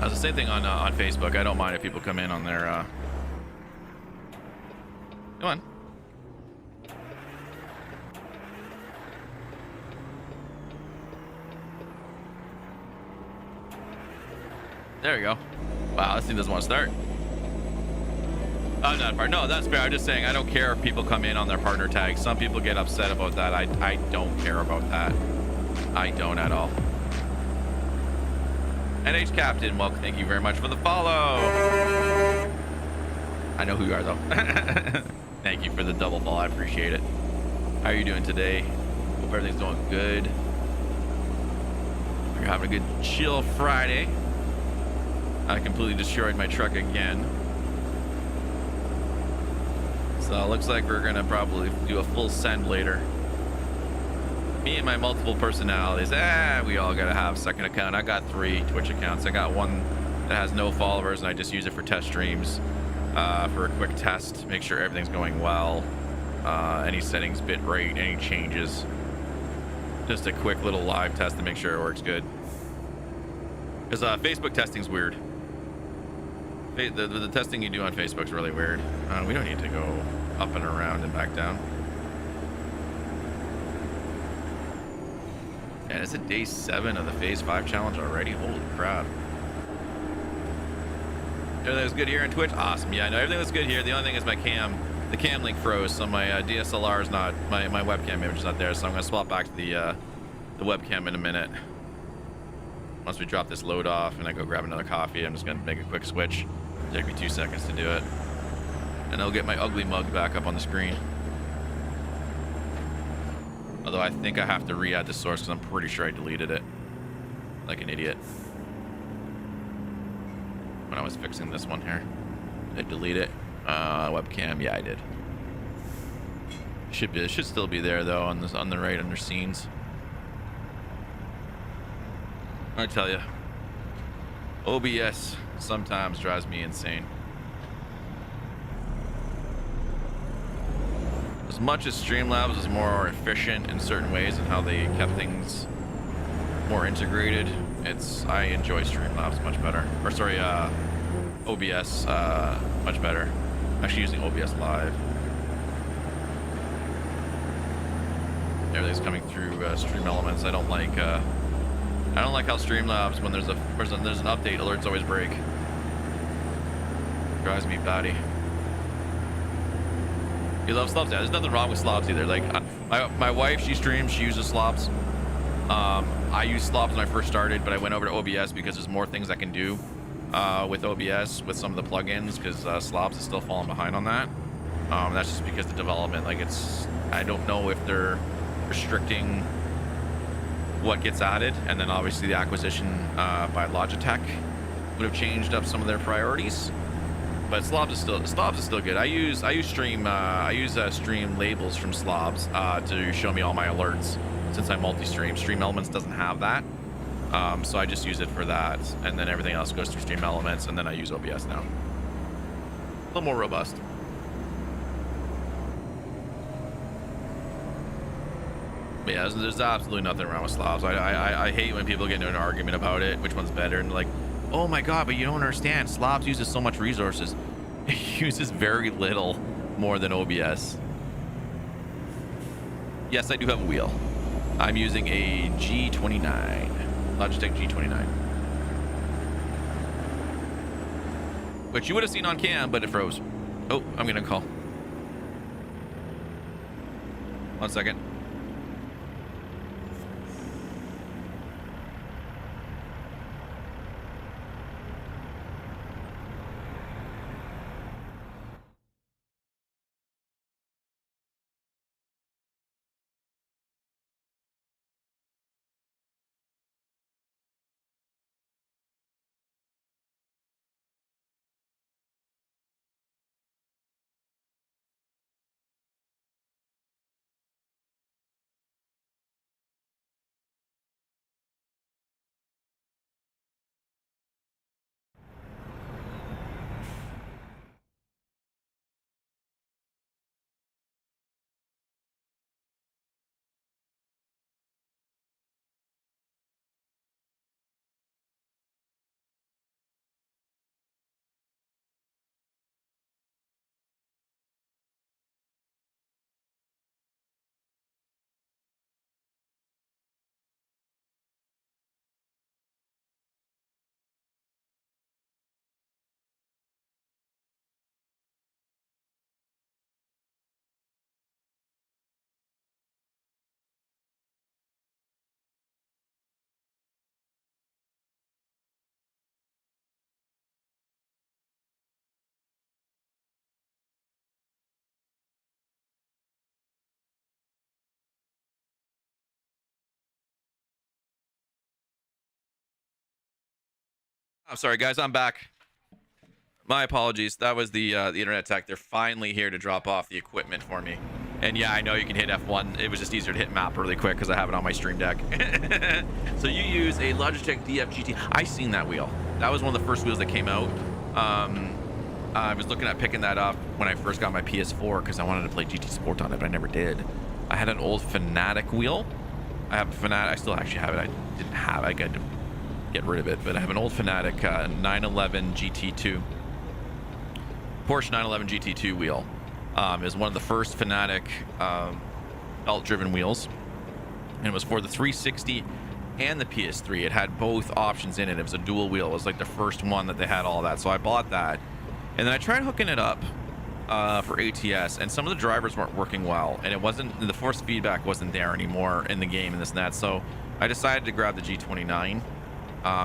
That's the same thing on Facebook. I don't mind if people come in on their come on. There we go. Wow, this thing doesn't want to start. Oh, not part. No, that's fair. I'm just saying I don't care if people come in on their partner tags. Some people get upset about that. I don't care about that. I don't at all. NH Captain, welcome. Thank you very much for the follow. I know who you are though. Thank you for the double follow. I appreciate it. How are you doing today? Hope everything's going good. You're having a good chill Friday. I completely destroyed my truck again. So it looks like we're gonna probably do a full send later. Me and my multiple personalities. We all gotta have a second account. I got 3 Twitch accounts. I got one that has no followers and I just use it for test streams, for a quick test, make sure everything's going well. Any settings, bit rate, any changes. Just a quick little live test to make sure it works good. Because Facebook testing's weird. The testing you do on Facebook's really weird. We don't need to go up and around and back down. And it's at day 7 of the phase 5 challenge already. Holy crap. Everything was good here on Twitch? Awesome. Yeah, no, everything was good here. The only thing is the cam link froze, so my DSLR is not, my webcam image is not there, so I'm gonna swap back to the webcam in a minute. Once we drop this load off and I go grab another coffee, I'm just gonna make a quick switch. Take me 2 seconds to do it. And I'll get my ugly mug back up on the screen. Although I think I have to re-add the source because I'm pretty sure I deleted it. Like an idiot. When I was fixing this one here. Did I delete it? Webcam, yeah I did. It should still be there though on the right under scenes. I tell you, OBS sometimes drives me insane. As much as Streamlabs is more efficient in certain ways and how they kept things more integrated, I enjoy Streamlabs much better. Or sorry, OBS much better. I'm actually using OBS Live. Everything's coming through Stream Elements. I don't like how Streamlabs when there's an update, alerts always break. Drives me batty. You love slobs? Yeah, there's nothing wrong with slobs either. Like my wife, she streams, she uses slobs. I used slobs when I first started, but I went over to OBS because there's more things I can do with OBS with some of the plugins because slobs is still falling behind on that. That's just because the development, like I don't know if they're restricting what gets added, and then obviously the acquisition by Logitech would have changed up some of their priorities. But slobs is still good. I use stream labels from slobs to show me all my alerts since I multi-stream. Stream Elements doesn't have that, so I just use it for that, and then everything else goes through Stream Elements, and then I use OBS now. A little more robust. But yeah, there's absolutely nothing wrong with slobs. I hate when people get into an argument about it, which one's better, and like, oh my god, but you don't understand. Slobs uses so much resources. It uses very little more than OBS. Yes, I do have a wheel. I'm using a G29. Logitech G29. Which you would have seen on cam, but it froze. Oh, I'm gonna call. 1 second. I'm sorry, guys. I'm back. My apologies. That was the internet tech. They're finally here to drop off the equipment for me. And yeah, I know you can hit F1. It was just easier to hit map really quick because I have it on my stream deck. So you use a Logitech DF-GT. I seen that wheel. That was one of the first wheels that came out. I was looking at picking that up when I first got my PS4 because I wanted to play GT Sport on it, but I never did. I had an old Fanatic wheel. I have a Fanatic. I still actually have it. I didn't have it. I got to get rid of it, but I have an old Fanatic 911 GT2. Porsche 911 GT2 wheel. Is one of the first Fanatic belt-driven wheels, and it was for the 360 and the PS3. It had both options in it. It was a dual wheel. It was like the first one that they had all that, so I bought that, and then I tried hooking it up for ATS, and some of the drivers weren't working well, and the force feedback wasn't there anymore in the game and this and that, so I decided to grab the G29.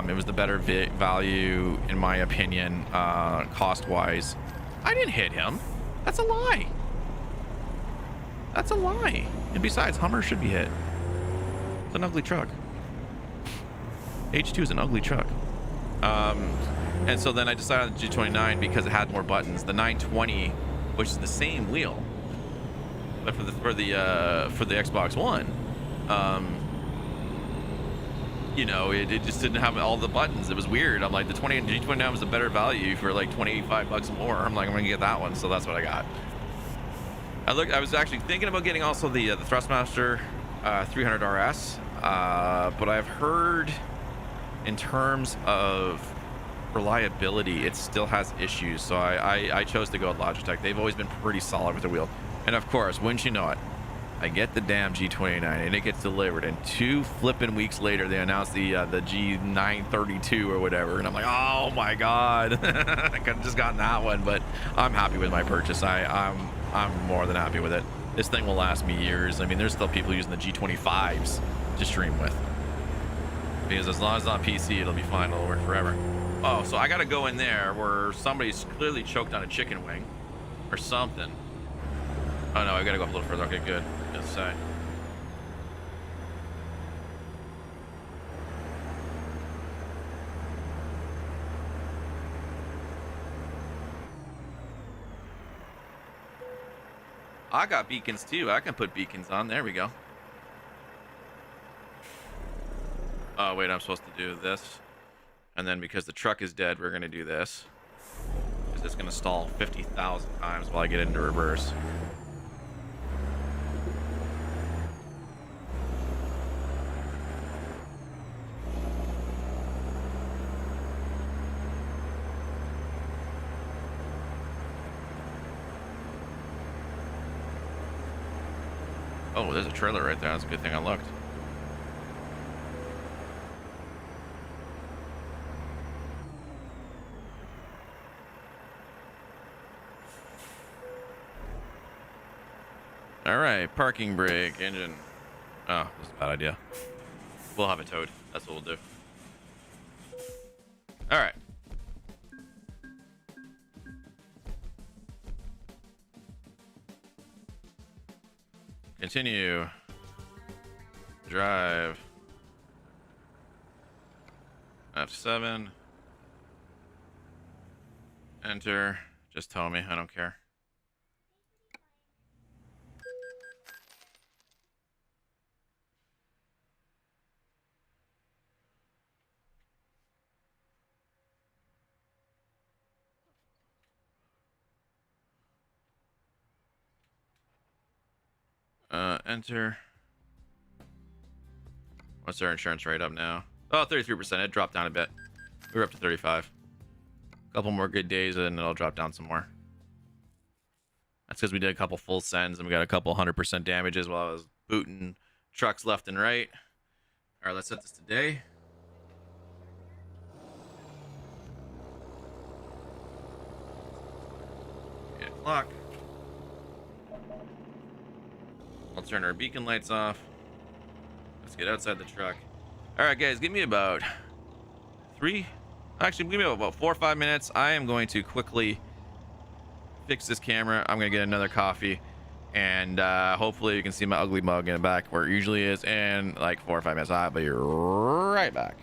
It was the better value, in my opinion, cost-wise. I didn't hit him. That's a lie. That's a lie. And besides, Hummer should be hit. It's an ugly truck. H2 is an ugly truck. And so then I decided on the G29 because it had more buttons. The 920, which is the same wheel, but for the Xbox One, you know, it just didn't have all the buttons. It was weird. I'm like, the G29 was a better value for like $25 more. I'm like, I'm gonna get that one, so that's what I got. I was actually thinking about getting also the Thrustmaster 300 RS, but I've heard in terms of reliability, it still has issues. So I chose to go with Logitech. They've always been pretty solid with the wheel. And of course, wouldn't you know it, I get the damn G29 and it gets delivered. And 2 flipping weeks later, they announced the G932 or whatever. And I'm like, oh my God, I could have just gotten that one. But I'm happy with my purchase. I'm more than happy with it. This thing will last me years. I mean, there's still people using the G25s to stream with. Because as long as it's on PC, it'll be fine. It'll work forever. Oh, so I got to go in there where somebody's clearly choked on a chicken wing or something. Oh no, I got to go up a little further. Okay, good. Let's say. I got beacons too. I can put beacons on. There we go. Oh wait, I'm supposed to do this. And then because the truck is dead, we're going to do this. Because it's going to stall 50,000 times while I get into reverse. Oh, there's a trailer right there. That's a good thing I looked. All right, parking brake, engine. Oh, this is a bad idea. We'll have it towed. That's what we'll do. All right. Continue. Drive. F7. Enter. Just tell me. I don't care. Enter. What's our insurance rate up now? Oh, 33%. It dropped down a bit. We were up to 35. A couple more good days and it'll drop down some more. That's because we did a couple full sends and we got a couple 100% damages while I was booting trucks left and right. All right, let's set this today. O'clock. I'll turn our beacon lights off. Let's get outside the truck. All right, guys, give me about 4 or 5 minutes. I am going to quickly fix this camera. I'm going to get another coffee. And hopefully you can see my ugly mug in the back where it usually is in like 4 or 5 minutes. I'll be right back.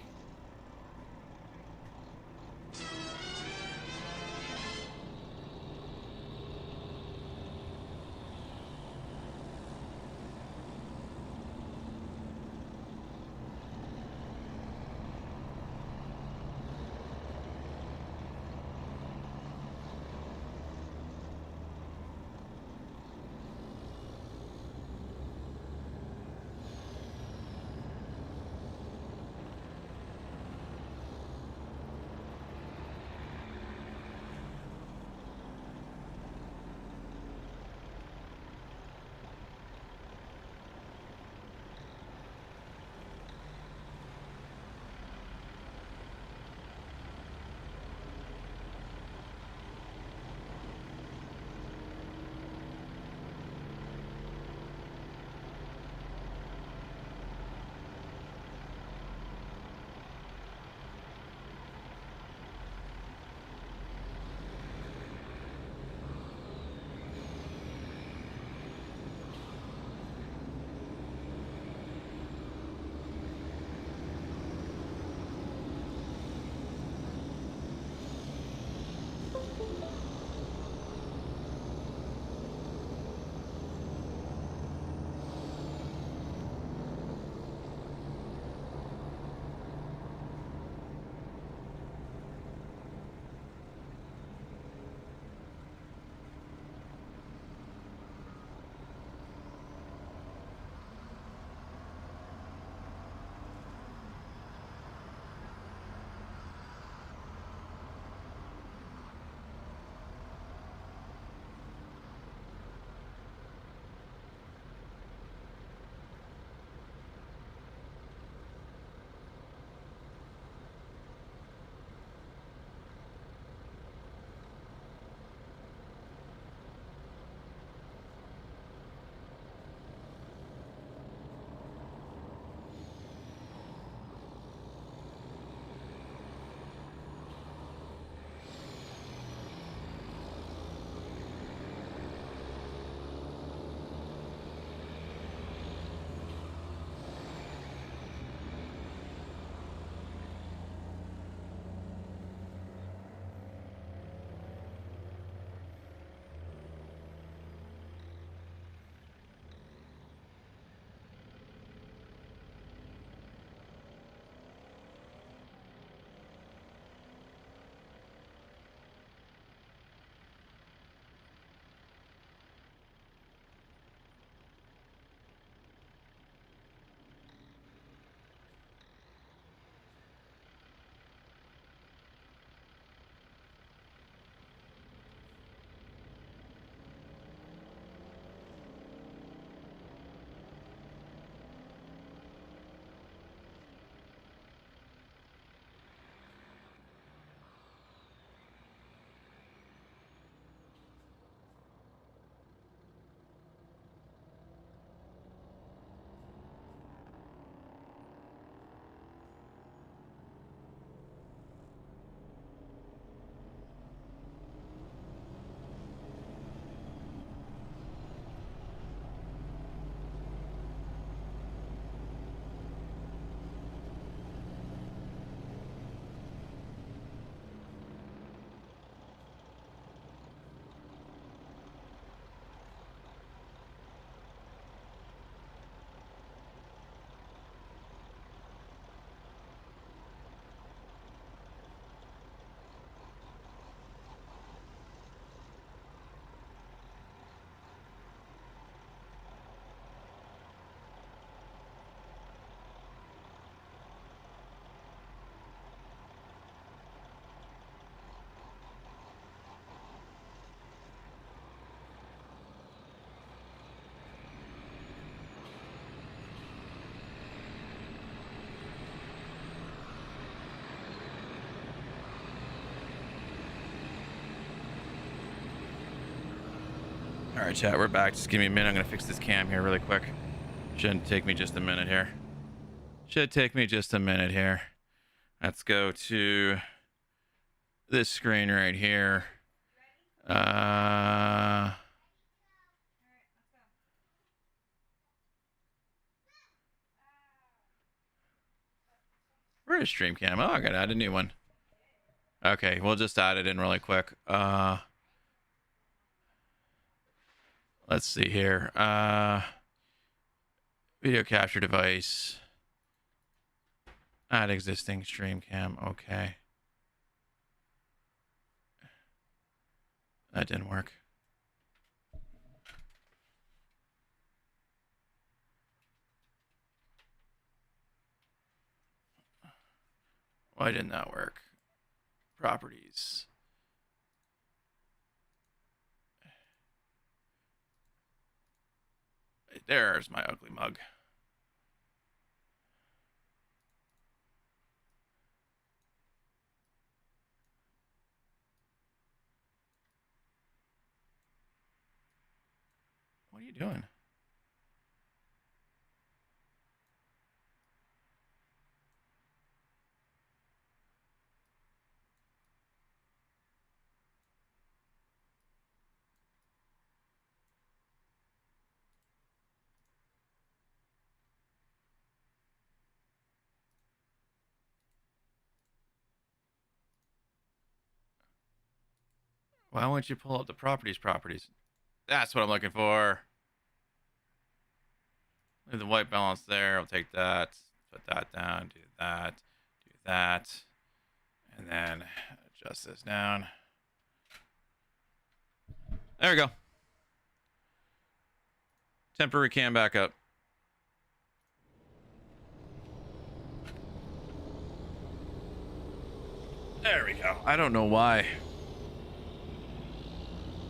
All right, chat, we're back. Just give me a minute. I'm gonna fix this cam here really quick. Shouldn't take me just a minute here. Should take me just a minute here. Let's go to this screen right here. Where is stream cam? Oh, I gotta add a new one. Okay, we'll just add it in really quick. Let's see here. Video capture device. Add existing stream cam. Okay. That didn't work. Why didn't that work? Properties. There's my ugly mug. What are you doing? Why won't you pull up the properties? That's what I'm looking for. Leave the white balance there. I'll take that. Put that down. Do that. Do that. And then adjust this down. There we go. Temporary cam back up. There we go. I don't know why.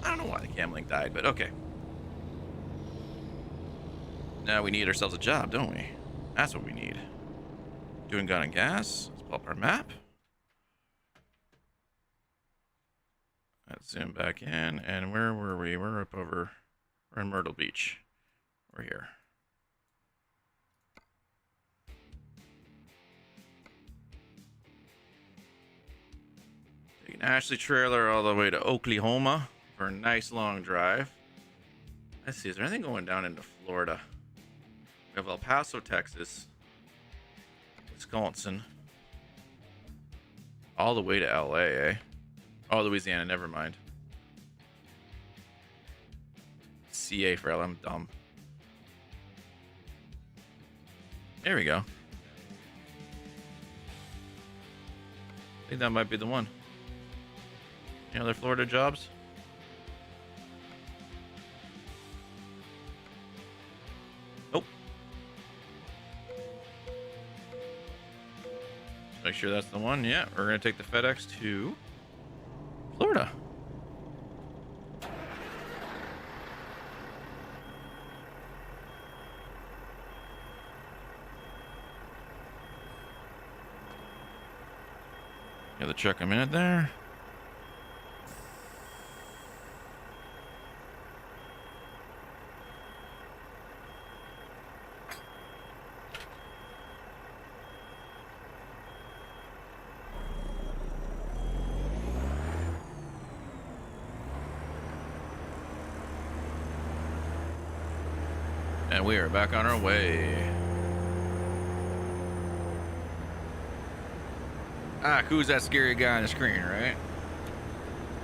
I don't know why the cam link died, but okay. Now we need ourselves a job, don't we? That's what we need. Doing gun and gas. Let's pull up our map. Let's zoom back in. And where were we? We're up over. We're in Myrtle Beach. We're here. Taking Ashley trailer all the way to Oklahoma for a nice long drive. Let's see, is there anything going down into Florida? We have El Paso, Texas, Wisconsin, all the way to LA, eh? Oh, Louisiana, never mind. CA for L, I'm dumb. There we go. I think that might be the one. Any other Florida jobs? Nope. Make sure that's the one. Yeah, we're gonna take the FedEx to Florida. Give the truck a minute there. And we are back on our way. Ah, who's that scary guy on the screen, right?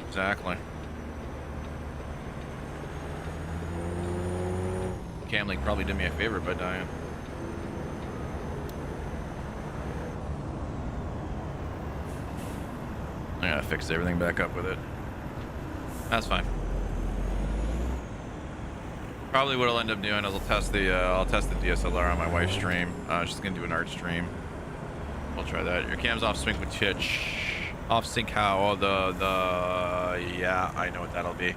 Exactly. Camlink probably did me a favor by dying. I gotta fix everything back up with it. That's fine. Probably what I'll end up doing is I'll test the DSLR on my wife's stream. She's gonna do an art stream. I'll try that. Your cam's off sync with Twitch. Off sync how? Yeah, I know what that'll be.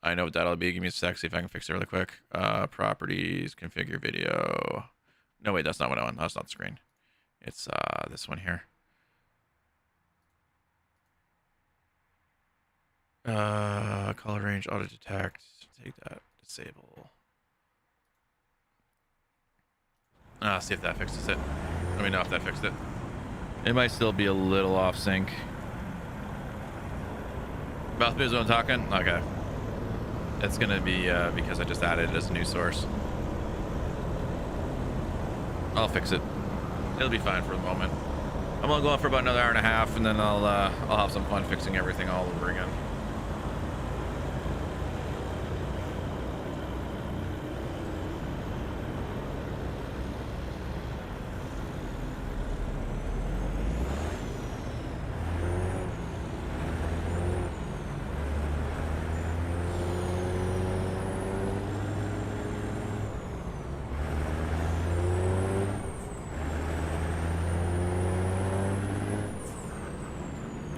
I know what that'll be. Give me a sec, see if I can fix it really quick. Properties, configure video. No, wait, that's not what I want. That's not the screen. It's this one here. Color range, auto detect. Take that. Disable. See if that fixes it. Let me know if that fixed it. It might still be a little off sync. Mouth is what I'm talking? Okay. It's gonna be because I just added it as a new source. I'll fix it. It'll be fine for the moment. I'm gonna go on for about another hour and a half, and then I'll have some fun fixing everything all over again.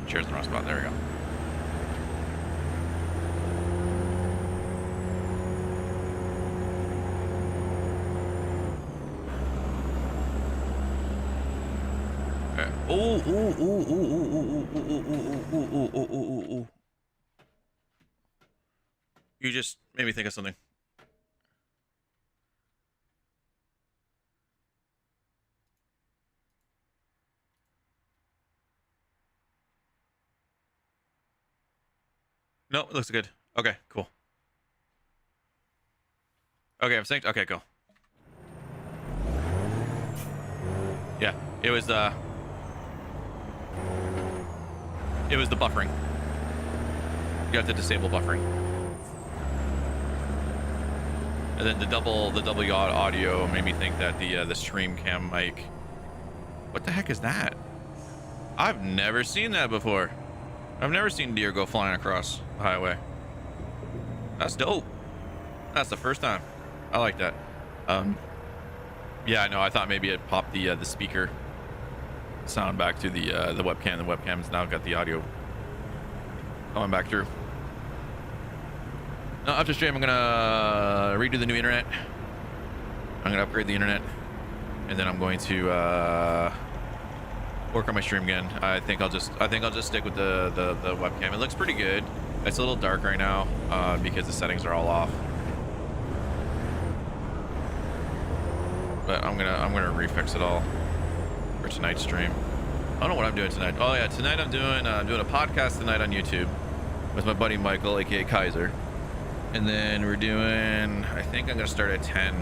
Cheers in the wrong spot. There we go. Okay. Oh. You just made me think of something. No, it looks good. Okay, cool. Okay, I'm synced. Okay, cool. Yeah, it was the buffering. You have to disable buffering. And then the double yacht audio made me think that the stream cam mic. What the heck is that? I've never seen that before. I've never seen deer go flying across the highway. That's dope. That's the first time. I like that. Yeah, I know. I thought maybe it popped the speaker sound back to the webcam. The webcam's now got the audio going back through. No, after stream, I'm gonna redo the new internet. I'm gonna upgrade the internet, and then I'm going to work on my stream again. I think I'll just stick with the webcam. It looks pretty good. It's a little dark right now because the settings are all off. But I'm gonna refix it all for tonight's stream. I don't know what I'm doing tonight. Oh yeah, tonight I'm doing a podcast tonight on YouTube with my buddy Michael, aka Kaiser. And then we're doing, I think I'm gonna start at 10.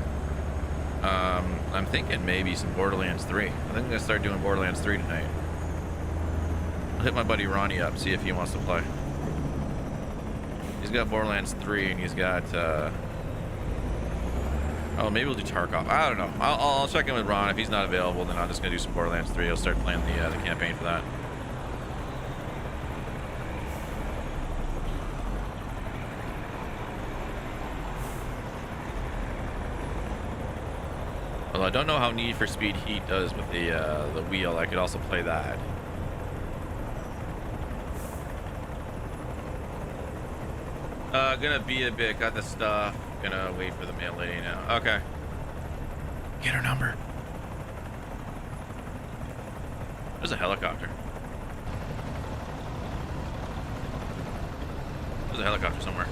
I'm thinking maybe some Borderlands 3. I think I'm gonna start doing Borderlands 3 tonight. I'll hit my buddy Ronnie up, see if he wants to play. He's got Borderlands 3 and he's got oh, maybe we'll do Tarkov. I don't know. I'll check in with Ron. If he's not available, then I'm just gonna do some Borderlands 3. I'll start playing the campaign for that. Although I don't know how Need for Speed Heat does with the wheel. I could also play that. Gonna be a bit. Got the stuff. Gonna wait for the mail lady now. Okay. Get her number. There's a helicopter. There's a helicopter somewhere.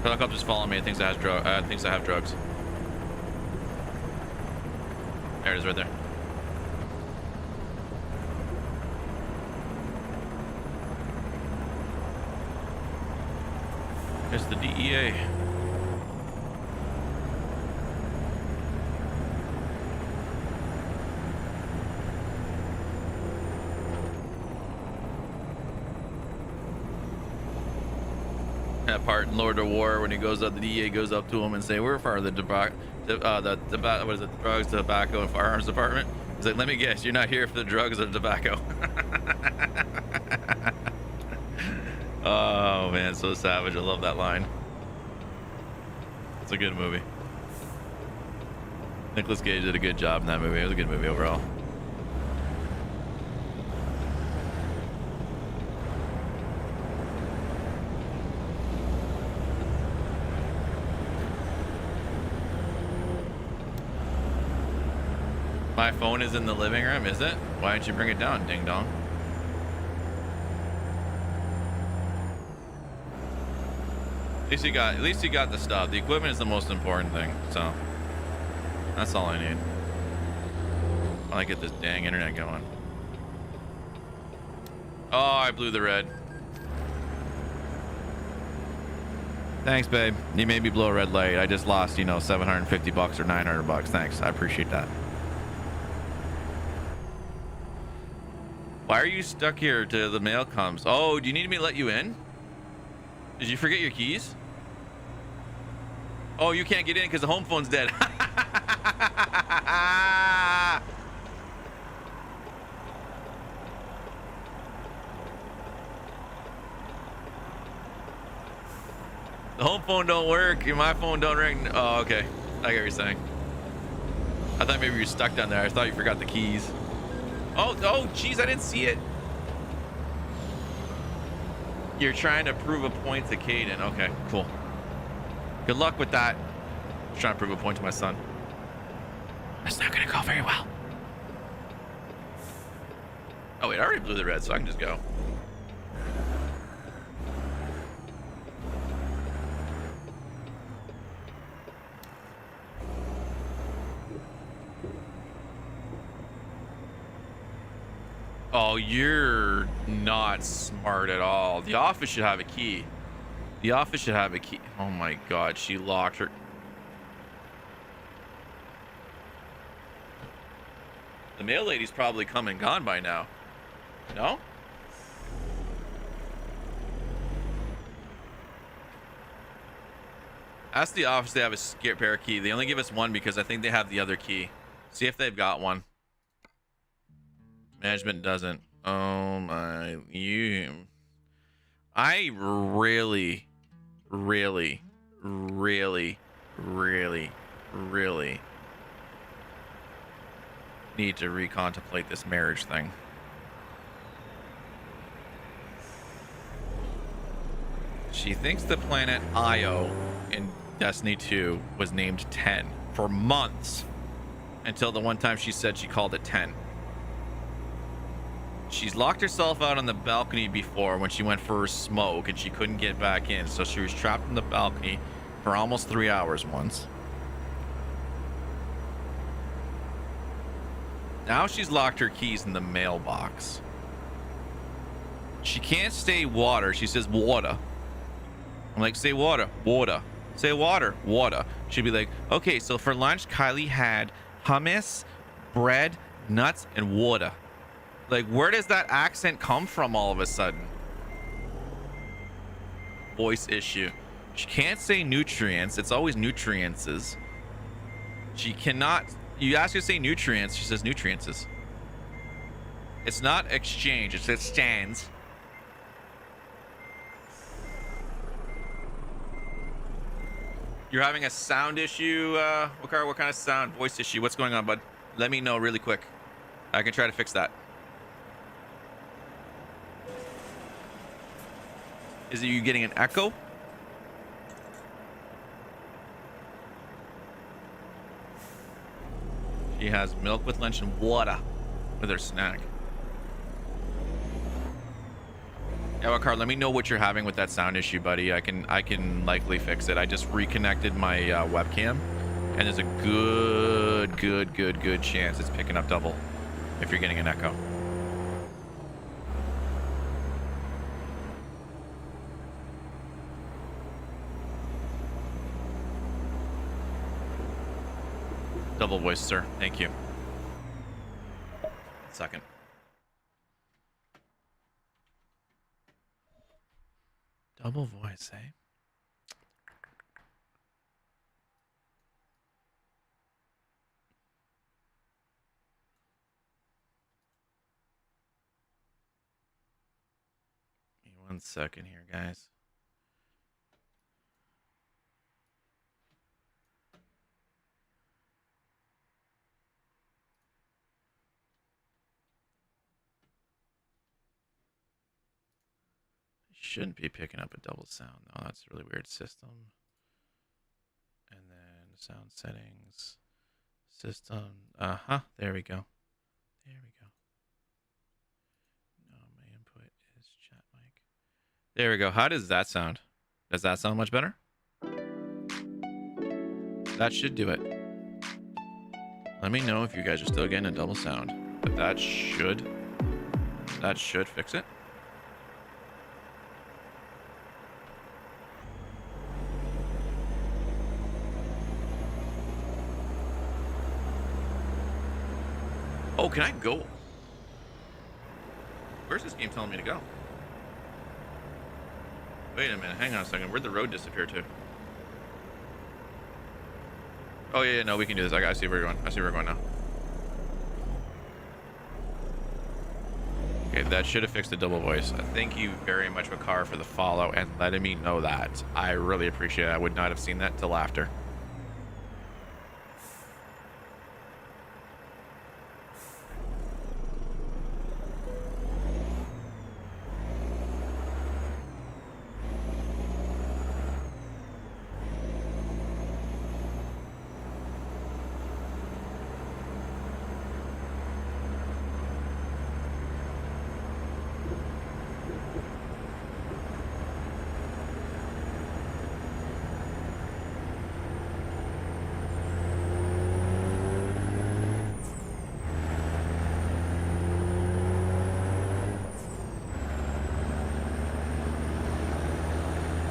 Helicopter's following me. It thinks I have drugs. There it is, right there. It's the DEA. That part in Lord of War when he goes up, the DEA goes up to him and say, "We're for the what is it? Drugs, tobacco, and firearms department." He's like, "Let me guess, you're not here for the drugs or tobacco." Oh man, so savage. I love that line. It's a good movie. Nicolas Cage did a good job in that movie. It was a good movie overall. My phone is in the living room, is it? Why didn't you bring it down, ding dong? At least you got the stuff. The equipment is the most important thing, so that's all I need. I get this dang internet going. Oh, I blew the red. Thanks, babe. You made me blow a red light. I just lost, you know, $750 or $900. Thanks. I appreciate that. Why are you stuck here till the mail comes? Oh, do you need me to let you in? Did you forget your keys? Oh, you can't get in because the home phone's dead. The home phone don't work. My phone don't ring. Oh, okay. I get what you're saying. I thought maybe you were stuck down there. I thought you forgot the keys. Oh, jeez, I didn't see it. You're trying to prove a point to Caden. Okay, cool. Good luck with that. I'm trying to prove a point to my son. That's not gonna go very well. Oh wait, I already blew the red, so I can just go. Oh, you're not smart at all. The office should have a key. The office should have a key. Oh my god, she locked her. The mail lady's probably come and gone by now. No? Ask the office if they have a spare key. They only give us one because I think they have the other key. See if they've got one. Management doesn't. Oh my, I really need to recontemplate this marriage thing. She thinks the planet Io in Destiny 2 was named 10 for months until the one time she said she called it 10. She's locked herself out on the balcony before when she went for a smoke and she couldn't get back in, so she was trapped on the balcony for almost 3 hours once. Now she's locked her keys in the mailbox. She can't say water. She says water. I'm like, say water, water. Say water, water. She'd be like, okay, so for lunch, Kylie had hummus, bread, nuts, and water. Like, where does that accent come from all of a sudden? Voice issue. She can't say nutrients. It's always nutrientses. She cannot. You ask her to say nutrients, she says nutrientses. It's not exchange. It's exchange. You're having a sound issue. What kind of sound? Voice issue? What's going on, bud? Let me know really quick. I can try to fix that. Is it you getting an echo? She has milk with lunch and water with her snack. Yeah, well, Carl, let me know what you're having with that sound issue, buddy. I can likely fix it. I just reconnected my webcam, and there's a good chance it's picking up double if you're getting an echo. Double voice, sir. Thank you. Second. Double voice, eh? Give me 1 second here, guys. Shouldn't be picking up a double sound. No, that's a really weird system. And then sound settings, System. There we go. There we go. No, my input is chat mic. There we go. How does that sound? Does that sound much better? That should do it. Let me know if you guys are still getting a double sound. But that should fix it. Oh, can I go? Where's this game telling me to go? Wait a minute, hang on a second. Where'd the road disappear to? Oh yeah, no, we can do this. I see where you're going. I see where we're going now. Okay, that should have fixed the double voice. Thank you very much, Makar, for the follow and letting me know that. I really appreciate it. I would not have seen that till after.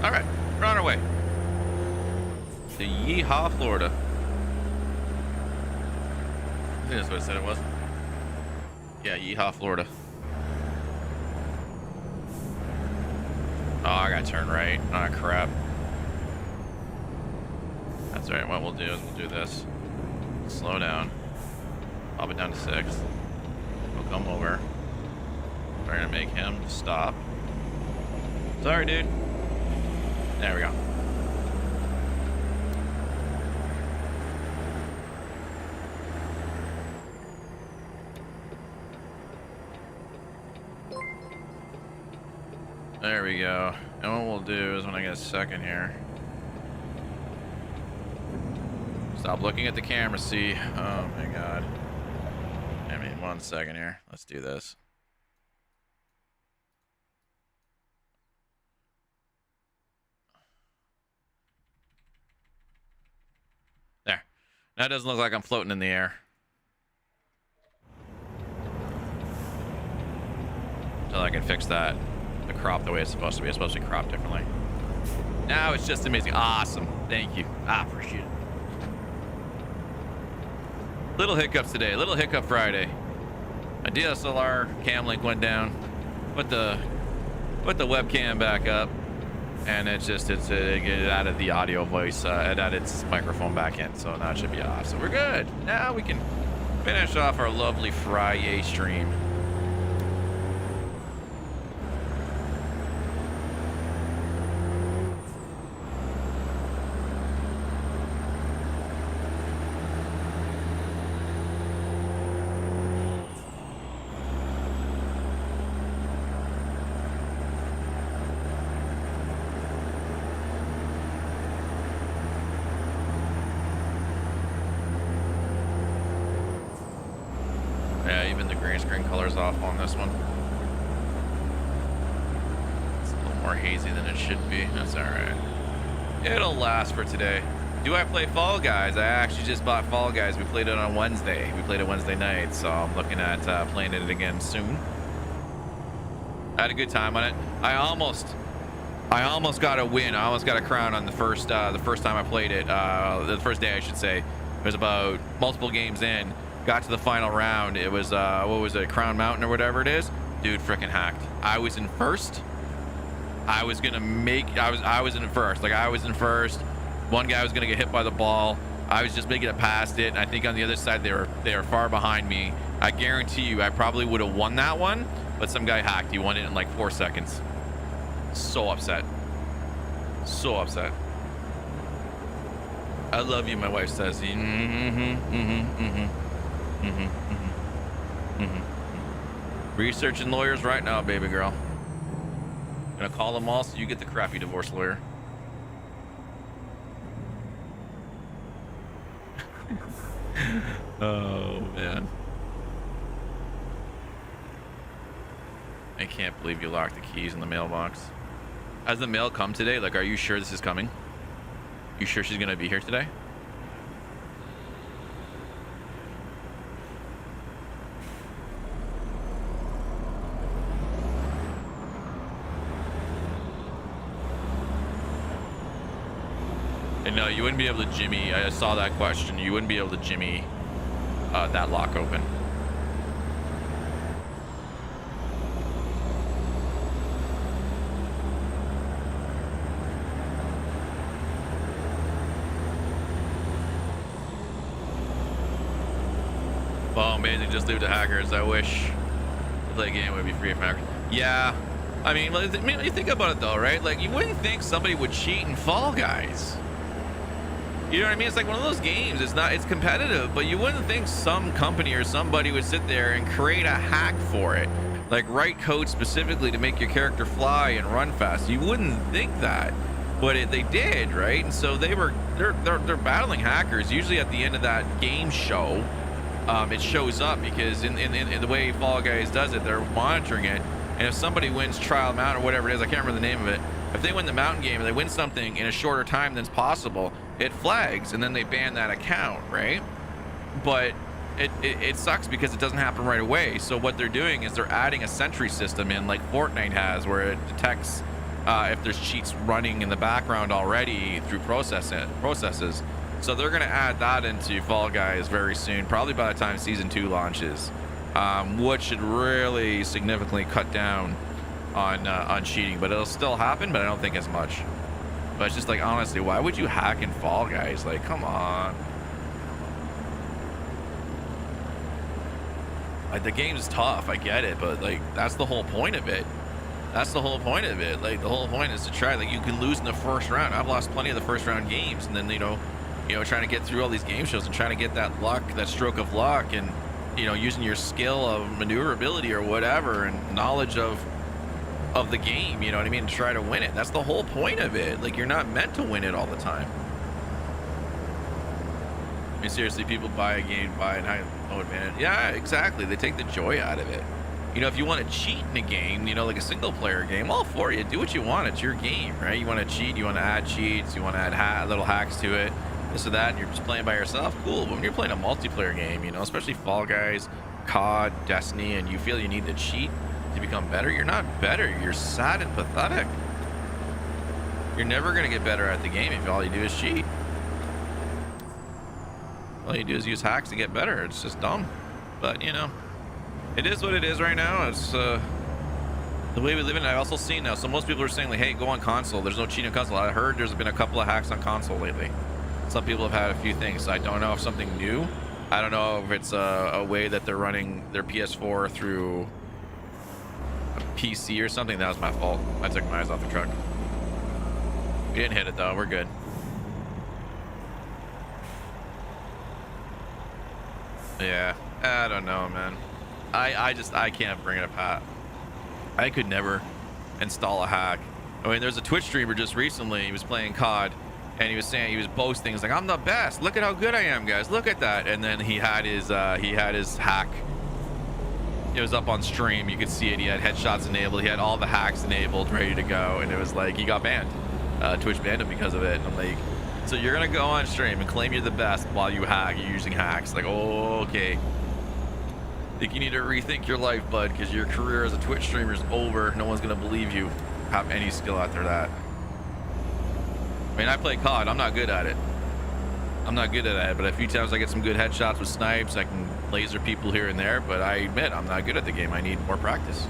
All right, we're on our way to Yeehaw, Florida. I think that's what it said it was. Yeah, Yeehaw, Florida. Oh, I gotta turn right. Oh, crap. That's all right. What we'll do is we'll do this. Slow down. Pop it down to 6. We'll come over. We're gonna make him stop. Sorry, dude. There we go. There we go. And what we'll do is when I get a second here. Stop looking at the camera, see? Oh my god. I mean, 1 second here. Let's do this. There. Now it doesn't look like I'm floating in the air. Until I can fix that. The crop the way it's supposed to be. It's supposed to be cropped differently. Now it's just amazing. Awesome. Thank you. I appreciate it. Little hiccups today. Little hiccup Friday. My DSLR cam link went down. Put the webcam back up. And it added the audio voice, it added its microphone back in, so now it should be off. So we're good. Now we can finish off our lovely FriYAY stream. Off on this one. It's a little more hazy than it should be. That's all right. It'll last for today. Do I play Fall Guys? I actually just bought Fall Guys. We played it on Wednesday. We played it Wednesday night, so I'm looking at playing it again soon. I had a good time on it. I almost got a win. I almost got a crown on the first time I played it. The first day, I should say. It was about multiple games in. Got to the final round. It was what was it, Crown Mountain or whatever it is? Dude, freaking hacked. I was in first. I was in first. Like, I was in first. One guy was gonna get hit by the ball. I was just making it past it. And I think on the other side they were far behind me. I guarantee you I probably would have won that one, but some guy hacked. He won it in like 4 seconds. So upset. So upset. I love you, my wife says. Researching lawyers right now, baby girl. Gonna call them all so you get the crappy divorce lawyer. Oh man. I can't believe you locked the keys in the mailbox. Has the mail come today? Like, are you sure this is coming? You sure she's gonna be here today? And no, you wouldn't be able to jimmy. I saw that question. You wouldn't be able to jimmy that lock open. Oh, amazing. Just leave the hackers. I wish the game would be free from hackers. Yeah. I mean, you think about it though, right? Like, you wouldn't think somebody would cheat in Fall Guys. You know what I mean? It's like one of those games. It's competitive, but you wouldn't think some company or somebody would sit there and create a hack for it. Like, write code specifically to make your character fly and run fast. You wouldn't think that. But they did, right? And so they're battling hackers. Usually at the end of that game show, it shows up because in the way Fall Guys does it, they're monitoring it. And if somebody wins Trial Mountain or whatever it is, I can't remember the name of it. If they win the mountain game and they win something in a shorter time than's possible, it flags and then they ban that account, right? But it sucks because it doesn't happen right away. So what they're doing is they're adding a sentry system in, like Fortnite has, where it detects if there's cheats running in the background already through processes. So they're going to add that into Fall Guys very soon, probably by the time Season 2 launches, which should really significantly cut down on cheating. But it'll still happen, but I don't think as much. But it's just like, honestly, why would you hack in Fall Guys? Like, come on. Like, the game's tough, I get it, but like, that's the whole point of it. That's the whole point of it. Like, the whole point is to try. Like, you can lose in the first round. I've lost plenty of the first round games, and then you know, trying to get through all these game shows and trying to get that luck, that stroke of luck, and using your skill of maneuverability or whatever, and knowledge of the game. You know what I mean? To try to win it. That's the whole point of it. Like, you're not meant to win it all the time. I mean, seriously, people buy a game, buy it, oh man, yeah, exactly. They take the joy out of it. If you want to cheat in a game, like a single player game, all for you. Do what you want. It's your game, right? You want to cheat, you want to add cheats, you want to add little hacks to it, this or that, and you're just playing by yourself, cool. But when you're playing a multiplayer game, especially Fall Guys, COD, Destiny, and you feel you need to cheat to become better, you're not better. You're sad and pathetic. You're never going to get better at the game if all you do is cheat. All you do is use hacks to get better. It's just dumb. But, it is what it is right now. It's the way we live in it. I've also seen now, so most people are saying, like, hey, go on console. There's no cheating on console. I heard there's been a couple of hacks on console lately. Some people have had a few things. I don't know if something new. I don't know if it's a way that they're running their PS4 through a PC or something. That was my fault. I took my eyes off the truck. We didn't hit it, though. We're good. Yeah, I don't know, man. I can't bring it up, Pat. I could never install a hack. I mean, there's a Twitch streamer just recently. He was playing COD, and he was saying, he was boasting. He's like, I'm the best. Look at how good I am, guys. Look at that. And then he had his hack. It was up on stream. You could see it. He had headshots enabled. He had all the hacks enabled, ready to go. And it was like, he got banned. Twitch banned him because of it. And I'm like, so you're gonna go on stream and claim you're the best while you hack? You're using hacks? Like, oh, okay. Think you need to rethink your life, bud, because your career as a Twitch streamer is over. No one's gonna believe you have any skill after that. I mean, I play COD. I'm not good at it. But a few times I get some good headshots with snipes. I can laser people here and there, but I admit I'm not good at the game. I need more practice.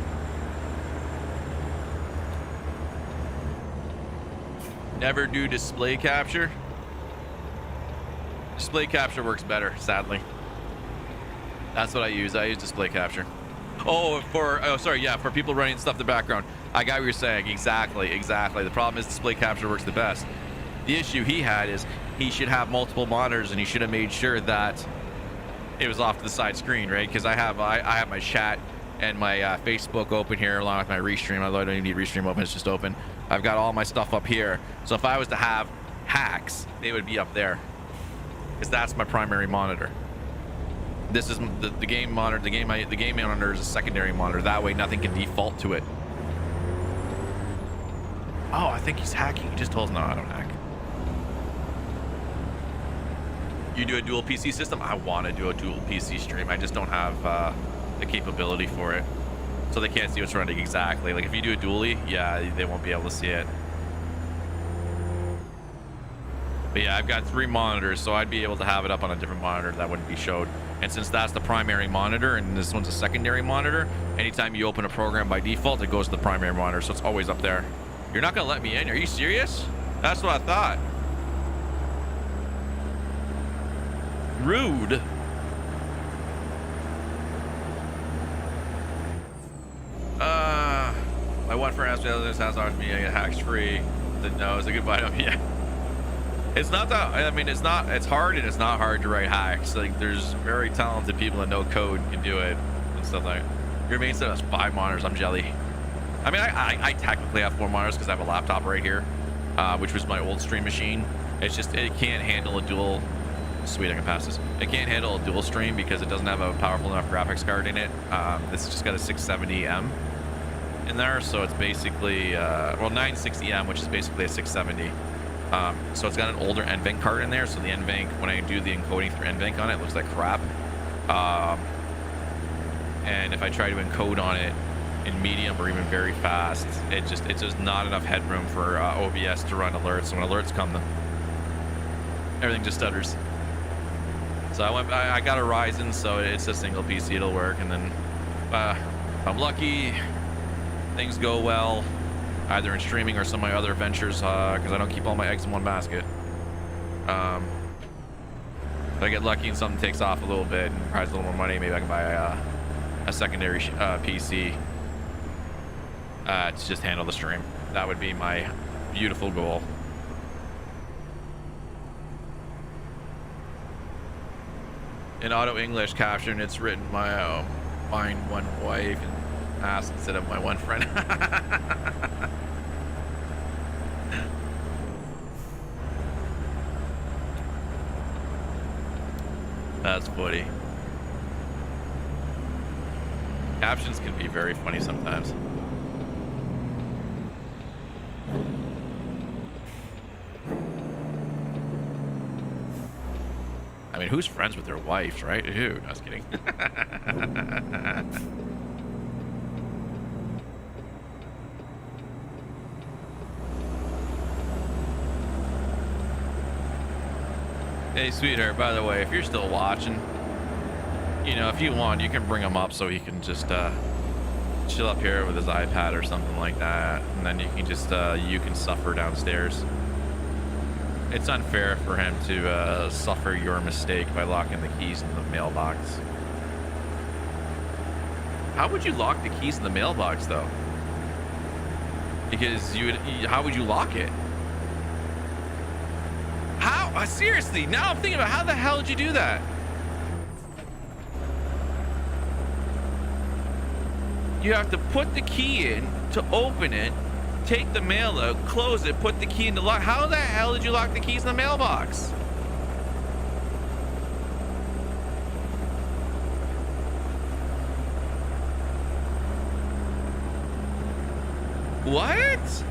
Never do display capture. Display capture works better, sadly. That's what I use. I use display capture. Oh, for people running stuff in the background. I got what you're saying. Exactly. The problem is display capture works the best. The issue he had is he should have multiple monitors, and he should have made sure that it was off to the side screen, right? Because I have my chat and my Facebook open here along with my restream. Although I don't even need restream open, it's just open. I've got all my stuff up here. So if I was to have hacks, they would be up there. because that's my primary monitor. This is the game monitor. The game monitor is a secondary monitor. That way, nothing can default to it. Oh, I think he's hacking. He just told us, no, I don't hack. You do a dual PC system? I want to do a dual PC stream. I just don't have the capability for it. So they can't see what's running exactly. Like if you do a dually, yeah, they won't be able to see it. But yeah, I've got 3 monitors, so I'd be able to have it up on a different monitor that wouldn't be showed. And since that's the primary monitor and this one's a secondary monitor, anytime you open a program by default, it goes to the primary monitor, so it's always up there. You're not gonna let me in? Are you serious? That's what I thought. Rude. My one friend asked me the other day, has me get hacks free. I said no, it's a goodbye to him. Yeah. It's not that, I mean, it's hard and it's not hard to write hacks. Like there's very talented people that know code and can do it and stuff like that. Your main set has 5 monitors, I'm jelly. I mean, I technically have 4 monitors because I have a laptop right here, which was my old stream machine. It's just, it can't handle a dual, sweet, I can pass this. It can't handle a dual stream because it doesn't have a powerful enough graphics card in it. This just got a 670M in there, so it's basically, well, 960M, which is basically a 670. So it's got an older NVENC card in there, so the NVENC, when I do the encoding through NVENC on it, it looks like crap. And if I try to encode on it in medium or even very fast, it's just not enough headroom for OBS to run alerts. So when alerts come, everything just stutters. So I got a Ryzen, so it's a single PC, it'll work. And then if I'm lucky, things go well, either in streaming or some of my other ventures, because I don't keep all my eggs in one basket. If I get lucky and something takes off a little bit and provides a little more money, maybe I can buy a secondary PC to just handle the stream. That would be my beautiful goal. In auto English caption, it's written my find one wife and ask instead of my one friend. That's funny. Captions can be very funny sometimes. I mean, who's friends with their wives, right? Ew, no, I was kidding. Hey, sweetheart, by the way, if you're still watching, you know, if you want, you can bring him up so he can just chill up here with his iPad or something like that. And then you can just, you can suffer downstairs. It's unfair for him to suffer your mistake by locking the keys in the mailbox. How would you lock the keys in the mailbox, though? Because how would you lock it? How? Seriously, now I'm thinking about how the hell did you do that? You have to put the key in to open it, take the mail out, close it, put the key in the lock. How the hell did you lock the keys in the mailbox? What?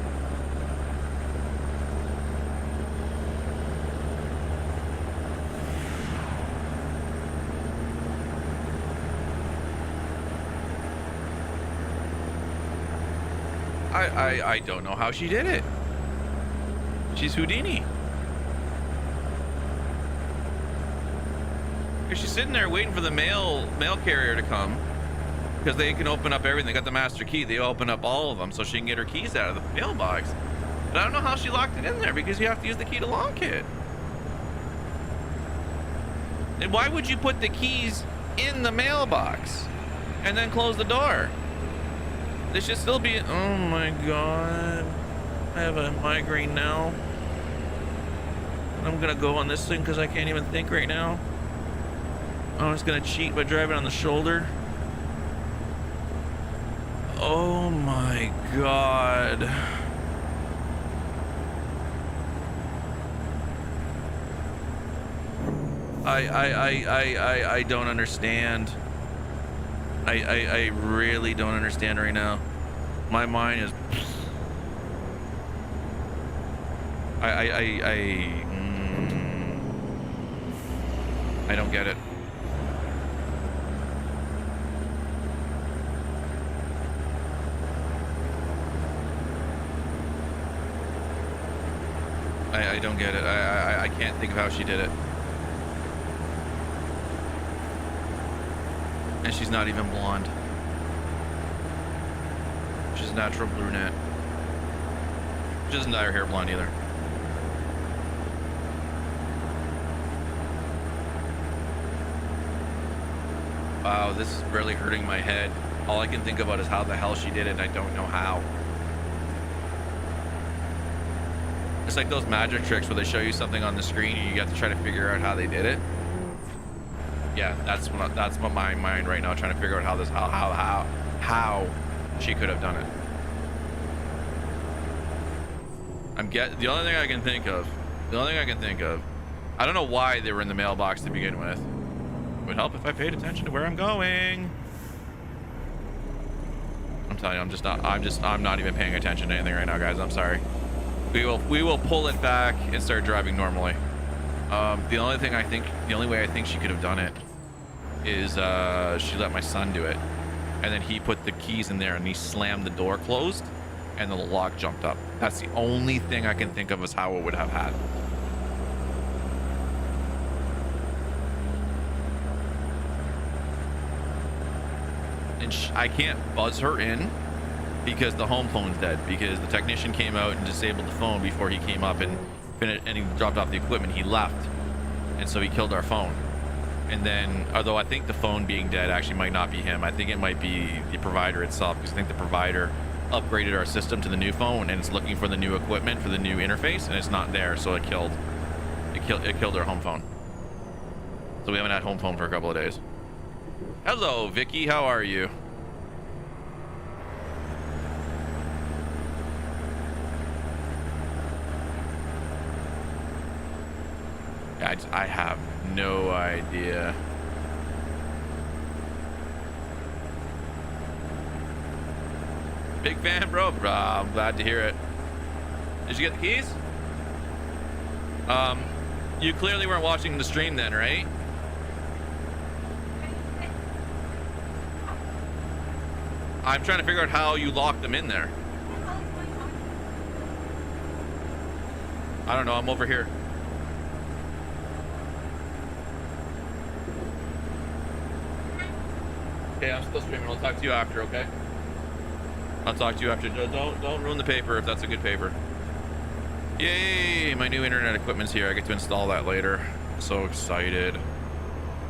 I don't know how she did it. She's Houdini. Because she's sitting there waiting for the mail carrier to come, because they can open up everything. They got the master key. They open up all of them so she can get her keys out of the mailbox. But I don't know how she locked it in there, because you have to use the key to lock it. And why would you put the keys in the mailbox and then close the door? This should still be, oh my god, I have a migraine now. I'm gonna go on this thing because I can't even think right now. I'm just gonna cheat by driving on the shoulder. Oh my god. I don't understand. I really don't understand right now. My mind is. I don't get it. I don't get it. I can't think of how she did it. And she's not even blonde. She's a natural brunette. She doesn't dye her hair blonde either. Wow, this is really hurting my head. All I can think about is how the hell she did it, and I don't know how. It's like those magic tricks where they show you something on the screen and you have to try to figure out how they did it. Yeah, that's what my mind right now, trying to figure out how she could have done it. The only thing I can think of, I don't know why they were in the mailbox to begin with. It would help if I paid attention to where I'm going. I'm telling you, I'm not even paying attention to anything right now, guys. I'm sorry. We will pull it back and start driving normally. The only way I think she could have done it is she let my son do it, and then he put the keys in there and he slammed the door closed and the lock jumped up. That's the only thing I can think of as how it would have happened. And I can't buzz her in because the home phone's dead, because the technician came out and disabled the phone before he came up and finished, and he dropped off the equipment. He left, and so he killed our phone. And then, although I think the phone being dead actually might not be him, I think it might be the provider itself, because I think the provider upgraded our system to the new phone and it's looking for the new equipment for the new interface, and it's not there, so it killed our home phone. So we haven't had home phone for a couple of days. Hello, Vicky. How are you? I have no idea. Big fan, bro. I'm glad to hear it. Did you get the keys? You clearly weren't watching the stream then, right? I'm trying to figure out how you locked them in there. I don't know. I'm over here. Okay, I'm still streaming. I'll talk to you after, okay? I'll talk to you after. Don't ruin the paper if that's a good paper. Yay! My new internet equipment's here. I get to install that later. So excited.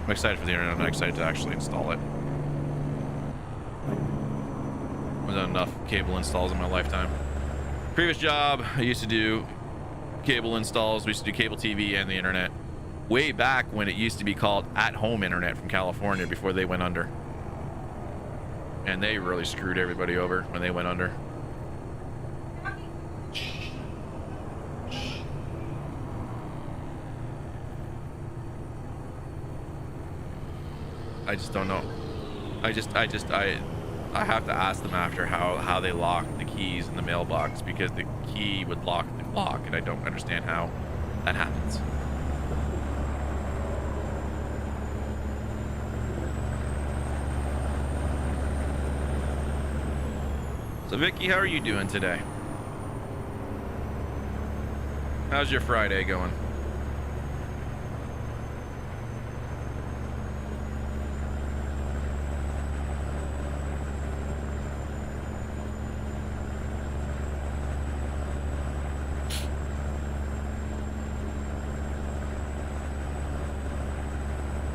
I'm excited for the internet. I'm not excited to actually install it. I've done enough cable installs in my lifetime. Previous job, I used to do cable installs. We used to do cable TV and the internet. Way back when it used to be called at-home internet from California before they went under. And they really screwed everybody over when they went under. I just don't know. I have to ask them after how they locked the keys in the mailbox, because the key would lock the lock, and I don't understand how that happens. So Vicky, how are you doing today? How's your Friday going?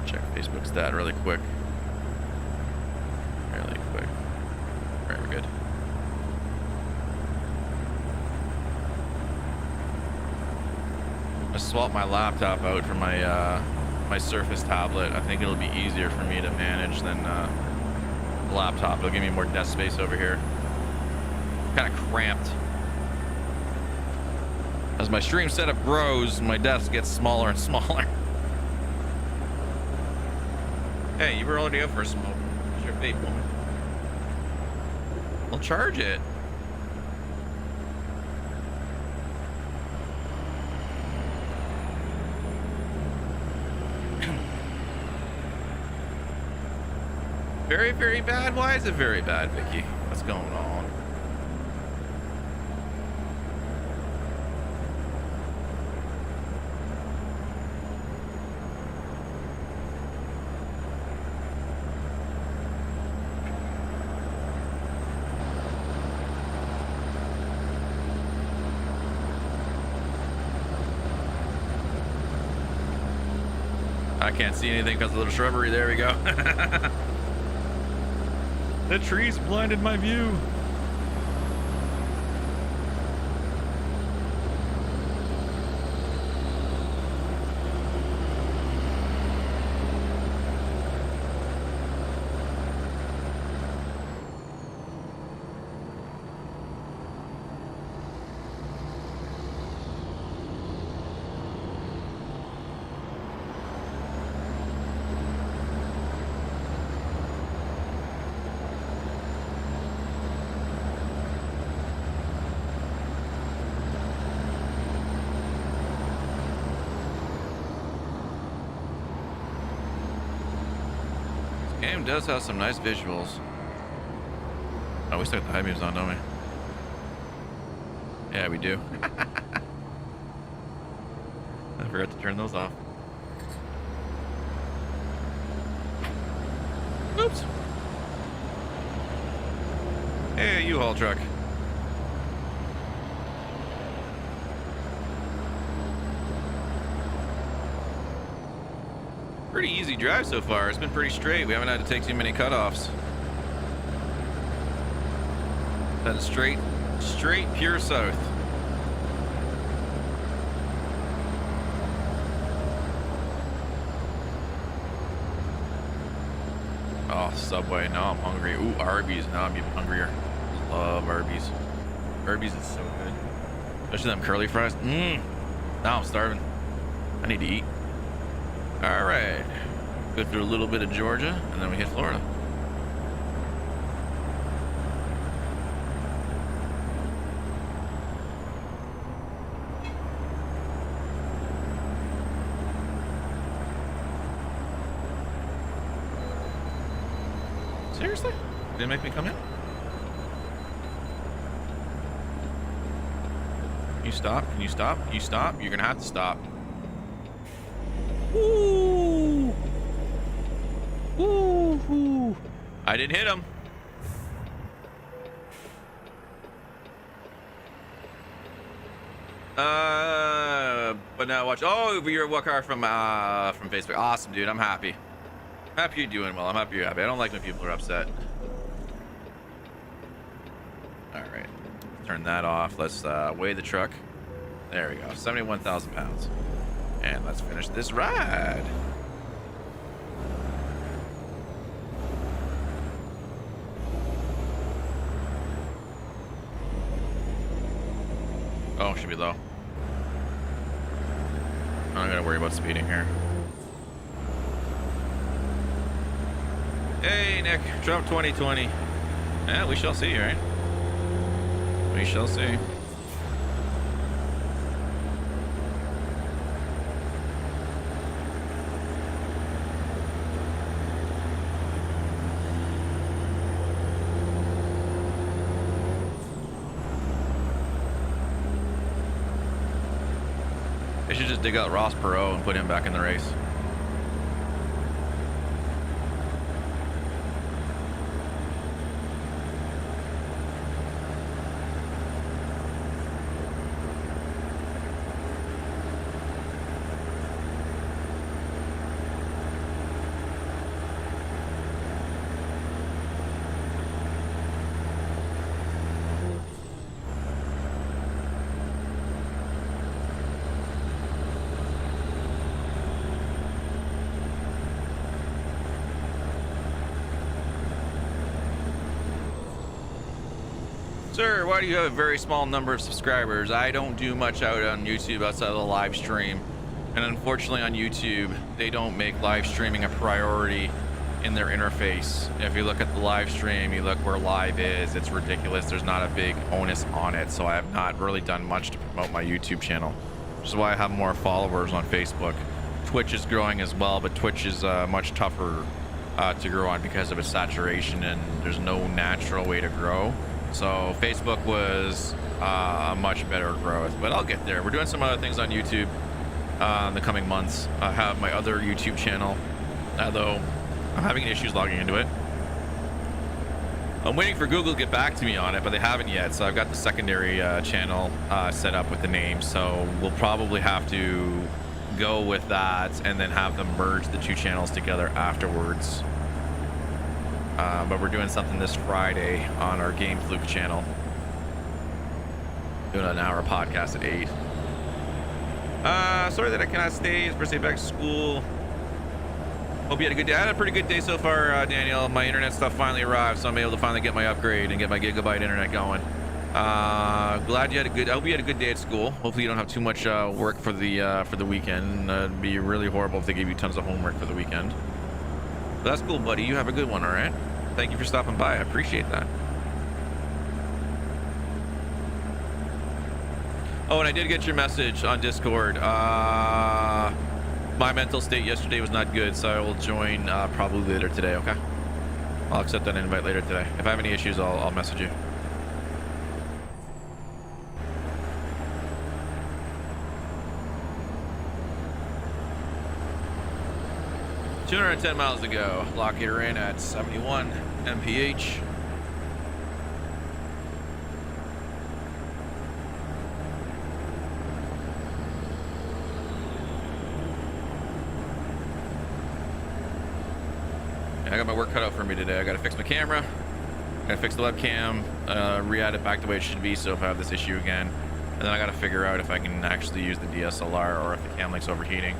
Check Facebook stat really quick. Really quick. Very good. I swapped my laptop out for my my Surface tablet. I think it'll be easier for me to manage than the laptop. It'll give me more desk space over here. Kind of cramped. As my stream setup grows, my desk gets smaller and smaller. Hey, you were already out for a smoke. What's your fate, woman? We'll charge it. Very, very bad? Why is it very bad, Vicky? What's going on? I can't see anything because of the little shrubbery. There we go. The trees blinded my view. Game does have some nice visuals. Oh, we still got the high beams on, don't we? Yeah, we do. I forgot to turn those off. Oops. Hey, U-Haul truck. Pretty easy drive so far. It's been pretty straight. We haven't had to take too many cutoffs. Had a straight pure south. Oh, Subway. Now I'm hungry. Ooh, Arby's. Now I'm even hungrier. Love Arby's. Arby's is so good. Especially them curly fries. Now I'm starving. I need to eat. All right, go through a little bit of Georgia, and then we hit Florida. Seriously? Didn't make me come in? Can you stop? Can you stop? Can you stop? You're gonna have to stop. Ooh. Ooh. Ooh. I didn't hit him. But now watch. Oh, you're what car from Facebook? Awesome, dude. I'm happy. Happy you're doing well. I'm happy you're happy. I don't like when people are upset. All right, turn that off. Let's weigh the truck. There we go. 71,000 pounds. And let's finish this ride. Oh, should be low. I'm not gonna worry about speeding here. Hey, Nick, Trump 2020. Yeah, we shall see, right? We shall see. They should just dig out Ross Perot and put him back in the race. Sir, why do you have a very small number of subscribers? I don't do much out on YouTube outside of the live stream. And unfortunately on YouTube, they don't make live streaming a priority in their interface. If you look at the live stream, you look where live is, it's ridiculous. There's not a big onus on it, so I have not really done much to promote my YouTube channel, which is why I have more followers on Facebook. Twitch is growing as well, but Twitch is much tougher to grow on because of its saturation, and there's no natural way to grow. So Facebook was a much better growth, but I'll get there. We're doing some other things on YouTube in the coming months. I have my other YouTube channel, although I'm having issues logging into it. I'm waiting for Google to get back to me on it, but they haven't yet. So I've got the secondary channel set up with the name. So we'll probably have to go with that and then have them merge the two channels together afterwards. But we're doing something this Friday on our Game Fluke channel. Doing an hour podcast at 8. Sorry that I cannot stay. It's first day back to school. Hope you had a good day. I had a pretty good day so far, Daniel. My internet stuff finally arrived, so I'm able to finally get my upgrade and get my gigabyte internet going. Glad you had a good. I hope you had a good day at school. Hopefully you don't have too much work for the weekend. It'd be really horrible if they gave you tons of homework for the weekend. But that's cool, buddy. You have a good one, all right? Thank you for stopping by. I appreciate that. Oh, and I did get your message on Discord. My mental state yesterday was not good, so I will join probably later today, okay? I'll accept an invite later today. If I have any issues, I'll message you. $210 miles to go. Locator in at 71 mph. I got my work cut out for me today. I got to fix my camera, got to fix the webcam, re-add it back the way it should be, so if I have this issue again, and then I got to figure out if I can actually use the DSLR or if the cam link's overheating.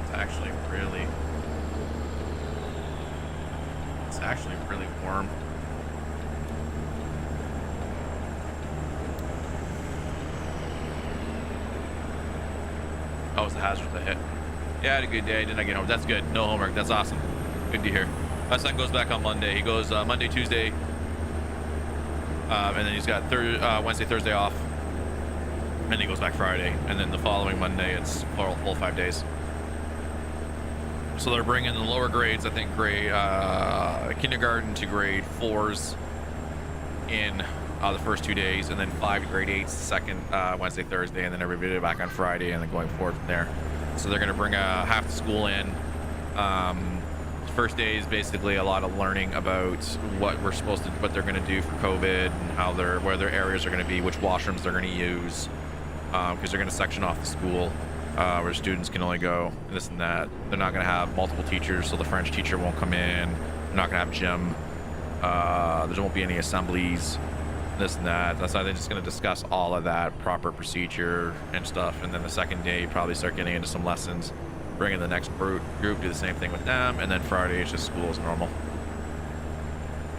It's actually really warm. Oh, it's the hazard that hit. Yeah, I had a good day. Didn't I get home? That's good. No homework. That's awesome. Good to hear. My son goes back on Monday. He goes Monday, Tuesday, and then he's got Wednesday, Thursday off, and then he goes back Friday, and then the following Monday it's full 5 days. So they're bringing the lower grades, I think grade kindergarten to grade 4s in the first 2 days, and then 5 to grade 8s second Wednesday, Thursday, and then everybody back on Friday, and then going forward from there. So they're going to bring half the school in. First day is basically a lot of learning about what they're going to do for COVID and where their areas are going to be, which washrooms they're going to use, because they're going to section off the school where students can only go this and that. They're not going to have multiple teachers, so the French teacher won't come in. They're not going to have gym. There won't be any assemblies, this and that. That's why they're just going to discuss all of that proper procedure and stuff. And then the second day, you probably start getting into some lessons. Bring in the next group, do the same thing with them, and then Friday it's just school as normal.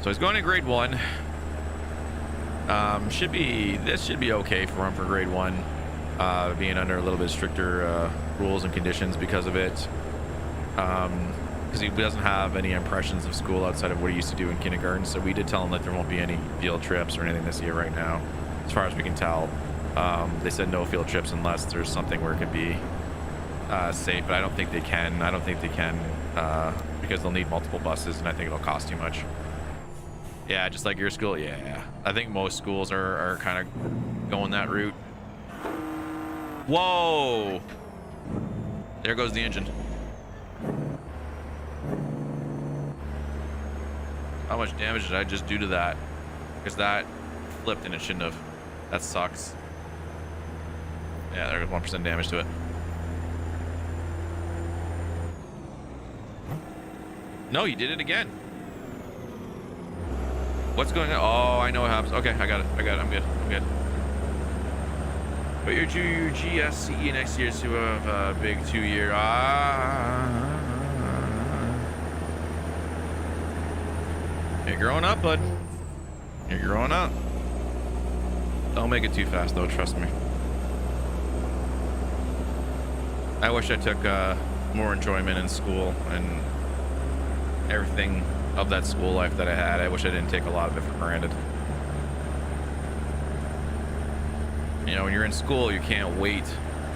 So he's going to grade 1. This should be okay for him for grade 1, being under a little bit stricter rules and conditions because of it. Because he doesn't have any impressions of school outside of what he used to do in kindergarten. So we did tell him that there won't be any field trips or anything this year right now, as far as we can tell. They said no field trips unless there's something where it could be safe, but I don't think they can. Because they'll need multiple buses, and I think it'll cost too much. Yeah, just like your school. Yeah, I think most schools are kind of going that route. Whoa! There goes the engine. How much damage did I just do to that? Because that flipped and it shouldn't have. That sucks. Yeah, there goes 1% damage to it. No, you did it again. What's going on? Oh, I know what happens. Okay, I got it. I'm good. But your GSCE next year, so you have a big 2 year. You're growing up, bud. You're growing up. Don't make it too fast, though. Trust me. I wish I took more enjoyment in school and everything of that school life that I had. I wish I didn't take a lot of it for granted. You know, when you're in school, you can't wait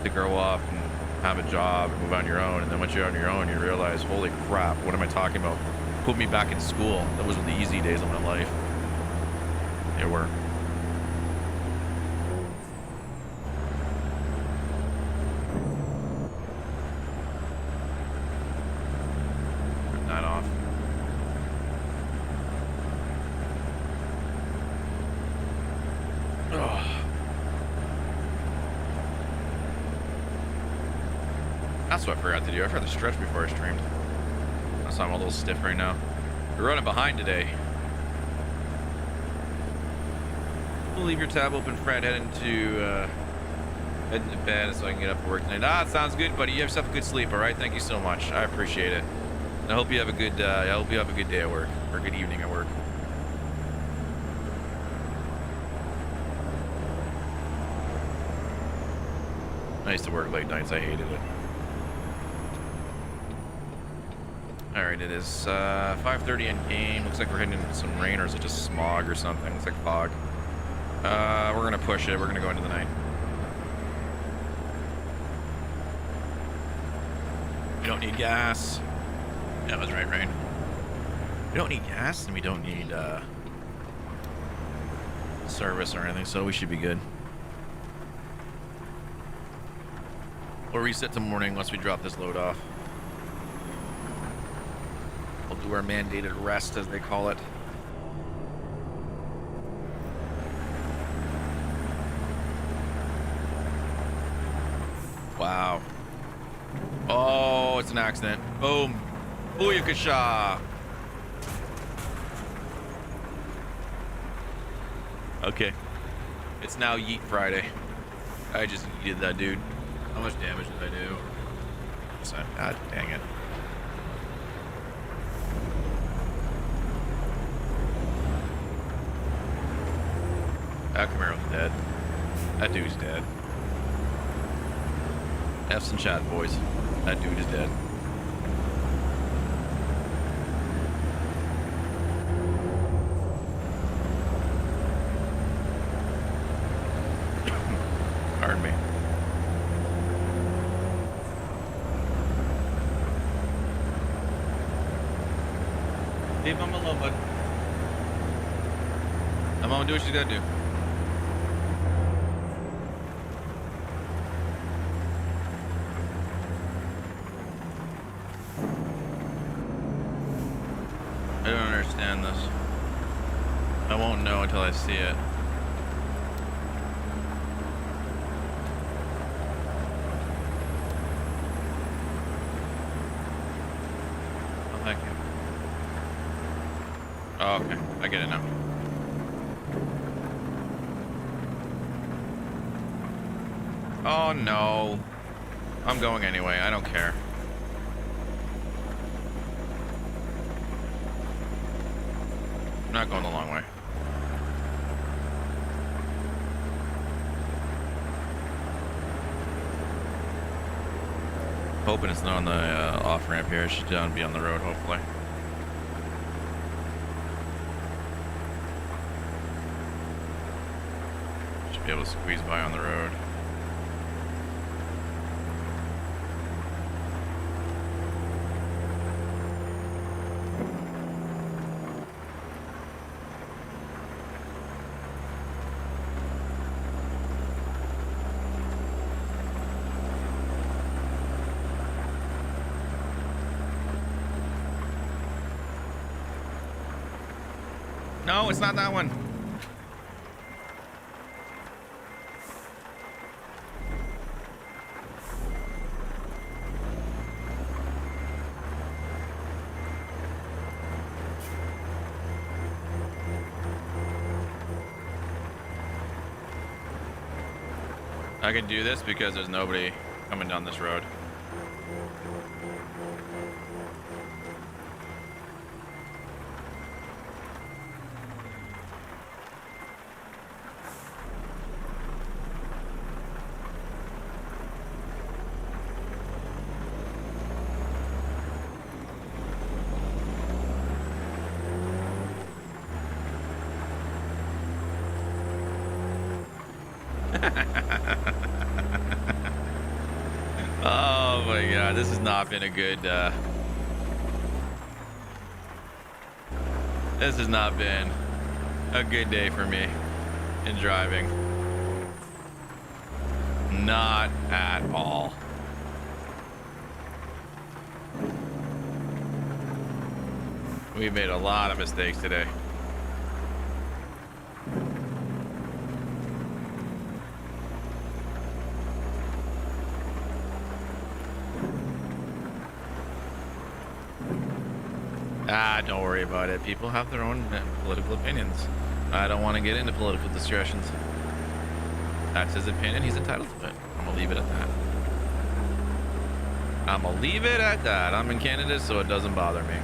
to grow up and have a job and move on your own. And then once you're on your own, you realize, holy crap, what am I talking about? Put me back in school. That was the easy days of my life. They were. Turn that off. Oh. That's what I forgot to do. I forgot to stretch before I streamed. That's why I'm a little stiff right now. We're running behind today. We'll leave your tab open, Fred. Heading to bed so I can get up for work tonight. Ah, sounds good, buddy. You have yourself a good sleep. All right. Thank you so much. I appreciate it. And I hope you have a good. I hope you have a good day at work or a good evening at work. I used to work late nights. I hated it. All right, it is 5:30 in game. Looks like we're heading into some rain, or is it just smog or something? Looks like fog. We're gonna push it. We're gonna go into the night. We don't need gas. Yeah, that's right, Rain. We don't need gas, and we don't need service or anything, so we should be good. We'll reset to morning once we drop this load off. We'll do our mandated rest, as they call it. Wow. Oh, it's an accident. Boom. Booyakasha. Okay. It's now Yeet Friday. I just yeeted that dude. How much damage did I do? God dang it. That Camaro's dead. That dude's dead. F's in chat, boys. That dude is dead. Pardon me. Leave him alone, bud. I'm gonna do what she's gotta do. I don't understand this. I won't know until I see it. Oh, thank you. Oh, okay. I get it now. Oh, no. I'm going anyway. I don't care. I'm not going the long way. Hoping it's not on the off ramp here. It should be on the road, hopefully. Should be able to squeeze by on the road. No, it's not that one. I can do this because there's nobody coming down this road. Oh my god, this has not been a good this has not been a good day for me in driving. Not at all. We made a lot of mistakes today. Don't worry about it. People have their own political opinions. I don't want to get into political discussions. That's his opinion. He's entitled to it. I'm gonna leave it at that. I'm gonna leave it at that. I'm in Canada, so it doesn't bother me.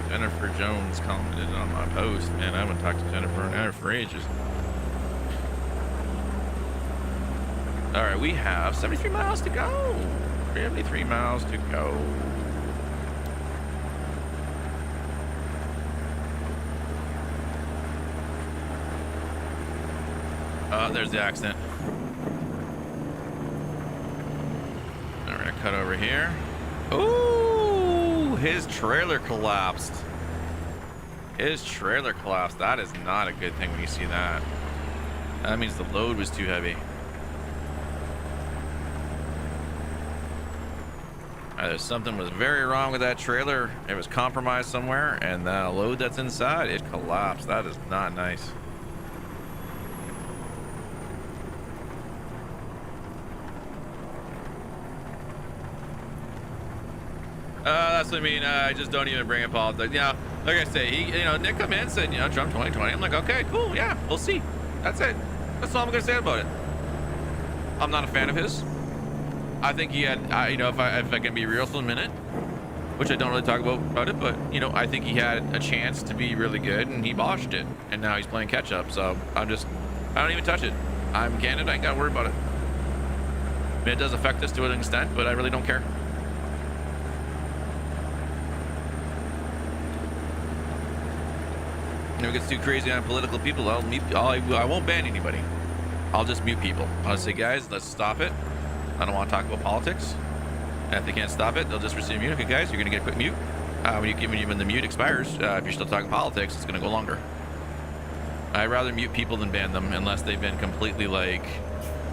Jennifer Jones commented on my post. Man, I haven't talked to Jennifer in her for ages. All right, we have 73 miles to go. 73 miles to go. Oh, there's the accident. All right, cut over here. Ooh, his trailer collapsed. His trailer collapsed. That is not a good thing when you see that. That means the load was too heavy. There's something was very wrong with that trailer. It was compromised somewhere, and the load that's inside, it collapsed. That is not nice. That's what I mean. I just don't even bring up politics. You know, like I say, Nick come in and said, Trump 2020. I'm like, okay, cool, yeah, we'll see. That's it. That's all I'm gonna say about it. I'm not a fan of his. I think he had, if I can be real for a minute, which I don't really talk about it, but I think he had a chance to be really good and he botched it, and now he's playing catch up. So I don't even touch it. I'm Canada. I ain't gotta worry about it. I mean, it does affect us to an extent, but I really don't care. If it gets too crazy on political people, I won't ban anybody. I'll just mute people. I'll say, guys, let's stop it. I don't want to talk about politics. And if they can't stop it, they'll just receive mute. Okay, guys, you're gonna get a quick mute. When the mute expires, if you're still talking politics, it's gonna go longer. I'd rather mute people than ban them unless they've been completely like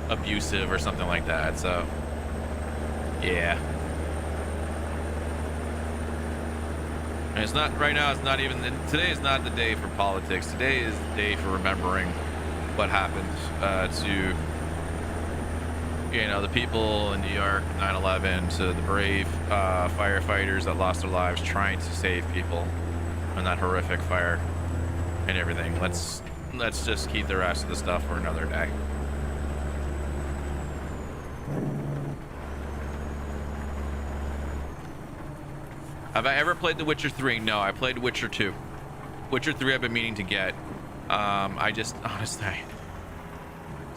abusive or something like that. So, yeah. And it's not right now. It's not even today. Is not the day for politics. Today is the day for remembering what happened to the people in New York, 9/11, to the brave firefighters that lost their lives trying to save people in that horrific fire and everything. Let's just keep the rest of the stuff for another day. Have I ever played The Witcher 3? No, I played Witcher 2. Witcher 3 I've been meaning to get. I just, honestly,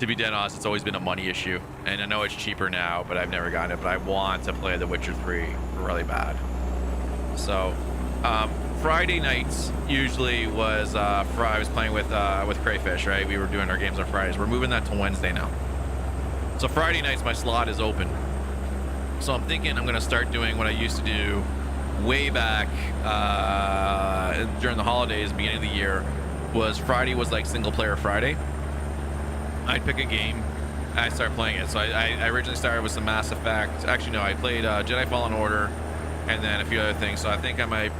to be dead honest, it's always been a money issue. And I know it's cheaper now, but I've never gotten it. But I want to play The Witcher 3 really bad. So, Friday nights usually was, I was playing with Crayfish, right? We were doing our games on Fridays. We're moving that to Wednesday now. So Friday nights, my slot is open. So I'm thinking I'm going to start doing what I used to do way back during the holidays, beginning of the year. Was Friday was like single player Friday. I'd pick a game, I start playing it. So I originally started with some Mass Effect. Actually, no, I played Jedi Fallen Order and then a few other things. So I think I might,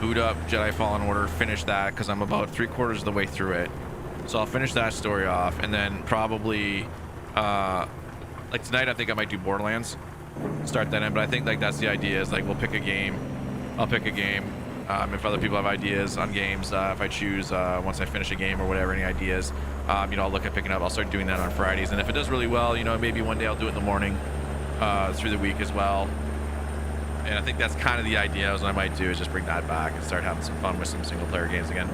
boot up Jedi Fallen Order, finish that because I'm about 3/4 of the way through it. So I'll finish that story off, and then probably like tonight I think I might do Borderlands, start that in. But I think like that's the idea, is like we'll pick a game. I'll pick a game. If other people have ideas on games, if I choose once I finish a game or whatever, any ideas, I'll look at picking up. I'll start doing that on Fridays, and if it does really well, maybe one day I'll do it in the morning through the week as well. And I think that's kind of the idea. Is what I might do is just bring that back and start having some fun with some single player games again.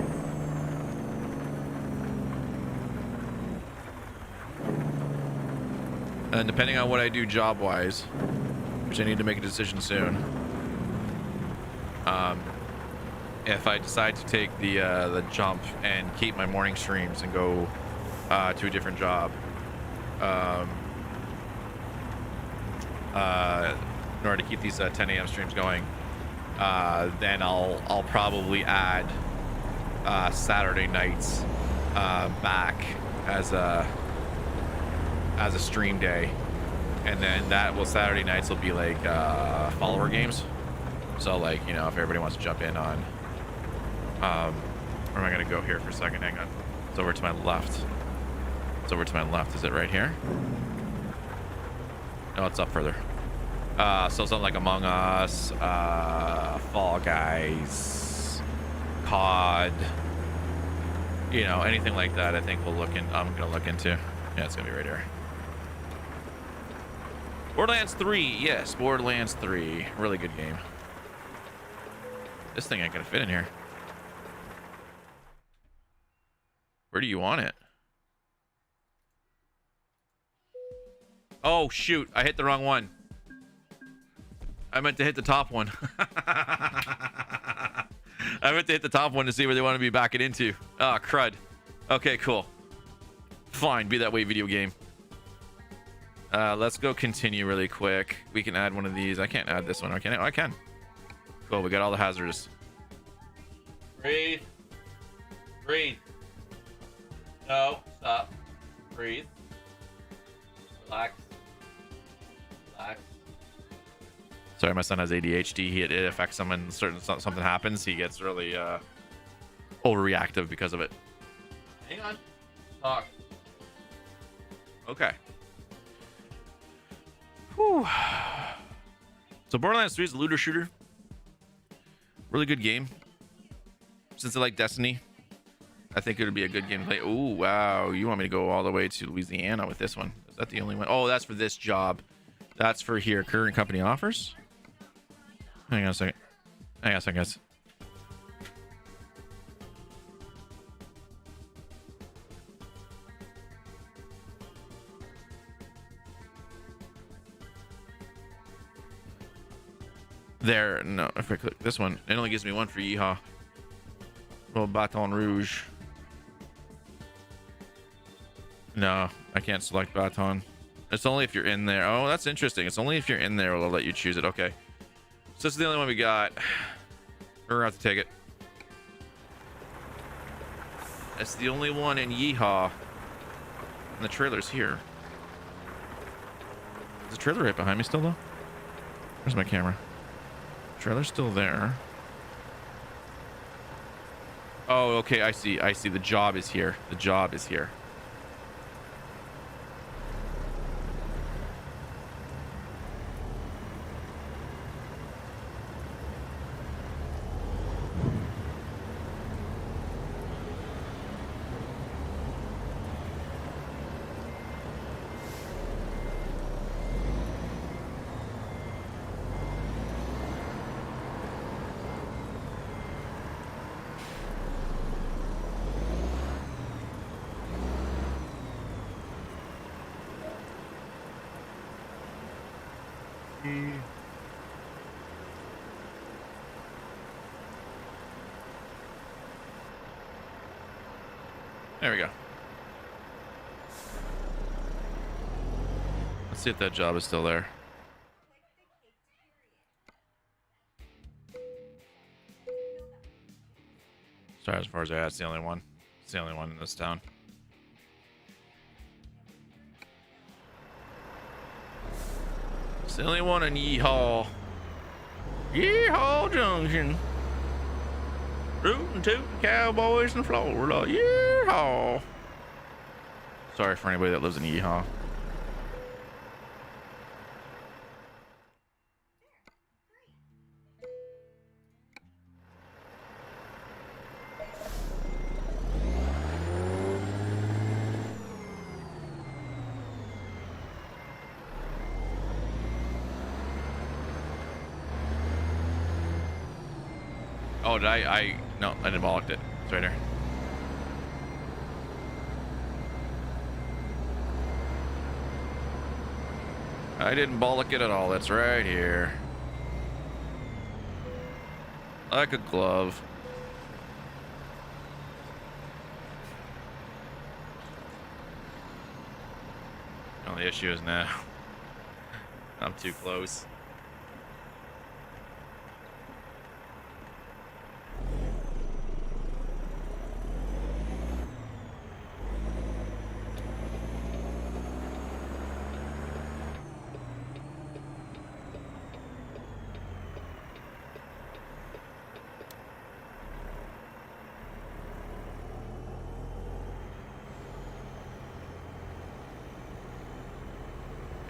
And depending on what I do job wise, which I need to make a decision soon. If I decide to take the jump and keep my morning streams and go to a different job. In order to keep these 10 a.m. streams going, then I'll probably add Saturday nights back as a stream day, and then Saturday nights will be like follower games. So like, you know, if everybody wants to jump in on where am I gonna go here for a second? Hang on. It's over to my left. It's over to my left. Is it right here? No, it's up further. So something like Among Us, Fall Guys, COD, you know, anything like that. I think I'm gonna look into. Yeah, it's gonna be right here. Borderlands 3, yes, Borderlands 3, really good game. This thing ain't gonna fit in here. Where do you want it? Oh shoot, I hit the wrong one. I meant to hit the top one. I meant to hit the top one to see where they want to be backing into. Ah, crud. Okay, cool. Fine, be that way, video game. Let's go continue really quick. We can add one of these. I can't add this one. Okay, I can. Cool, we got all the hazards. Breathe. Breathe. No, stop. Breathe. Relax. Relax. Sorry, my son has ADHD. It affects him, and something happens, he gets really overreactive because of it. Hang on. Talk. Okay. Whew. So Borderlands 3 is a looter shooter. Really good game. Since I like Destiny, I think it would be a good game to play. Oh, wow. You want me to go all the way to Louisiana with this one? Is that the only one? Oh, that's for this job. That's for here. Current company offers. Hang on a second. Hang on a second, guys. There. No, if I click this one, it only gives me one for Yeehaw. Little Baton Rouge. No, I can't select Baton. It's only if you're in there. Oh, that's interesting. It's only if you're in there will let you choose it. Okay. So this is the only one we got. We're gonna have to take it. It's the only one in Yeehaw. And the trailer's here. Is the trailer right behind me still though? Where's my camera? Trailer's still there. Oh, okay, I see. I see. The job is here. The job is here. There we go. Let's see if that job is still there. Sorry, as far as that's the only one. It's the only one in this town. It's the only one in Yeehaw. Yeehaw Junction. Rootin' tootin' cowboys in Florida. Yeehaw. Sorry for anybody that lives in Yeehaw. Oh, did I no, I didn't bollocked it. It's right there. I didn't bollock it at all. That's right here. Like a glove. the issue is now. I'm too close.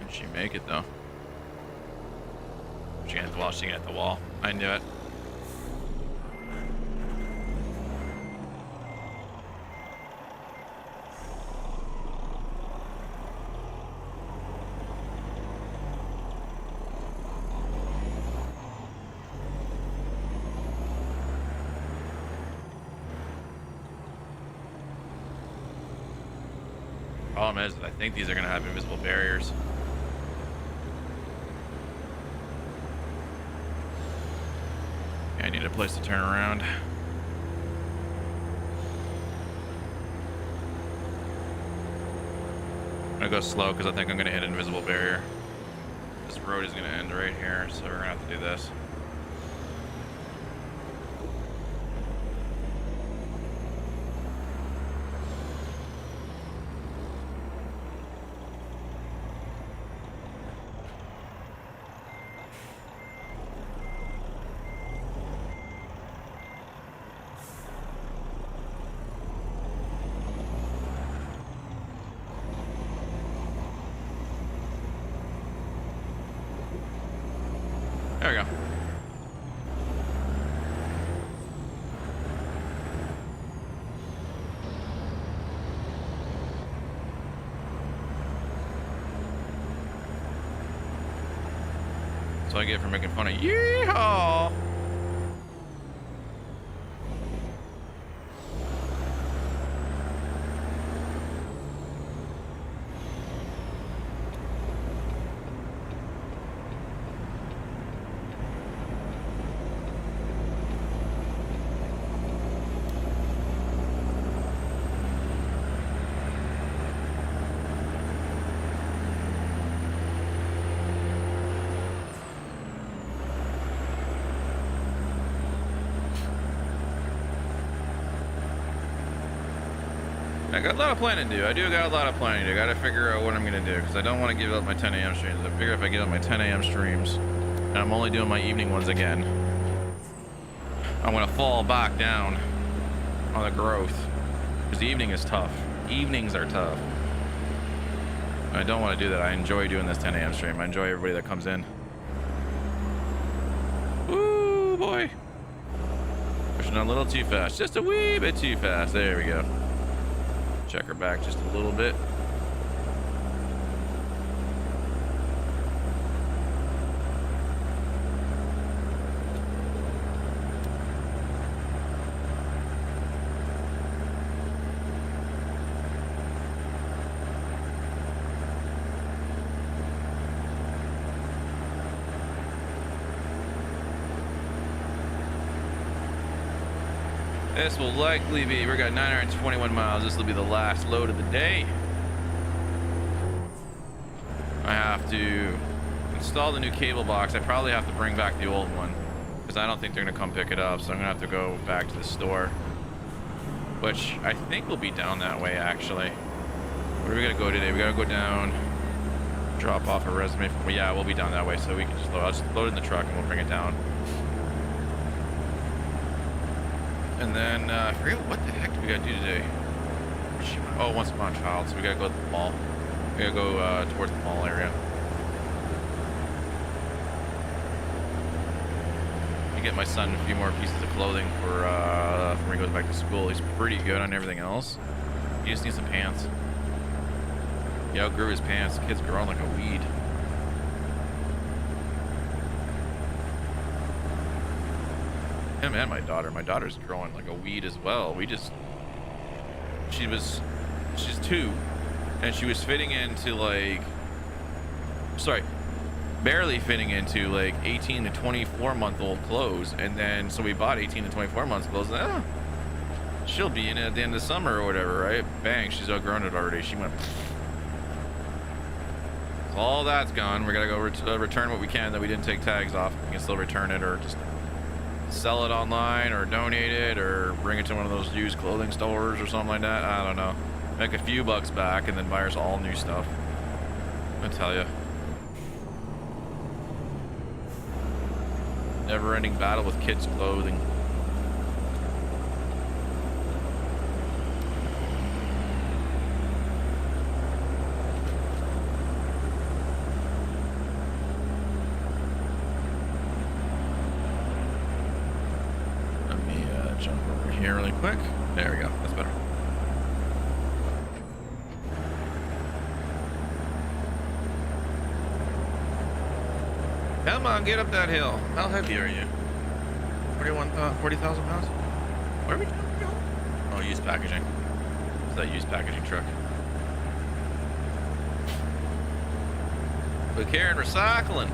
Did she make it though? She got at the wall. I knew it. Problem is, I think these are going to have invisible barriers. I need a place to turn around. I'm gonna go slow because I think I'm gonna hit an invisible barrier. This road is gonna end right here, so we're gonna have to do this. There we go. So I get for making fun of yeehaw. I got a lot of planning to do. I do got a lot of planning to do. I gotta figure out what I'm gonna do because I don't want to give up my 10 a.m. streams. I figure if I give up my 10 a.m. streams and I'm only doing my evening ones again, I'm gonna fall back down on the growth because the evening is tough. Evenings are tough. I don't want to do that. I enjoy doing this 10 a.m. stream. I enjoy everybody that comes in. Ooh, boy. Pushing a little too fast. Just a wee bit too fast. There we go. Check her back just a little bit. This will likely be, we got 921 miles. This will be the last load of the day. I have to install the new cable box. I probably have to bring back the old one because I don't think they're gonna come pick it up. So I'm gonna have to go back to the store, which I think will be down that way actually. Where are we gonna go today? We gotta go down, drop off a resume. Well, yeah, we'll be down that way, so we can just load. I'll just load it in the truck and we'll bring it down. And then, I forget what the heck do we gotta do today. Oh, once upon a child, so we gotta go to the mall. We gotta go towards the mall area. I get my son a few more pieces of clothing for when he goes back to school. He's pretty good on everything else. He just needs some pants. He outgrew his pants. The kid's growing like a weed. Him and my daughter. My daughter's growing like a weed as well. She's 2 and she was fitting into like, barely fitting into like 18 to 24 month old clothes. And then, so we bought 18 to 24 months clothes. And, she'll be in it at the end of the summer or whatever, right? Bang, she's outgrown it already. She went. So all that's gone. We gotta go return what we can that we didn't take tags off. We can still return it or just sell it online or donate it or bring it to one of those used clothing stores or something like that. I don't know. Make a few bucks back and then buy us all new stuff. I tell you. Never-ending battle with kids' clothing. Let me jump over here really quick. There we go. That's better. Come on, get up that hill. How heavy are you? 40,000 pounds? Where are we going? Oh, used packaging. It's that used packaging truck. Look here in recycling.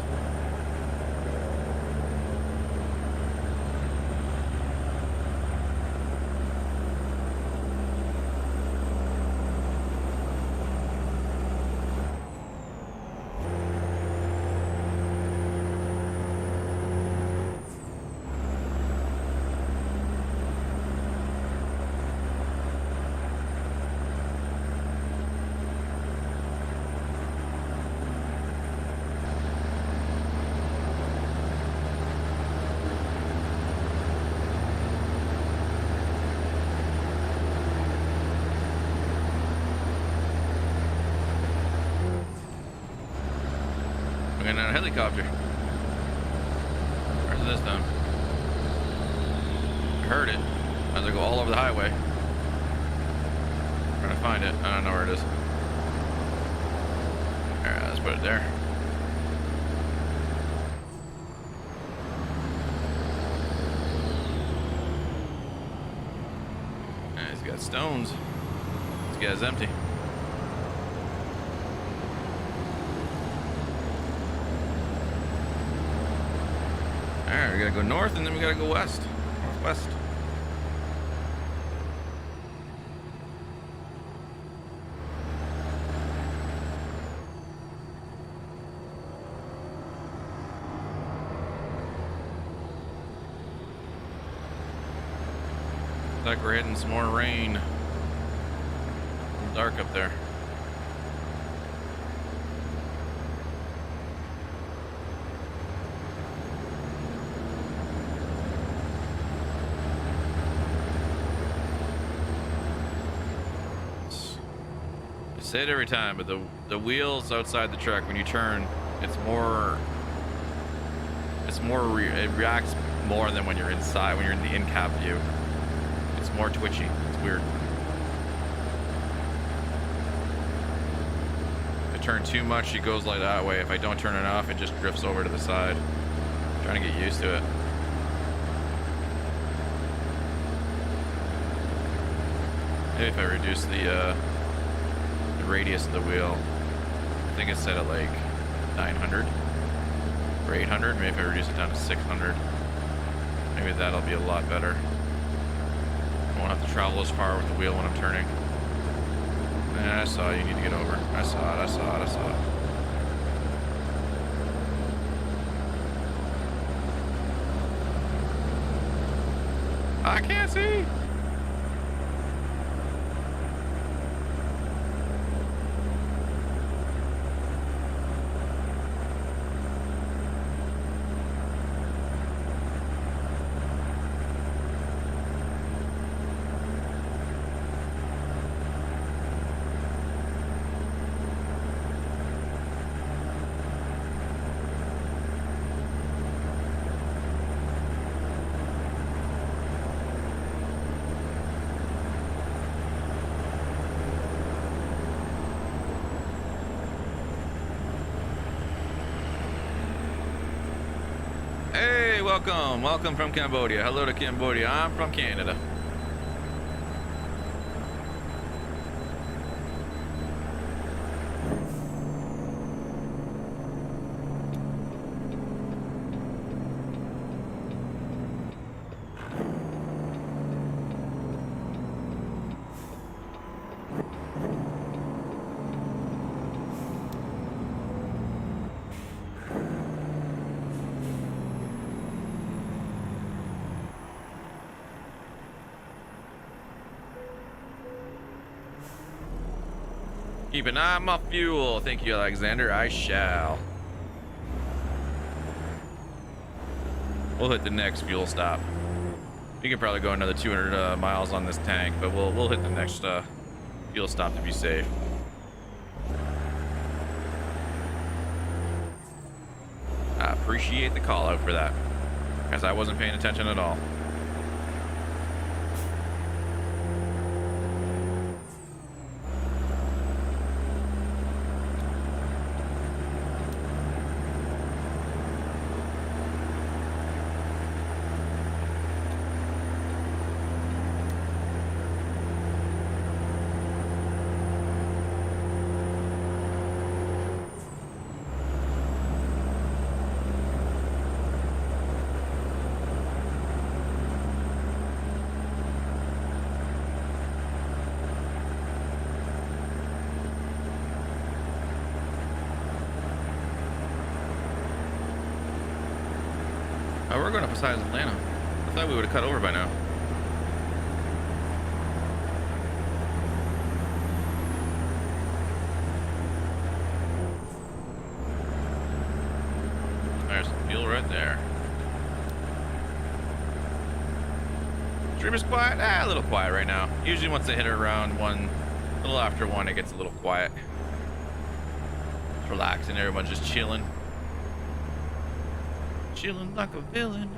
On a helicopter. Where's this down? I heard it as I go all over the highway. Trying to find it. I don't know where it is. Alright, let's put it there. And he's got stones. This guy's empty. Alright, we gotta go north and then we gotta go west. Northwest. Looks like we're hitting some more rain. It's dark up there. Say it every time, but the wheels outside the truck when you turn, it reacts more than when you're inside, when you're in the in-cab view. It's more twitchy. It's weird. If I turn too much, it goes like that way. If I don't turn enough, it just drifts over to the side. I'm trying to get used to it. Maybe if I reduce the radius of the wheel, I think it's set at like 900 or 800. Maybe if I reduce it down to 600, maybe that'll be a lot better. I won't have to travel as far with the wheel when I'm turning. I saw you need to get over. I saw it. I saw it. I saw it. I can't see. Welcome from Cambodia. Hello to Cambodia. I'm from Canada. Keep an eye on my fuel. Thank you, Alexander. I shall. We'll hit the next fuel stop. We can probably go another 200 miles on this tank, but we'll hit the next fuel stop to be safe. I appreciate the call out for that, as I wasn't paying attention at all. Oh, we're going up besides Atlanta. I thought we would have cut over by now. There's some fuel right there. Stream is quiet? A little quiet right now. Usually once they hit around 1, a little after 1, it gets a little quiet. It's relaxing, everyone's just chilling. Chilling like a villain.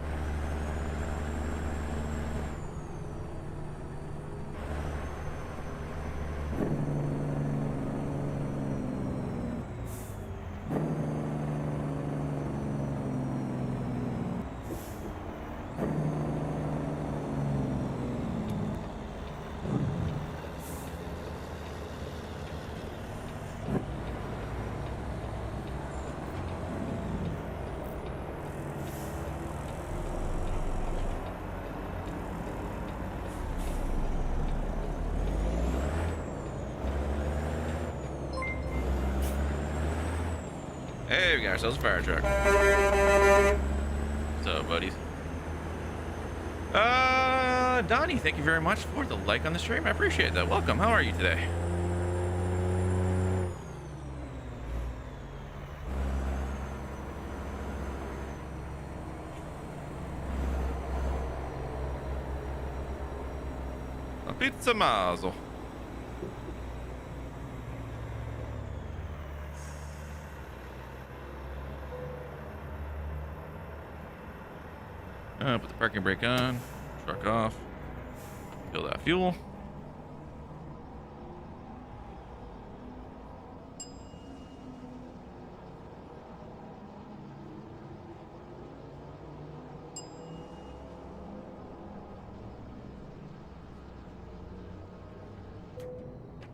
Hey, we got ourselves a fire truck. What's up, buddies? Donnie, thank you very much for the like on the stream. I appreciate that. Welcome. How are you today? A pizza mazel. Put the parking brake on, truck off, fill that fuel.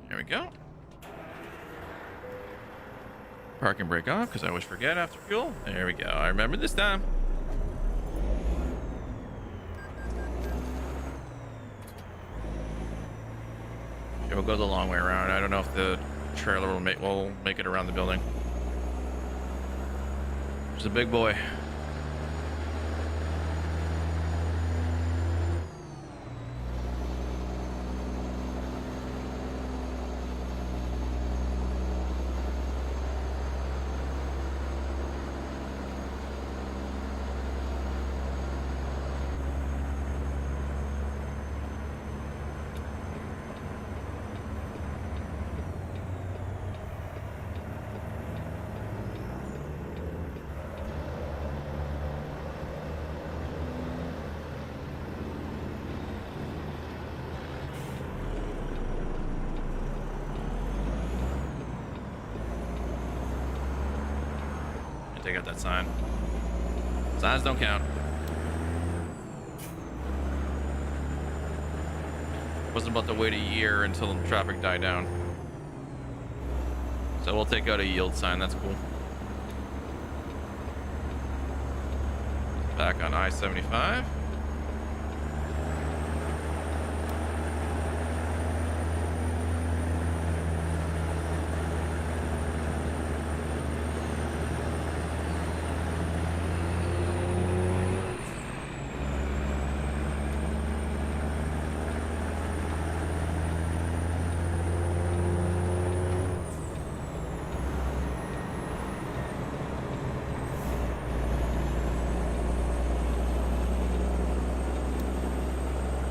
There we go. Parking brake off, because I always forget after fuel. There we go. I remember this time. We'll go the long way around. I don't know if the trailer will make it around the building. There's a big boy. Take out that sign. Signs don't count. Wasn't about to wait a year until the traffic died down. So we'll take out a yield sign. That's cool. Back on I-75.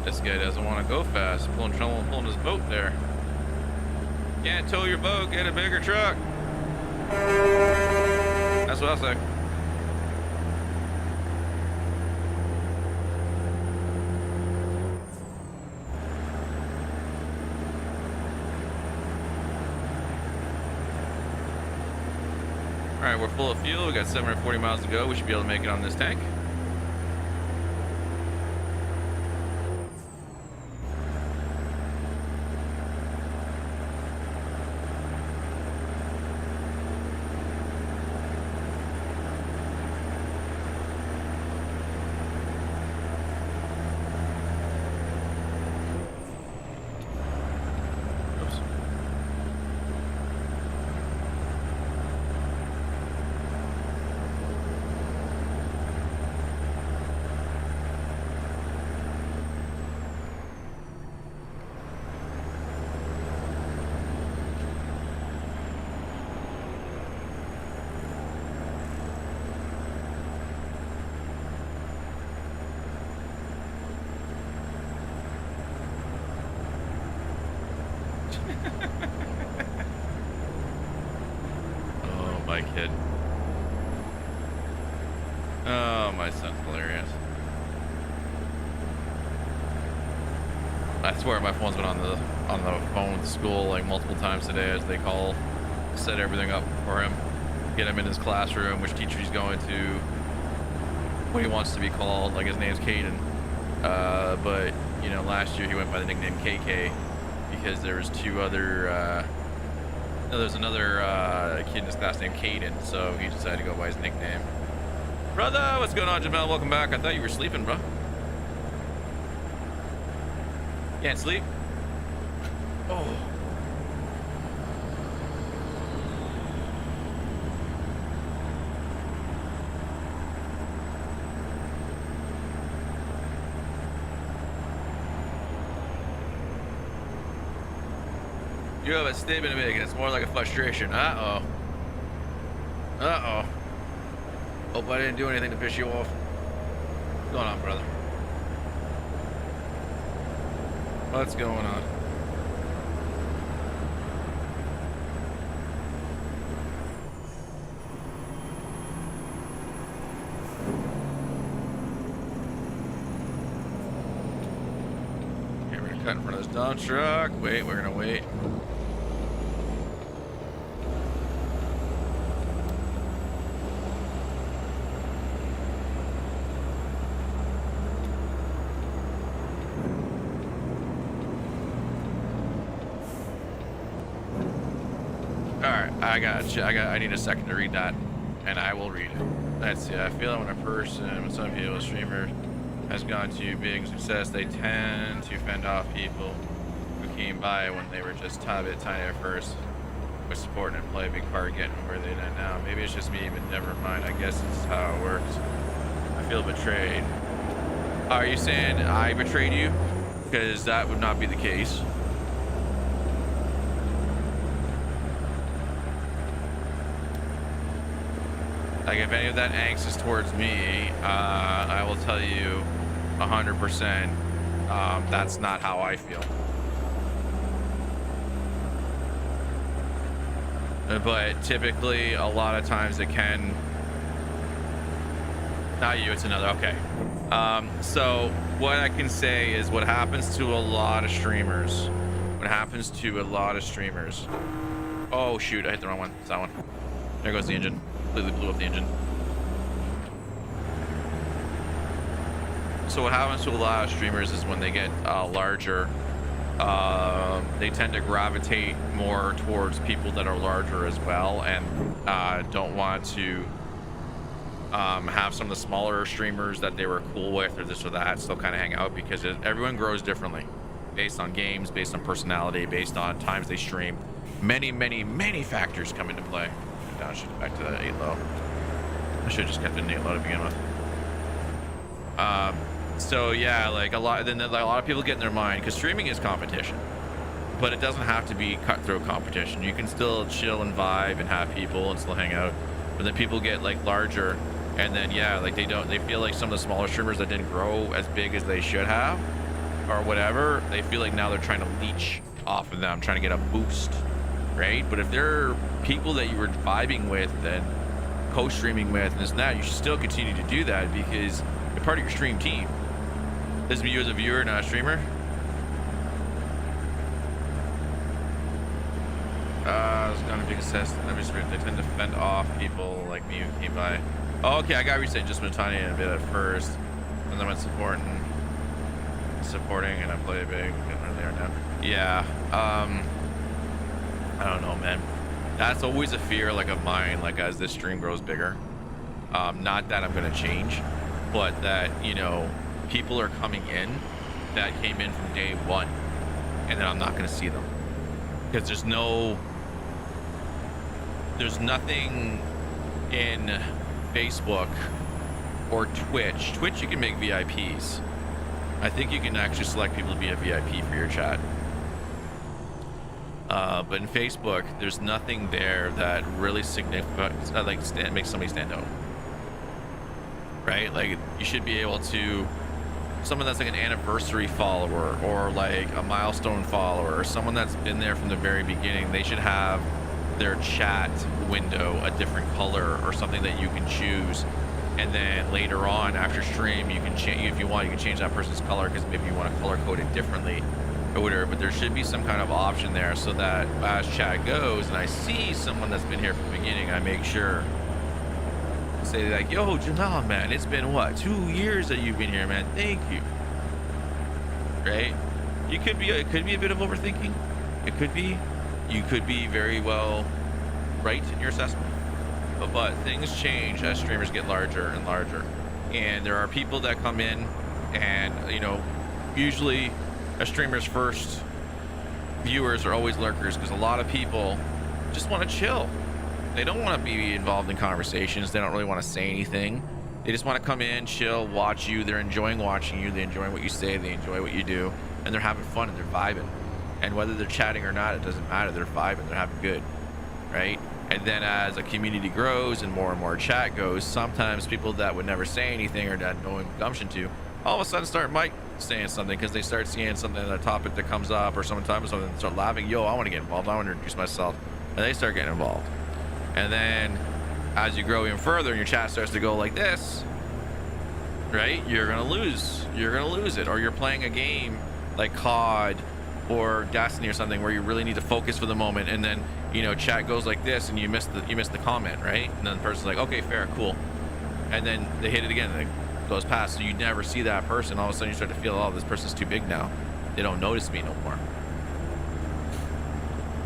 This guy doesn't want to go fast. Pulling his boat there. Can't tow your boat, get a bigger truck. That's what I'll say. All right, we're full of fuel. We got 740 miles to go. We should be able to make it on this tank. Oh, my kid. Oh, my son's hilarious. I swear my phone's been on the phone with school like multiple times today as they call, set everything up for him, get him in his classroom, which teacher he's going to, what he wants to be called. Like his name's Caden, but you know, last year he went by the nickname KK because there was two other. No, there's another kid in his class named Caden, so he decided to go by his nickname. Brother, what's going on, Jamel? Welcome back. I thought you were sleeping, bro. Can't sleep? Oh. You have a statement to make, and it's more like a frustration. Uh-oh. Uh-oh. Hope I didn't do anything to piss you off. What's going on, brother? What's going on? Okay, we're gonna cut in front of this dump truck. Wait, we're gonna wait. I need a second to read that, and I will read it. Let's see. I feel when a person, when some people, a streamer, has gone to big success, they tend to fend off people who came by when they were just a bit tiny at first, with support and play a big part getting where they're at now. Maybe it's just me, but never mind. I guess it's how it works. I feel betrayed. Are you saying I betrayed you? Because that would not be the case. Like, if any of that angst is towards me, I will tell you 100%, that's not how I feel. But typically, a lot of times it can... Not you, it's another. Okay. So what I can say is what happens to a lot of streamers. What happens to a lot of streamers. Oh, shoot. I hit the wrong one. It's that one. There goes the engine. Completely blew up the engine. So what happens to a lot of streamers is when they get larger, they tend to gravitate more towards people that are larger as well, and don't want to have some of the smaller streamers that they were cool with or this or that still kind of hang out, because everyone grows differently based on games, based on personality, based on times they stream. Many factors come into play. I should get back to that 8 low. I should have just kept it in 8 low to begin with. So yeah, like a lot of people get in their mind, because streaming is competition, but it doesn't have to be cutthroat competition. You can still chill and vibe and have people and still hang out. But then people get like larger, and then yeah, like they feel like some of the smaller streamers that didn't grow as big as they should have, or whatever, they feel like now they're trying to leech off of them, trying to get a boost, right? But if they're people that you were vibing with and co-streaming with and this and that, you should still continue to do that because they're part of your stream team. This is you as a viewer, not a streamer. It's gonna be assessed. They tend to fend off people like me who came by. Oh, okay, I got what you're saying. Just been tiny a bit at first, and then went supporting, and I play big. Getting there now. Yeah. I don't know, man. That's always a fear, like of mine. Like as this stream grows bigger, not that I'm gonna change, but that people are coming in that came in from day one, and then I'm not gonna see them because there's nothing in Facebook or Twitch. Twitch, you can make VIPs. I think you can actually select people to be a VIP for your chat. But in Facebook, there's nothing there that really significant, makes somebody stand out. Right? Like you should be able to, someone that's like an anniversary follower or like a milestone follower or someone that's been there from the very beginning, they should have their chat window a different color or something that you can choose, and then later on after stream you can change, if you want, you can change that person's color because maybe you want to color code it differently or whatever. But there should be some kind of option there so that as chat goes and I see someone that's been here from the beginning, I make sure to say like, yo Jamal, man, it's been what, 2 years that you've been here, man, thank you. Right? It could be a bit of overthinking. It could be. You could be very well right in your assessment, but things change as streamers get larger and larger, and there are people that come in and usually a streamer's first viewers are always lurkers because a lot of people just want to chill. They don't want to be involved in conversations. They don't really want to say anything. They just want to come in, chill, watch you. They're enjoying watching you. They enjoy what you say. They enjoy what you do, and they're having fun and they're vibing. And whether they're chatting or not, it doesn't matter. They're vibing, they're having good, right? And then as a community grows and more chat goes, sometimes people that would never say anything or that no gumption to, all of a sudden start saying something because they start seeing something, a topic that comes up or someone talking about something and start laughing. Yo, I want to get involved. I want to introduce myself. And they start getting involved. And then as you grow even further and your chat starts to go like this, right? You're going to lose. You're going to lose it. Or you're playing a game like COD or Destiny or something where you really need to focus for the moment, and then chat goes like this and you miss the comment, right? And then the person's like, okay, fair, cool, and then they hit it again and it goes past, so you never see that person. All of a sudden you start to feel, oh, this person's too big now, they don't notice me no more.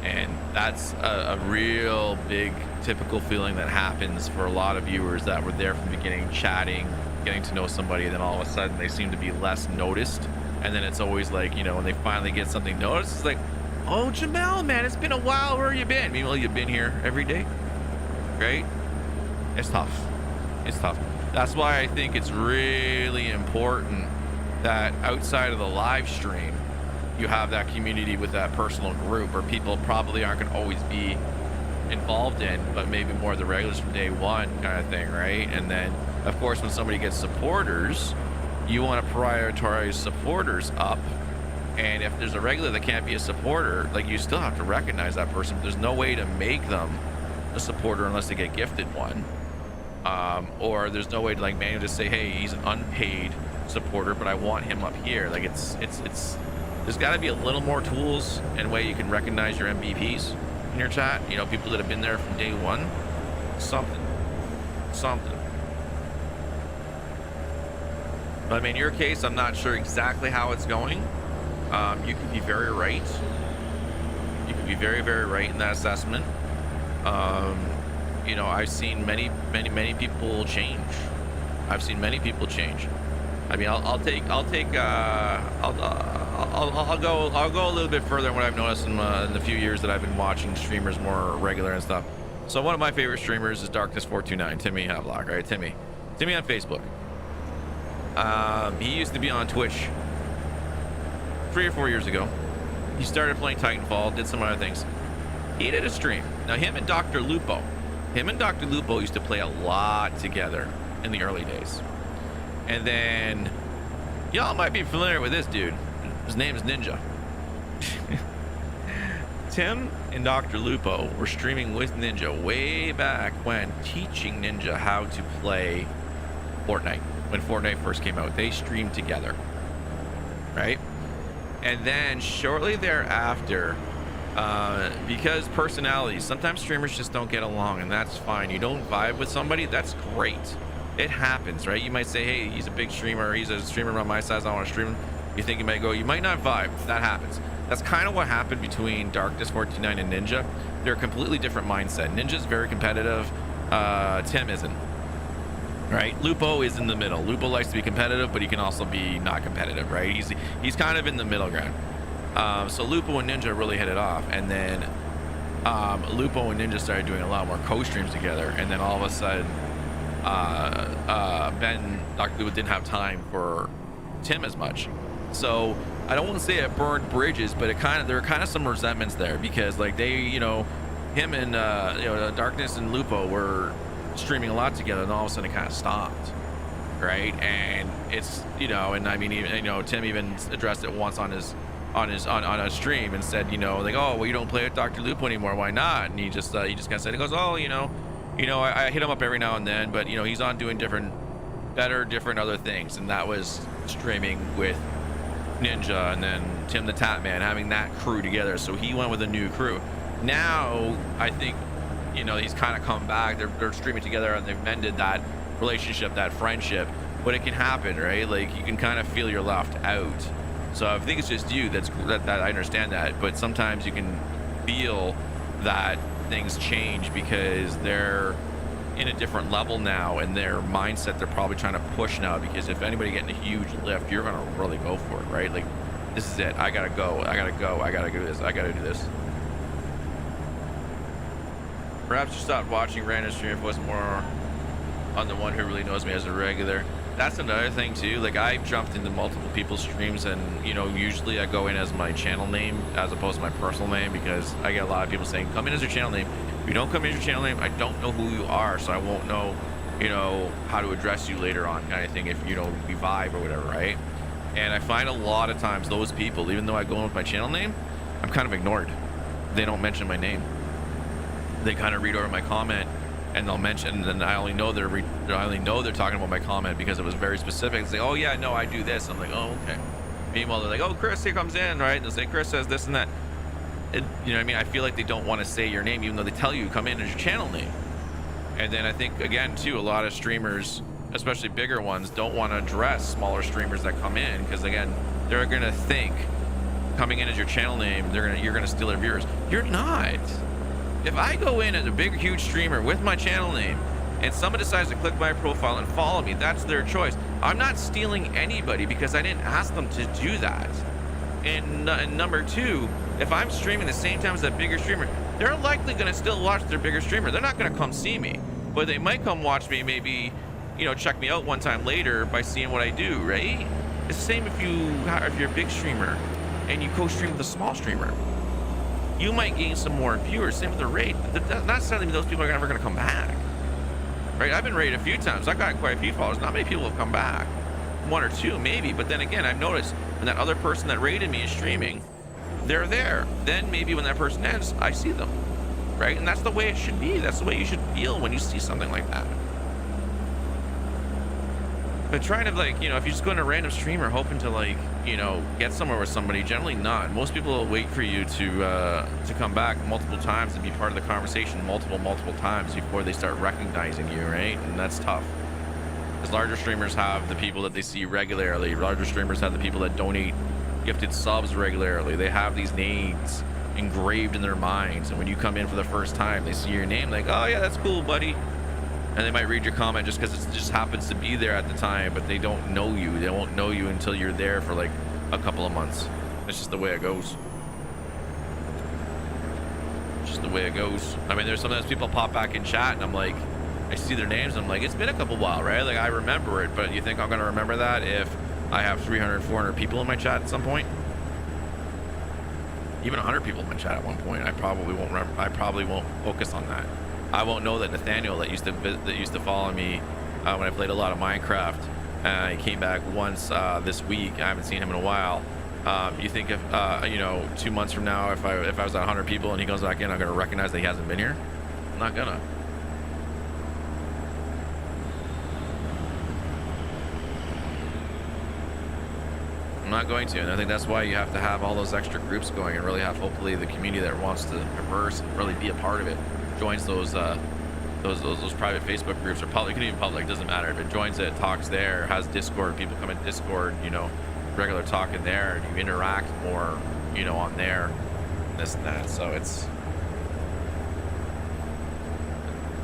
And that's a real big typical feeling that happens for a lot of viewers that were there from the beginning, chatting, getting to know somebody, and then all of a sudden they seem to be less noticed. And then it's always like, when they finally get something noticed, it's like, oh, Jamal, man, it's been a while. Where have you been? Meanwhile, you've been here every day, right? It's tough. It's tough. That's why I think it's really important that outside of the live stream, you have that community with that personal group where people probably aren't going to always be involved in, but maybe more the regulars from day one kind of thing, right? And then, of course, when somebody gets supporters, you want to prioritize supporters up, and if there's a regular that can't be a supporter, like, you still have to recognize that person. There's no way to make them a supporter unless they get gifted one, or there's no way to like manually just say, hey, he's an unpaid supporter, but I want him up here. Like it's there's got to be a little more tools and way you can recognize your MVPs in your chat. People that have been there from day one. Something. But I mean, in your case, I'm not sure exactly how it's going. You could be very right. You could be very, very right in that assessment. I've seen many people change. I've seen many people change. I mean, I'll go a little bit further in what I've noticed in the few years that I've been watching streamers more regular and stuff. So one of my favorite streamers is Darkness429, Timmy Havelock, right? Timmy on Facebook. He used to be on Twitch 3 or 4 years ago. He started playing Titanfall, did some other things. He did a stream. Now him and Dr. Lupo used to play a lot together in the early days. And then y'all might be familiar with this dude, His name is Ninja. Tim and Dr. Lupo were streaming with Ninja way back when, teaching Ninja how to play Fortnite. When Fortnite first came out, they streamed together, right? And then shortly thereafter, because personalities, sometimes streamers just don't get along, and that's fine. You don't vibe with somebody, that's great. It happens, right? You might say, hey, he's a big streamer, he's a streamer around my size, I want to stream him. You think you might go, you might not vibe. That happens. That's kind of what happened between Darkness49 and Ninja. They're a completely different mindset. Ninja's very competitive. Tim isn't. Right? Lupo is in the middle. Lupo likes to be competitive, but he can also be not competitive, right? He's kind of in the middle ground. So Lupo and Ninja really hit it off, and then Lupo and Ninja started doing a lot more co-streams together, and then all of a sudden, Dr. Lupo didn't have time for Tim as much. So I don't want to say it burned bridges, but there are kind of some resentments there, because like they, him and Darkness and Lupo were streaming a lot together, and all of a sudden it kind of stopped, right? And it's and I mean, Tim even addressed it once on a stream and said, like, oh, well, you don't play with Dr. Lupo anymore, why not? And he just kind of said, he goes, oh, I hit him up every now and then, but he's on doing different other things, and that was streaming with Ninja and then Tim the Tap Man, having that crew together. So he went with a new crew. Now I think he's kind of come back. They're streaming together, and they've mended that relationship, that friendship. But it can happen, right? Like, you can kind of feel you're left out. So I think it's just you that I understand that, but sometimes you can feel that things change because they're in a different level now, and their mindset they're probably trying to push now, because if anybody getting a huge lift, you're gonna really go for it, right? Like, this is it. I gotta go. I gotta do this. I gotta do this. Perhaps you stopped watching random stream if it was more on the one who really knows me as a regular. That's another thing too. Like, I've jumped into multiple people's streams, and usually I go in as my channel name as opposed to my personal name, because I get a lot of people saying, come in as your channel name. If you don't come in as your channel name, I don't know who you are, so I won't know how to address you later on, kind of thing, if we vibe or whatever, right? And I find a lot of times those people, even though I go in with my channel name, I'm kind of ignored. They don't mention my name. They kind of read over my comment, and they'll mention, and then I only know they're talking about my comment because it was very specific. They say, oh yeah, no, I do this. I'm like, oh, okay. Meanwhile, they're like, oh, Chris here comes in, right? And they'll say, Chris says this and that. You know what I mean? I feel like they don't want to say your name, even though they tell you come in as your channel name. And then I think, again, too, a lot of streamers, especially bigger ones, don't want to address smaller streamers that come in, because again, they're gonna think coming in as your channel name, you're gonna steal their viewers. You're not. If I go in as a big, huge streamer with my channel name, and someone decides to click my profile and follow me, that's their choice. I'm not stealing anybody because I didn't ask them to do that. And number two, if I'm streaming the same time as that bigger streamer, they're likely going to still watch their bigger streamer. They're not going to come see me, but they might come watch me, maybe, check me out one time later by seeing what I do, right? It's the same if you're a big streamer and you co-stream with a small streamer. You might gain some more viewers, same with the raid. Not necessarily those people are never going to come back, right? I've been raided a few times. I've got quite a few followers. Not many people have come back. One or two, maybe. But then again, I've noticed when that other person that raided me is streaming, they're there. Then maybe when that person ends, I see them, right? And that's the way it should be. That's the way you should feel when you see something like that. But trying to, like, if you just go in a random streamer hoping to, get somewhere with somebody, generally not. Most people will wait for you to come back multiple times and be part of the conversation multiple times before they start recognizing you, right? And that's tough. Because larger streamers have the people that they see regularly. Larger streamers have the people that donate gifted subs regularly. They have these names engraved in their minds, and when you come in for the first time, they see your name like, oh yeah, that's cool, buddy. And they might read your comment just because it just happens to be there at the time, but they don't know you. They won't know you until you're there for like a couple of months. That's just the way it goes. Just the way it goes. I mean, there's sometimes people pop back in chat and I'm like, I see their names and I'm like, it's been a couple while, right? Like, I remember it, but you think I'm gonna remember that if I have 300, 400 people in my chat at some point? Even 100 people in my chat at one point, I probably won't remember. I probably won't focus on that. I won't know that Nathaniel that used to follow me when I played a lot of Minecraft. He came back once this week. I haven't seen him in a while. You think if you know, 2 months from now, if I was at 100 people and he goes back in, I'm gonna recognize that he hasn't been here? I'm not gonna. I'm not going to, and I think that's why you have to have all those extra groups going, and really have hopefully the community that wants to converse and really be a part of it joins those private Facebook groups, or public, even public, doesn't matter. If it joins it, talks there, has Discord, people come in Discord, you know, regular talking there, and you interact more, you know, on there, this and that. So it's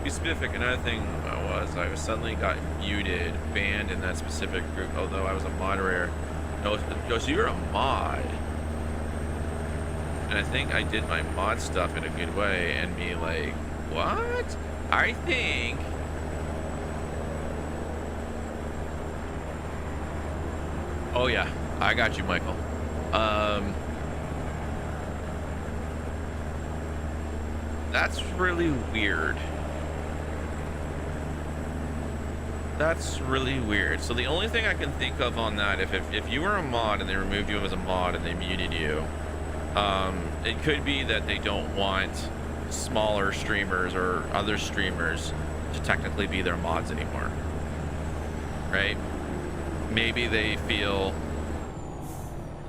be specific. Another thing was I was suddenly got muted, banned in that specific group, although I was a moderator. No, so you're a mod, and I think I did my mod stuff in a good way, and be like, what? I think oh yeah, I got you, Michael. That's really weird. That's really weird. So the only thing I can think of on that, if you were a mod and they removed you as a mod and they muted you, it could be that they don't want smaller streamers or other streamers to technically be their mods anymore, right? Maybe they feel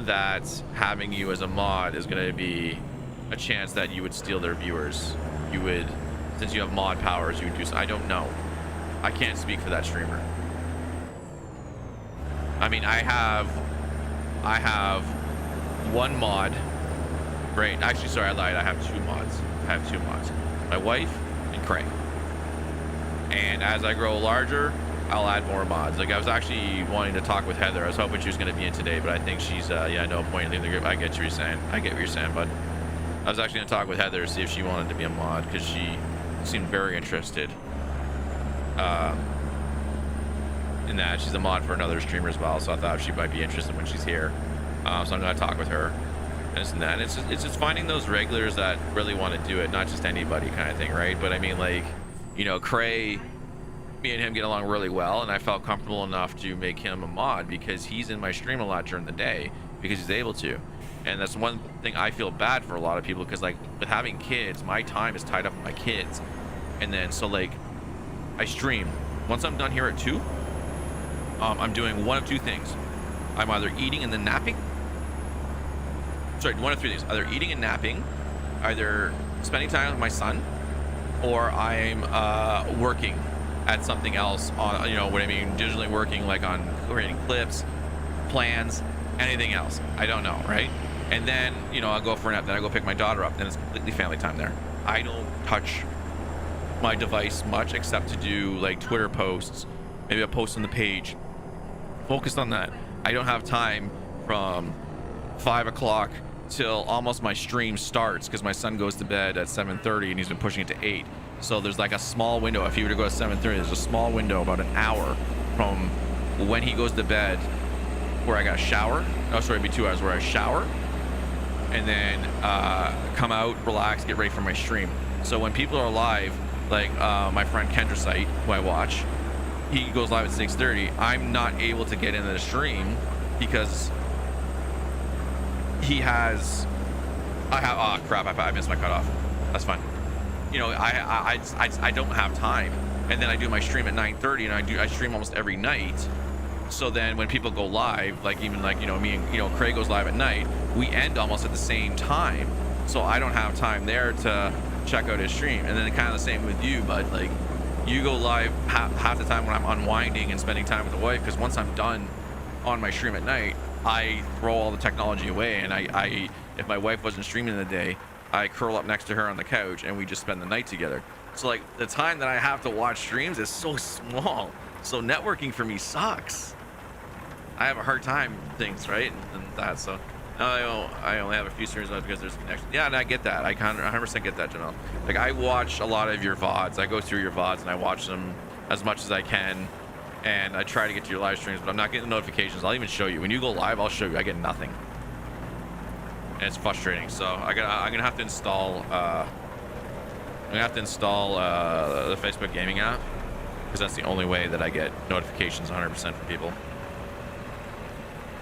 that having you as a mod is going to be a chance that you would steal their viewers. You would, since you have mod powers, you would do so. I don't know. I can't speak for that streamer. I mean, I have one mod, right? Actually, sorry, I lied. I have two mods. My wife and Craig. And as I grow larger, I'll add more mods. Like, I was actually wanting to talk with Heather. I was hoping she was going to be in today, but I think she's, yeah, no point in leaving the group. I get what you're saying. I get what you're saying, bud. I was actually going to talk with Heather to see if she wanted to be a mod, because she seemed very interested in that. She's a mod for another streamer as well, so I thought she might be interested when she's here. So I'm going to talk with her. This and that. It's just finding those regulars that really want to do it, not just anybody kind of thing, right? But I mean, like, you know, Cray, me and him get along really well, and I felt comfortable enough to make him a mod because he's in my stream a lot during the day because he's able to. And that's one thing I feel bad for a lot of people, because like with having kids, my time is tied up with my kids. And then so like I stream. Once I'm done here at 2, I'm doing one of two things. I'm either eating and then napping. Sorry, one of three things. Either eating and napping, either spending time with my son, or I'm working at something else on, you know what I mean, digitally working, like on creating clips, plans, anything else. I don't know, right? And then, you know, I'll go for a nap, then I go pick my daughter up, then it's completely family time there. I don't touch my device much except to do like Twitter posts, maybe a post on the page, focused on that. I don't have time from 5 o'clock till almost my stream starts, because my son goes to bed at 7:30 and he's been pushing it to 8. So there's like a small window. If he were to go at 7:30, there's a small window about an hour from when he goes to bed where I got to shower. Oh, sorry, it'd be 2 hours where I shower and then come out, relax, get ready for my stream. So when people are live, like my friend Kendrasite, who I watch, he goes live at 6:30. I'm not able to get into the stream because oh crap, I missed my cutoff. That's fine. You know, I don't have time. And then I do my stream at 9:30, and I stream almost every night. So then when people go live, like even like, you know, me and, you know, Craig goes live at night, we end almost at the same time. So I don't have time there to check out his stream. And then kind of the same with you, but like you go live half the time when I'm unwinding and spending time with the wife, because once I'm done on my stream at night, I throw all the technology away, and I if my wife wasn't streaming in the day, I curl up next to her on the couch and we just spend the night together. So like the time that I have to watch streams is so small. So networking for me sucks. I have a hard time with things, right? And that, so I only have a few streams because there's a connection. Yeah, and I get that. I kind of 100% get that, Janelle. Like I watch a lot of your VODs. I go through your VODs and I watch them as much as I can. And I try to get to your live streams, but I'm not getting the notifications. I'll even show you. When you go live, I'll show you. I get nothing. And it's frustrating. So I'm gonna have to install the Facebook gaming app, because that's the only way that I get notifications 100% from people.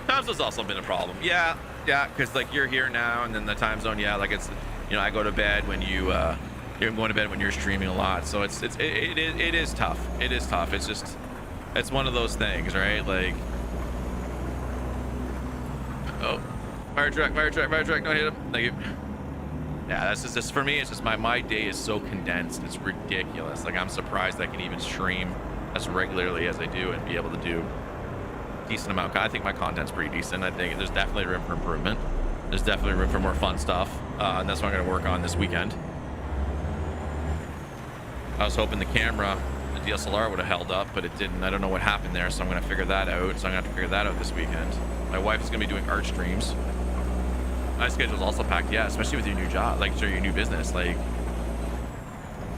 Sometimes there's also been a problem. Yeah, Yeah, because like you're here now, and then the time zone. Yeah, like it's, you know, I go to bed when you're going to bed when you're streaming a lot. So it is tough. It is tough. It's just, it's one of those things, right? Like, oh, fire truck, don't hit him. Thank you. Yeah, that's just for me. It's just my day is so condensed. It's ridiculous. Like I'm surprised I can even stream as regularly as I do and be able to do decent amount. I think my content's pretty decent. I think there's definitely room for improvement. There's definitely room for more fun stuff, and that's what I'm going to work on this weekend. I was hoping the camera, the DSLR would have held up, but it didn't. I don't know what happened there, so I'm going to figure that out. So I'm going to have to figure that out this weekend. My wife is going to be doing art streams. My schedule's also packed, yeah, especially with your new job, like your new business. Like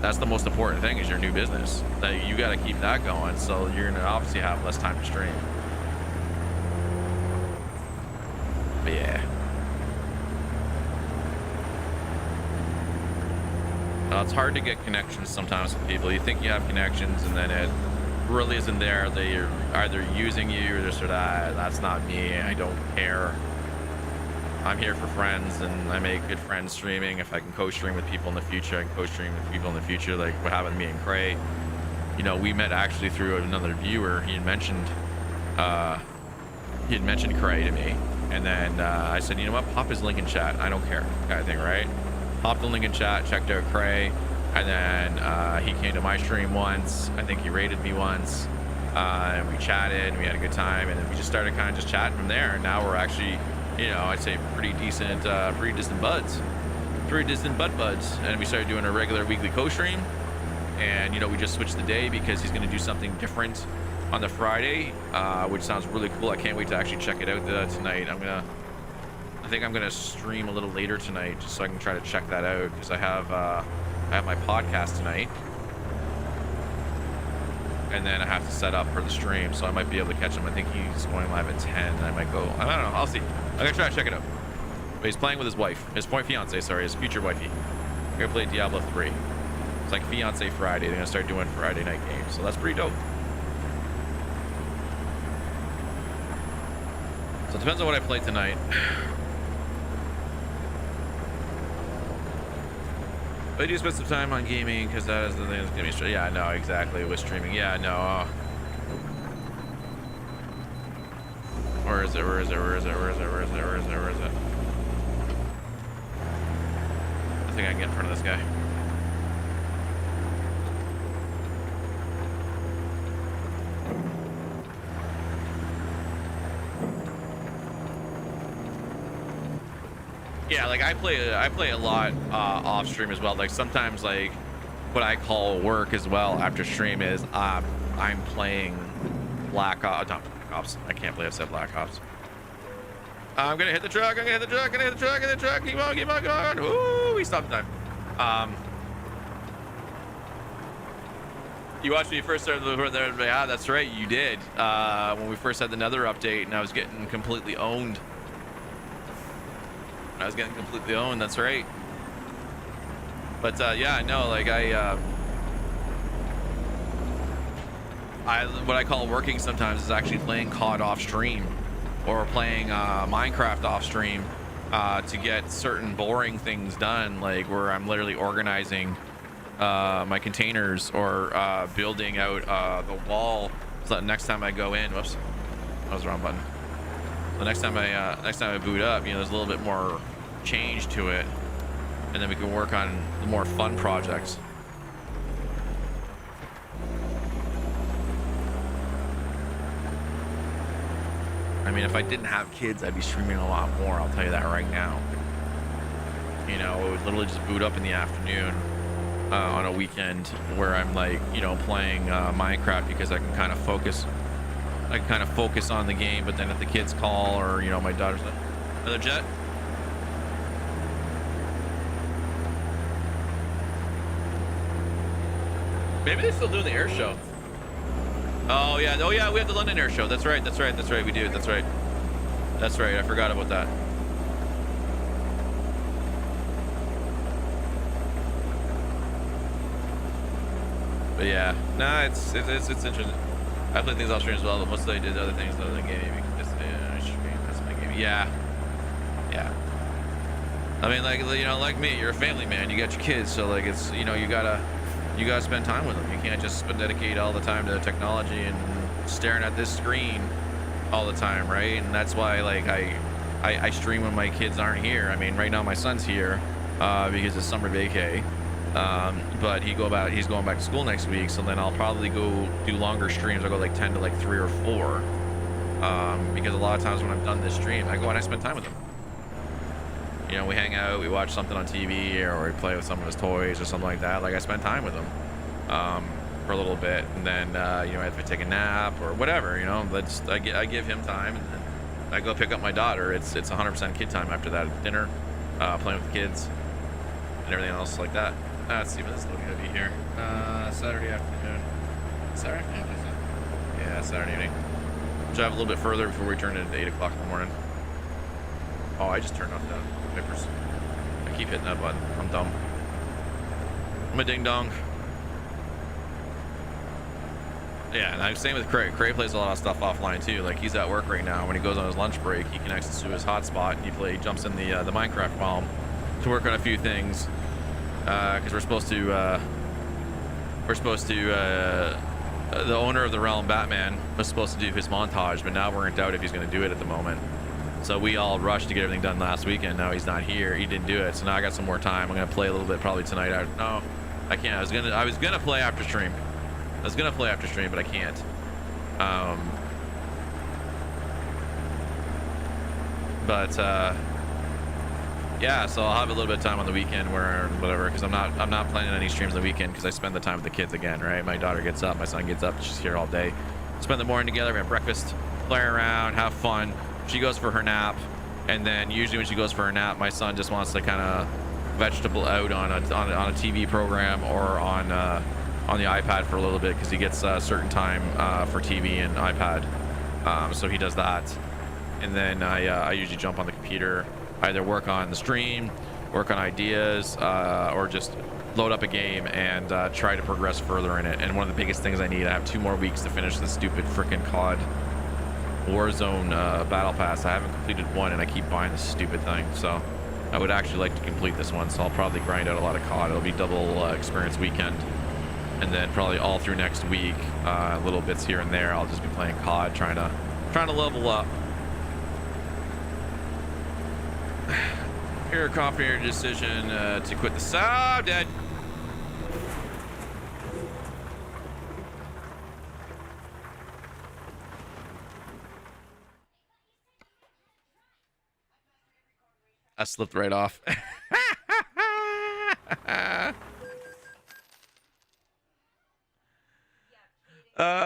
that's the most important thing is your new business. Like you got to keep that going, so you're going to obviously have less time to stream. But yeah. It's hard to get connections sometimes with people. You think you have connections and then it really isn't there. They're either using you or they're sort of, that's not me. I don't care. I'm here for friends and I make good friends streaming. If I can co-stream with people in the future, I can co-stream with people in the future. Like what happened to me and Cray. You know, we met actually through another viewer. He had mentioned Cray to me. And then I said, you know what, pop his link in chat. I don't care, kind of thing, right? Popped the link in chat, checked out Cray, and then he came to my stream once. I think he rated me once, and we chatted, and we had a good time, and then we just started kind of just chatting from there. And now we're actually, you know, I'd say pretty distant buds, and we started doing a regular weekly co-stream. And you know, we just switched the day because he's going to do something different on the Friday, which sounds really cool. I can't wait to actually check it out tonight. I think I'm gonna stream a little later tonight just so I can try to check that out because I have my podcast tonight, and then I have to set up for the stream, so I might be able to catch him. I think he's going live at 10, and I might go. I don't know. I'll see. I'm gonna try to check it out. But he's playing with his wife, his fiance, sorry, his future wifey. We're gonna play Diablo 3. It's like Fiance Friday. They're gonna start doing Friday night games, so that's pretty dope. So it depends on what I play tonight. But I do spend some time on gaming because that is the thing that's getting me straight. Yeah, no, exactly. With streaming. Yeah, no. Where is it? I think I can get in front of this guy. Yeah, like I play a lot off stream as well. Like sometimes, like what I call work as well after stream is I'm playing not Black Ops. I can't believe I said Black Ops. I'm gonna hit the truck. Keep on. Ooh, we stopped in time. You watched me first start the yeah, that's right, you did. When we first had the Nether update, and I was getting completely owned. That's right. But yeah, no, like what I call working sometimes is actually playing COD off stream or playing Minecraft off stream to get certain boring things done, like where I'm literally organizing my containers or building out the wall so that next time I go in, whoops, that was the wrong button. The next time I boot up, you know, there's a little bit more change to it, and then we can work on the more fun projects. I mean, if I didn't have kids, I'd be streaming a lot more. I'll tell you that right now. You know, it would literally just boot up in the afternoon on a weekend where I'm like, you know, playing Minecraft because I can kind of focus. I can kind of focus on the game, but then if the kids call or, you know, my daughter's like, another jet. Maybe they still do the air show. Oh yeah, we have the London air show. That's right, we do. That's right, I forgot about that. But yeah, nah, it's interesting. I play things off stream as well, but mostly I did other things other than gaming. That's my game. Yeah. Yeah. I mean, like, you know, like me, you're a family man. You got your kids, so like, it's, you know, you gotta spend time with them. You can't just dedicate all the time to technology and staring at this screen all the time, right? And that's why, like, I stream when my kids aren't here. I mean, right now my son's here because it's summer vacay, but he's going back to school next week. So then I'll probably go do longer streams. I'll go like 10 to like 3 or 4 because a lot of times when I'm done this stream, I go and I spend time with him. You know, we hang out, we watch something on TV, or we play with some of his toys or something like that. Like, I spend time with him for a little bit, and then you know, if I take a nap or whatever, you know, I give him time, and then I go pick up my daughter. It's 100% kid time after that. Dinner, playing with the kids, and everything else like that. Let's see, what is looking to be here. Saturday afternoon. Saturday afternoon? Yeah, Saturday evening. Drive a little bit further before we turn into 8 o'clock in the morning. Oh, I just turned off the wipers. I keep hitting that button. I'm dumb. I'm a ding dong. Yeah, and I'm same with Craig. Craig plays a lot of stuff offline too. Like, he's at work right now. When he goes on his lunch break, he connects to his hotspot and he jumps in the Minecraft realm to work on a few things. Because we're supposed to the owner of the realm, Batman, was supposed to do his montage, but now we're in doubt if he's going to do it at the moment. So we all rushed to get everything done last weekend. Now he's not here. He didn't do it. So now I got some more time. I'm gonna play a little bit probably tonight. No, I can't. I was gonna play after stream. But I can't. Yeah. So I'll have a little bit of time on the weekend where whatever, because I'm not planning any streams on the weekend because I spend the time with the kids again, right? My daughter gets up, my son gets up, she's here all day. Spend the morning together. We have breakfast, play around, have fun. She goes for her nap, and then usually when she goes for her nap, my son just wants to kind of vegetable out on a TV program or on the iPad for a little bit because he gets a certain time for TV and iPad. So he does that, and then I usually jump on the computer, either work on the stream, work on ideas, or just load up a game and try to progress further in it. And one of the biggest things I have 2 more weeks to finish this stupid freaking COD Warzone battle pass. I haven't completed one and I keep buying this stupid thing, so I would actually like to complete this one. So I'll probably grind out a lot of COD. It'll be double experience weekend, and then probably all through next week, little bits here and there, I'll just be playing COD, trying to level up. Here, confident your decision to quit the sub. Dead. I slipped right off.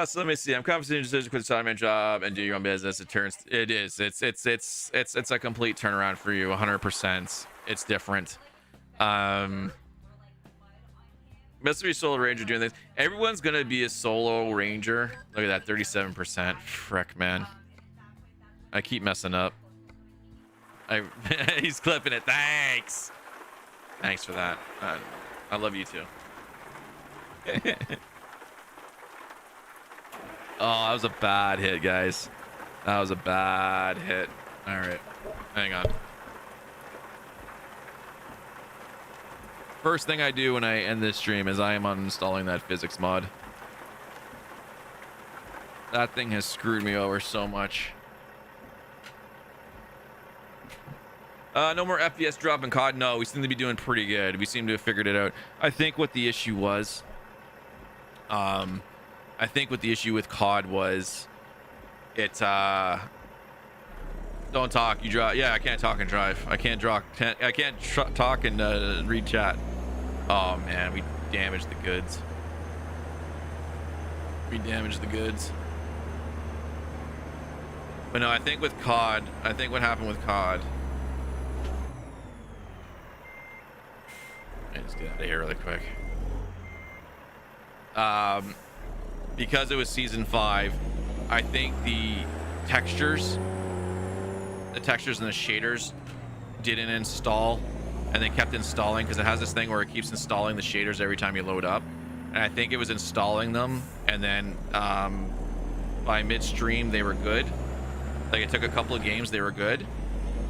So let me see. I'm confident in your decision to quit the Sideman job and do your own business. It's a complete turnaround for you, 100%. It's different. Mystery Solo Ranger doing this. Everyone's gonna be a solo ranger. Look at that, 37%. Frick, man. I keep messing up. He's clipping it. Thanks for that. I love you too. Oh, that was a bad hit, guys. That was a bad hit. All right, hang on. First thing I do when I end this stream is I am uninstalling that physics mod. That thing has screwed me over so much. No more FPS drop in COD. No, we seem to be doing pretty good. We seem to have figured it out. I think what the issue was, I think what the issue with COD was, don't talk, you drive. Yeah, I can't talk and drive. I can't talk and read chat. Oh man, we damaged the goods. But no, I think with COD, I think what happened with COD, let's get out of here really quick. Because it was season 5, I think the textures and the shaders didn't install, and they kept installing because it has this thing where it keeps installing the shaders every time you load up. And I think it was installing them, and then by midstream they were good. Like, it took a couple of games, they were good,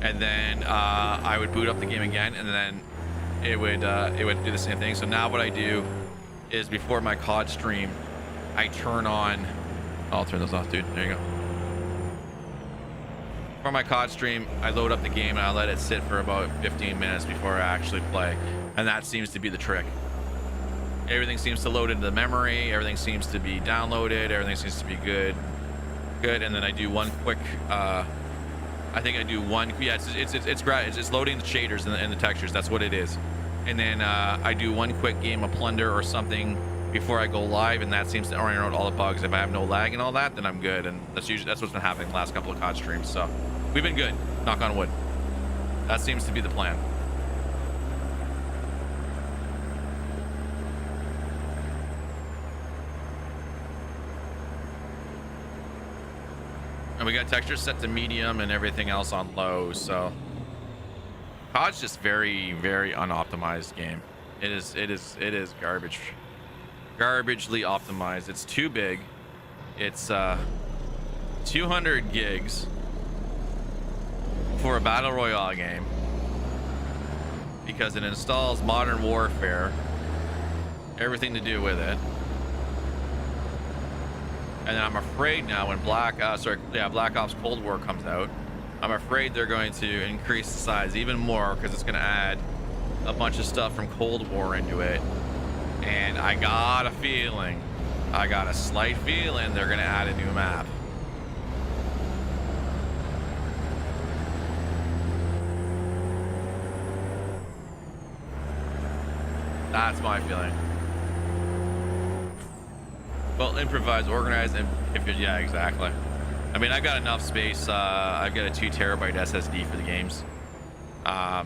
and then I would boot up the game again, and then it would do the same thing. So now what I do is before my COD stream, I turn on. I'll turn those off, dude. There you go. For my COD stream, I load up the game and I let it sit for about 15 minutes before I actually play, and that seems to be the trick. Everything seems to load into the memory. Everything seems to be downloaded. Everything seems to be good, and then I do one quick. I think I do one. Yeah, it's loading the shaders and the textures. That's what it is. And then I do one quick game of Plunder or something before I go live, and that seems to iron out all the bugs. If I have no lag and all that, then I'm good. And that's what's been happening the last couple of COD streams. So we've been good. Knock on wood. That seems to be the plan. And we got textures set to medium and everything else on low, so COD's just very, very unoptimized game. It is garbage. Garbagely optimized. It's too big. It's 200 gigs for a battle royale game because it installs Modern Warfare, everything to do with it. And then I'm afraid now when Black Ops Cold War comes out, I'm afraid they're going to increase the size even more because it's going to add a bunch of stuff from Cold War into it. And I got a slight feeling they're going to add a new map. That's my feeling. Well, improvise, organize, and yeah, exactly. I mean, I got enough space. I've got a 2 terabyte SSD for the games,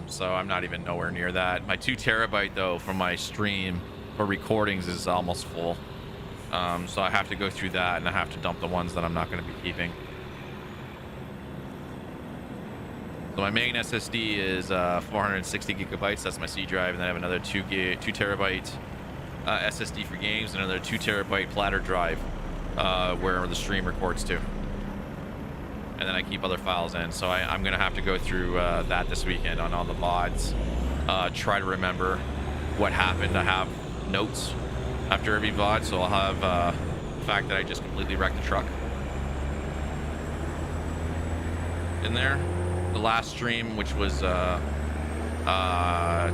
so I'm not even nowhere near that. My 2 terabyte though from my stream for recordings is almost full, so I have to go through that, and I have to dump the ones that I'm not going to be keeping. So my main SSD is 460 gigabytes. That's my C drive, and then I have another 2 terabyte. SSD for games, and another 2 terabyte platter drive where the stream records to, and then I keep other files in. So I'm gonna have to go through that this weekend on all the VODs, try to remember what happened. I have notes after every VOD, so I'll have the fact that I just completely wrecked the truck in there. The last stream, which was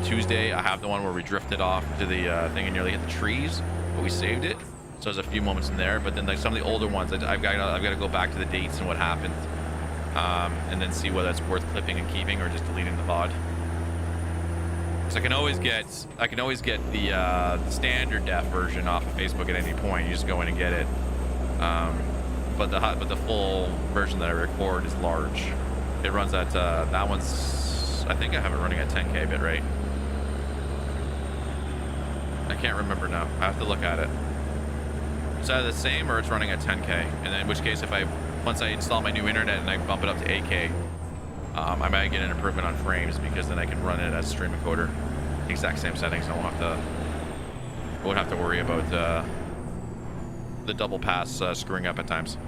Tuesday, I have the one where we drifted off to the thing and nearly hit the trees, but we saved it. So there's a few moments in there, but then like some of the older ones, I've got to go back to the dates and what happened, and then see whether it's worth clipping and keeping or just deleting the VOD. Because I can always get the standard def version off of Facebook at any point. You just go in and get it. But the full version that I record is large. It runs at that one's. I think I have it running at 10K bit rate. I can't remember now. I have to look at it. It's either the same or it's running at 10K. And then in which case, once I install my new internet and I bump it up to 8K, I might get an improvement on frames because then I can run it as a stream encoder. The exact same settings. I won't have to worry about the double pass screwing up at times.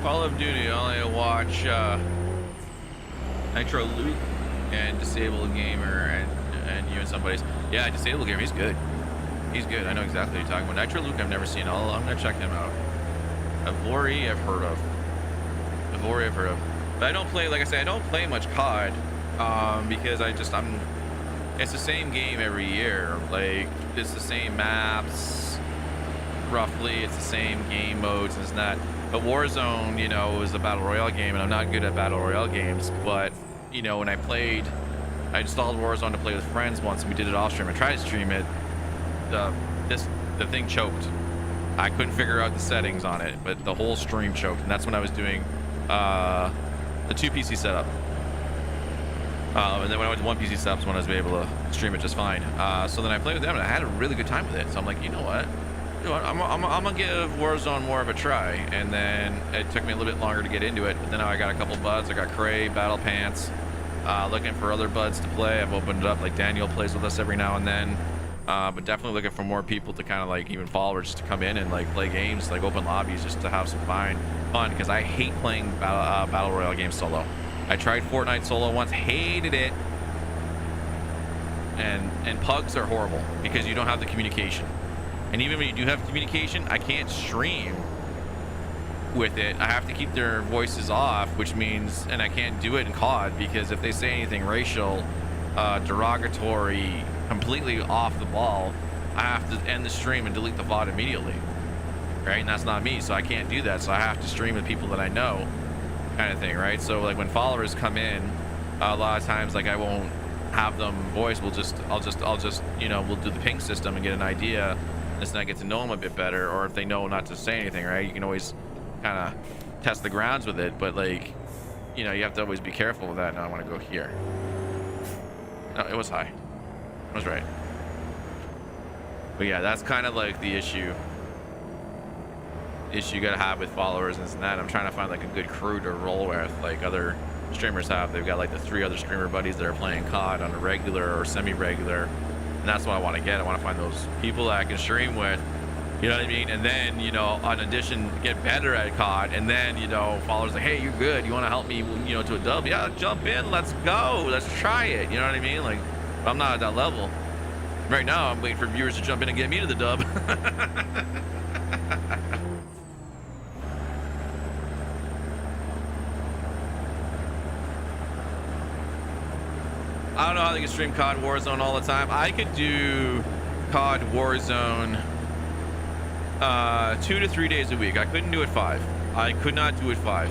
Call of Duty, I only watch Nitro Luke and Disable Gamer and you and somebody's. Yeah, Disable Gamer, he's good. He's good. I know exactly what you're talking about. Nitro Luke I've never seen. I'm gonna check him out. Avori I've heard of. But I don't play, like I say, I don't play much COD because it's the same game every year. Like, it's the same maps, roughly. It's the same game modes and that. But Warzone, you know, is a battle royale game, and I'm not good at battle royale games. But, you know, when I installed Warzone to play with friends once, and we did it off stream. I tried to stream it. The thing choked. I couldn't figure out the settings on it, but the whole stream choked, and that's when I was doing the 2 PC setup. And then when I went to 1 PC setups, when I was able to stream it just fine. So then I played with them, and I had a really good time with it. So I'm like, you know what? I'm gonna give Warzone more of a try. And then it took me a little bit longer to get into it, but then I got a couple buds. I got Cray, Battle Pants, looking for other buds to play. I've opened it up, like Daniel plays with us every now and then. But definitely looking for more people to kind of like, even followers, just to come in and like play games, like open lobbies, just to have some fun. Because I hate playing battle royale games solo. I tried Fortnite solo once, hated it. And pugs are horrible because you don't have the communication. And even when you do have communication, I can't stream with it. I have to keep their voices off, which means, and I can't do it in COD because if they say anything racial, derogatory, completely off the ball, I have to end the stream and delete the VOD immediately, right? And that's not me, so I can't do that. So I have to stream with people that I know, kind of thing, right? So like when followers come in, a lot of times like I won't have them voice. I'll just you know, we'll do the ping system and get an idea, and then I get to know them a bit better. Or if they know not to say anything, right? You can always kind of test the grounds with it, but like, you know, you have to always be careful with that. Now I want to go here. No, it was high. I was right. But yeah, that's kind of like the issue you gotta have with followers and that. I'm trying to find like a good crew to roll with, like other streamers have. They've got like the 3 other streamer buddies that are playing COD on a regular or semi-regular, and that's what I want to get. I want to find those people that I can stream with, you know what I mean? And then, you know, in addition, get better at COD, and then, you know, followers like, hey, you're good, you want to help me, you know, to a dub? Yeah, jump in, let's go, let's try it, you know what I mean? Like, I'm not at that level right now. I'm waiting for viewers to jump in and get me to the dub. I don't know how they can stream COD Warzone all the time. I could do COD Warzone 2 to 3 days a week. I couldn't do it 5. I could not do it 5.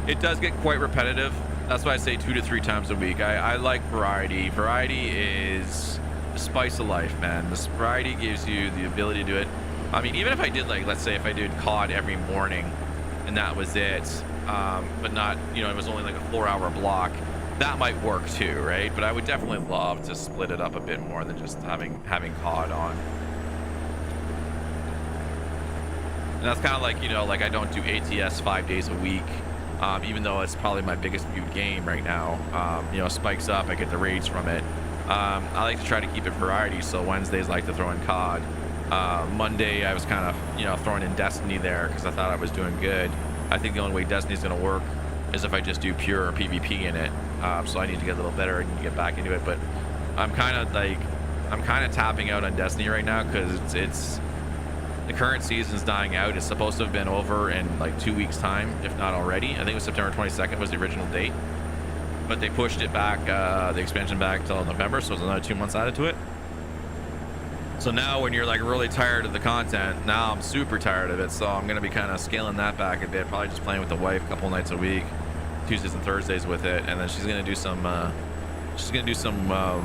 It does get quite repetitive. That's why I say 2 to 3 times a week. I like variety. Variety is the spice of life, man. This variety gives you the ability to do it. I mean, even if I did, like, let's say if I did COD every morning and that was it, but not, you know, it was only like a 4-hour block, that might work too, right? But I would definitely love to split it up a bit more than just having COD on. And that's kind of like, you know, like I don't do ATS 5 days a week, even though it's probably my biggest viewed game right now. You know, spikes up, I get the raids from it. I like to try to keep it variety, so Wednesdays I like to throw in COD. Monday I was kind of, you know, throwing in Destiny there because I thought I was doing good. I think the only way Destiny's going to work is if I just do pure PvP in it. So I need to get a little better and get back into it. But I'm kind of tapping out on Destiny right now because it's the current season's dying out. It's supposed to have been over in like 2 weeks time, if not already. I think it was September 22nd was the original date, but they pushed it back, the expansion back till November, so it's another 2 months added to it. So now when you're like really tired of the content, now I'm super tired of it, so I'm gonna be kind of scaling that back a bit, probably just playing with the wife a couple nights a week, Tuesdays and Thursdays with it, and then she's gonna do some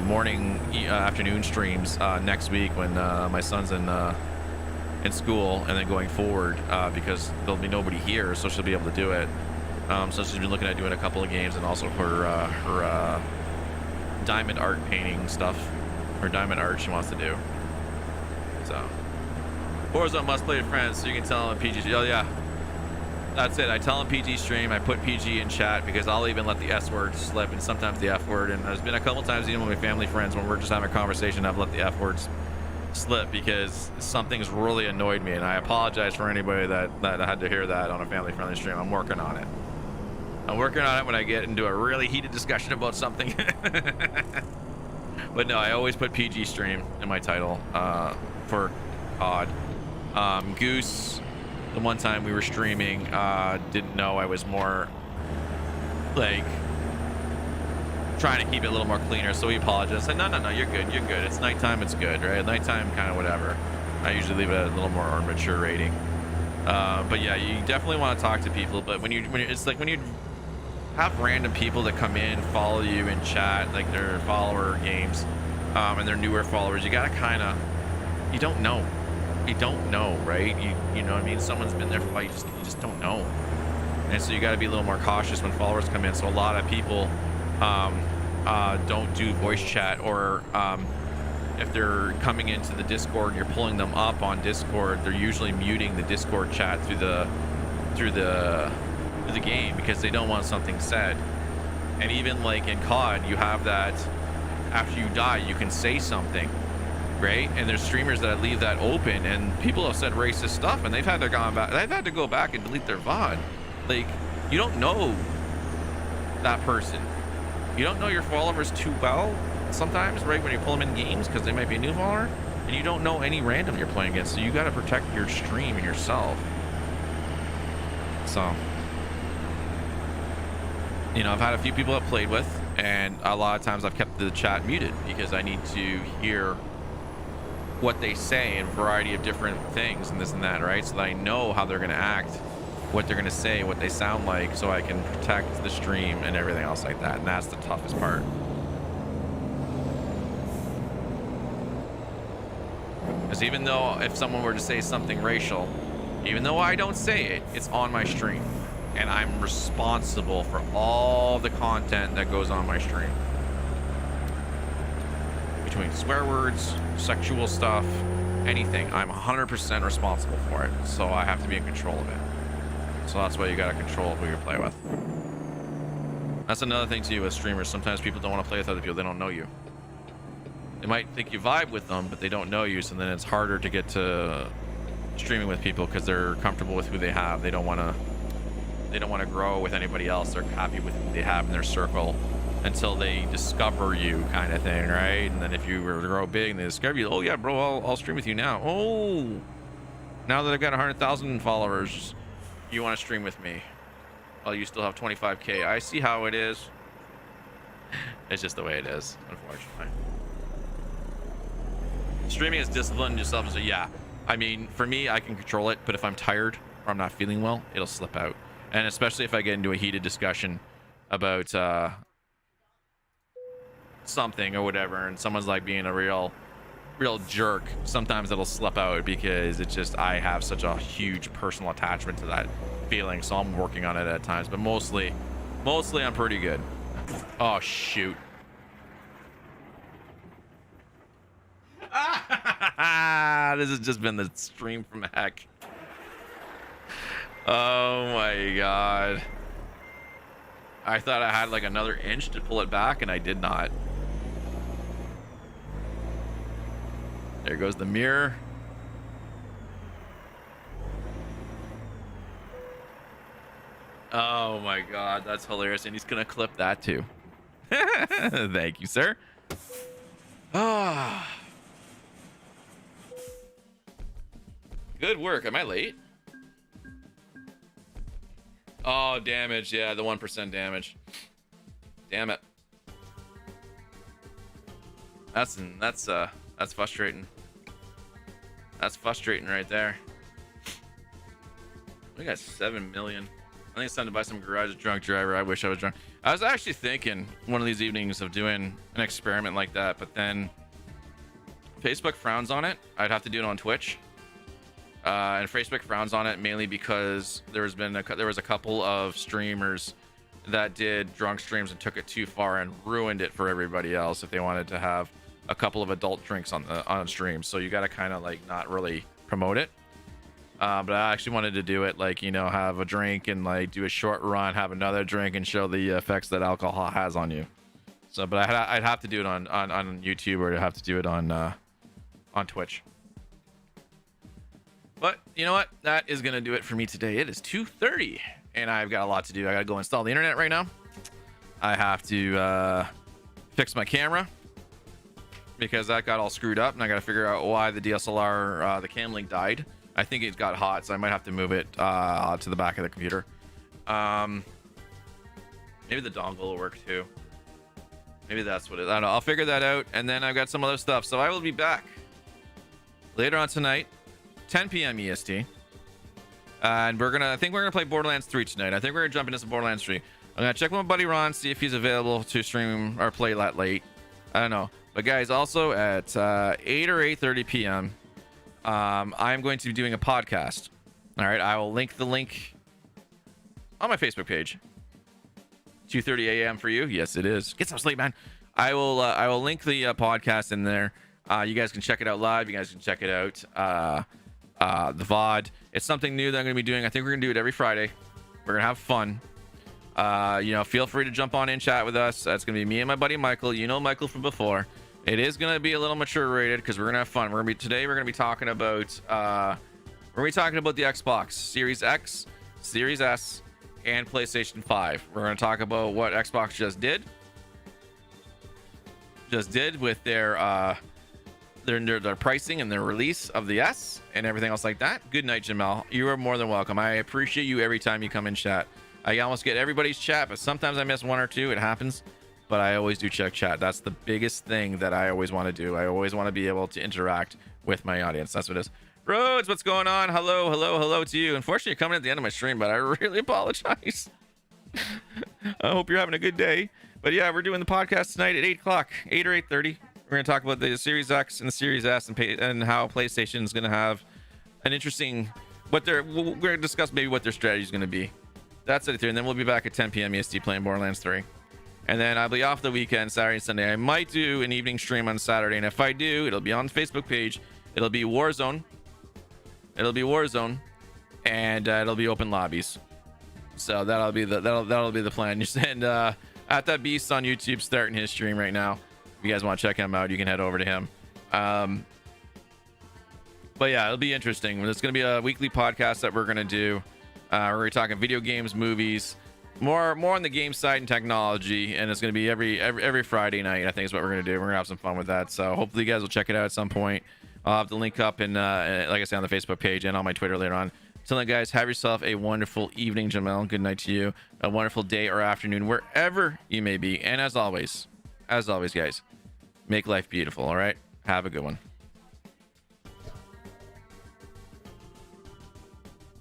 morning afternoon streams next week when my son's in school, and then going forward because there'll be nobody here, so she'll be able to do it. So she's been looking at doing a couple of games, and also her diamond art painting stuff, her diamond art she wants to do. So Warzone must play with friends, so you can tell them PG. Oh yeah, that's it. I tell them PG stream. I put PG in chat because I'll even let the S word slip and sometimes the F word. And there's been a couple times even with my family friends when we're just having a conversation, I've let the F words slip because something's really annoyed me, and I apologize for anybody that had to hear that on a family friendly stream. I'm working on it. I'm working on it when I get into a really heated discussion about something. But no, I always put PG stream in my title for COD. Goose, the one time we were streaming, didn't know I was more like trying to keep it a little more cleaner, so he apologized. I said, no, you're good, it's nighttime, it's good, right? Nighttime, kind of whatever. I usually leave it a little more mature rating. But yeah, you definitely want to talk to people, but when you it's like when you have random people that come in, follow you in chat, like they're follower games, and they're newer followers, you gotta kind of, you don't know, you don't know, right? You know what I mean? Someone's been there for a while, you just don't know. And so you got to be a little more cautious when followers come in. So a lot of people don't do voice chat, or if they're coming into the Discord and you're pulling them up on Discord, they're usually muting the Discord chat through the game because they don't want something said. And even like in COD, you have that after you die, you can say something, right? And there's streamers that leave that open, and people have said racist stuff, and they've had to go back and delete their VOD. Like, you don't know that person. You don't know your followers too well sometimes, right? When you pull them in games, because they might be a new follower, and you don't know any random you're playing against. So you got to protect your stream and yourself. So, you know, I've had a few people I've played with, and a lot of times I've kept the chat muted because I need to hear what they say in a variety of different things and this and that, right? So that I know how they're going to act, what they're going to say, what they sound like, so I can protect the stream and everything else like that. And that's the toughest part. Because even though if someone were to say something racial, even though I don't say it, it's on my stream. And I'm responsible for all the content that goes on my stream. Between swear words, sexual stuff, anything, I'm 100% responsible for it. So I have to be in control of it. So that's why you gotta control who you play with. That's another thing too with streamers. Sometimes people don't want to play with other people. They don't know you. They might think you vibe with them, but they don't know you. So then it's harder to get to streaming with people because they're comfortable with who they have. They don't want to grow with anybody else. They're happy with who they have in their circle until they discover you, kind of thing, right? And then if you were to grow big and they discover you, oh yeah, bro, I'll stream with you now. Oh, now that I've got 100,000 followers, you want to stream with me? Oh, you still have 25K. I see how it is. It's just the way it is, unfortunately. Streaming is discipline yourself. So yeah, I mean, for me, I can control it, but if I'm tired or I'm not feeling well, it'll slip out. And especially if I get into a heated discussion about something or whatever, and someone's like being a real jerk, sometimes it'll slip out because it's just, I have such a huge personal attachment to that feeling. So I'm working on it at times, but mostly I'm pretty good. Oh, shoot. This has just been the stream from heck. Oh my god. I thought I had like another inch to pull it back, and I did not. There goes the mirror. Oh my god, that's hilarious. And he's gonna clip that too. Thank you, sir. Ah. Good work. Am I late? Oh, damage. Yeah, the 1% damage. Damn it. That's frustrating. That's frustrating right there. We got 7 million. I think it's time to buy some garage drunk driver. I wish I was drunk. I was actually thinking one of these evenings of doing an experiment like that, but then Facebook frowns on it. I'd have to do it on Twitch. And Facebook frowns on it mainly because there was a couple of streamers that did drunk streams and took it too far and ruined it for everybody else if they wanted to have a couple of adult drinks on stream. So you got to kind of like not really promote it. But I actually wanted to do it like, you know, have a drink and like do a short run, have another drink, and show the effects that alcohol has on you. So, but I'd have to do it on YouTube, or I'd have to do it on Twitch. But you know what? That is going to do it for me today. It is 2:30 and I've got a lot to do. I got to go install the internet right now. I have to fix my camera because that got all screwed up, and I got to figure out why the DSLR, the cam link died. I think it got hot, so I might have to move it to the back of the computer. Maybe the dongle will work too. Maybe that's what it is. I don't know. I'll figure that out, and then I've got some other stuff. So I will be back later on tonight, 10 p.m. EST. And I think we're gonna play Borderlands 3 tonight. I think we're gonna jump into some Borderlands 3. I'm gonna check with my buddy Ron, see if he's available to stream or play that late. I don't know. But guys, also at 8 or 8:30 p.m., I'm going to be doing a podcast. All right, I will link the link on my Facebook page. 2:30 a.m. for you. Yes, it is. Get some sleep, man. I will link the podcast in there. You guys can check it out live. You guys can check it out the VOD. It's something new that I'm going to be doing. I think we're going to do it every Friday. We're going to have fun. Feel free to jump on in, chat with us. That's going to be me and my buddy Michael. You know Michael from before. It is going to be a little mature rated because we're going to have fun. We're going to be talking about the Xbox Series X, Series S, and PlayStation 5. We're going to talk about what Xbox just did with their pricing and their release of the S and everything else like that. Good night, Jamel. You are more than welcome. I appreciate you every time you come in chat. I almost get everybody's chat, but sometimes I miss one or two. It happens, but I always do check chat. That's the biggest thing that I always want to do. I always want to be able to interact with my audience. That's what it is. Rhodes, what's going on? Hello to you. Unfortunately, you're coming at the end of my stream, but I really apologize. I hope you're having a good day. But yeah, we're doing the podcast tonight at 8 o'clock, 8 or 8:30. We're going to talk about the Series X and the Series S and how PlayStation is going to have an interesting, we're going to discuss maybe what their strategy is going to be. That's it. And then we'll be back at 10 p.m. EST playing Borderlands 3. And then I'll be off the weekend, Saturday and Sunday. I might do an evening stream on Saturday. And if I do, it'll be on the Facebook page. It'll be Warzone. And it'll be open lobbies. So that'll be the plan. And at that beast on YouTube starting his stream right now. If you guys want to check him out, you can head over to him. But yeah, it'll be interesting. It's going to be a weekly podcast that we're going to do. We're going to be talking video games, movies, more on the game side and technology, and it's going to be every Friday night. I think is what we're going to do. We're going to have some fun with that. So hopefully you guys will check it out at some point. I'll have the link up and like I said, on the Facebook page and on my Twitter later on. Until then, guys, have yourself a wonderful evening, Jamel. Good night to you. A wonderful day or afternoon, wherever you may be. And as always, guys, make life beautiful. All right, have a good one.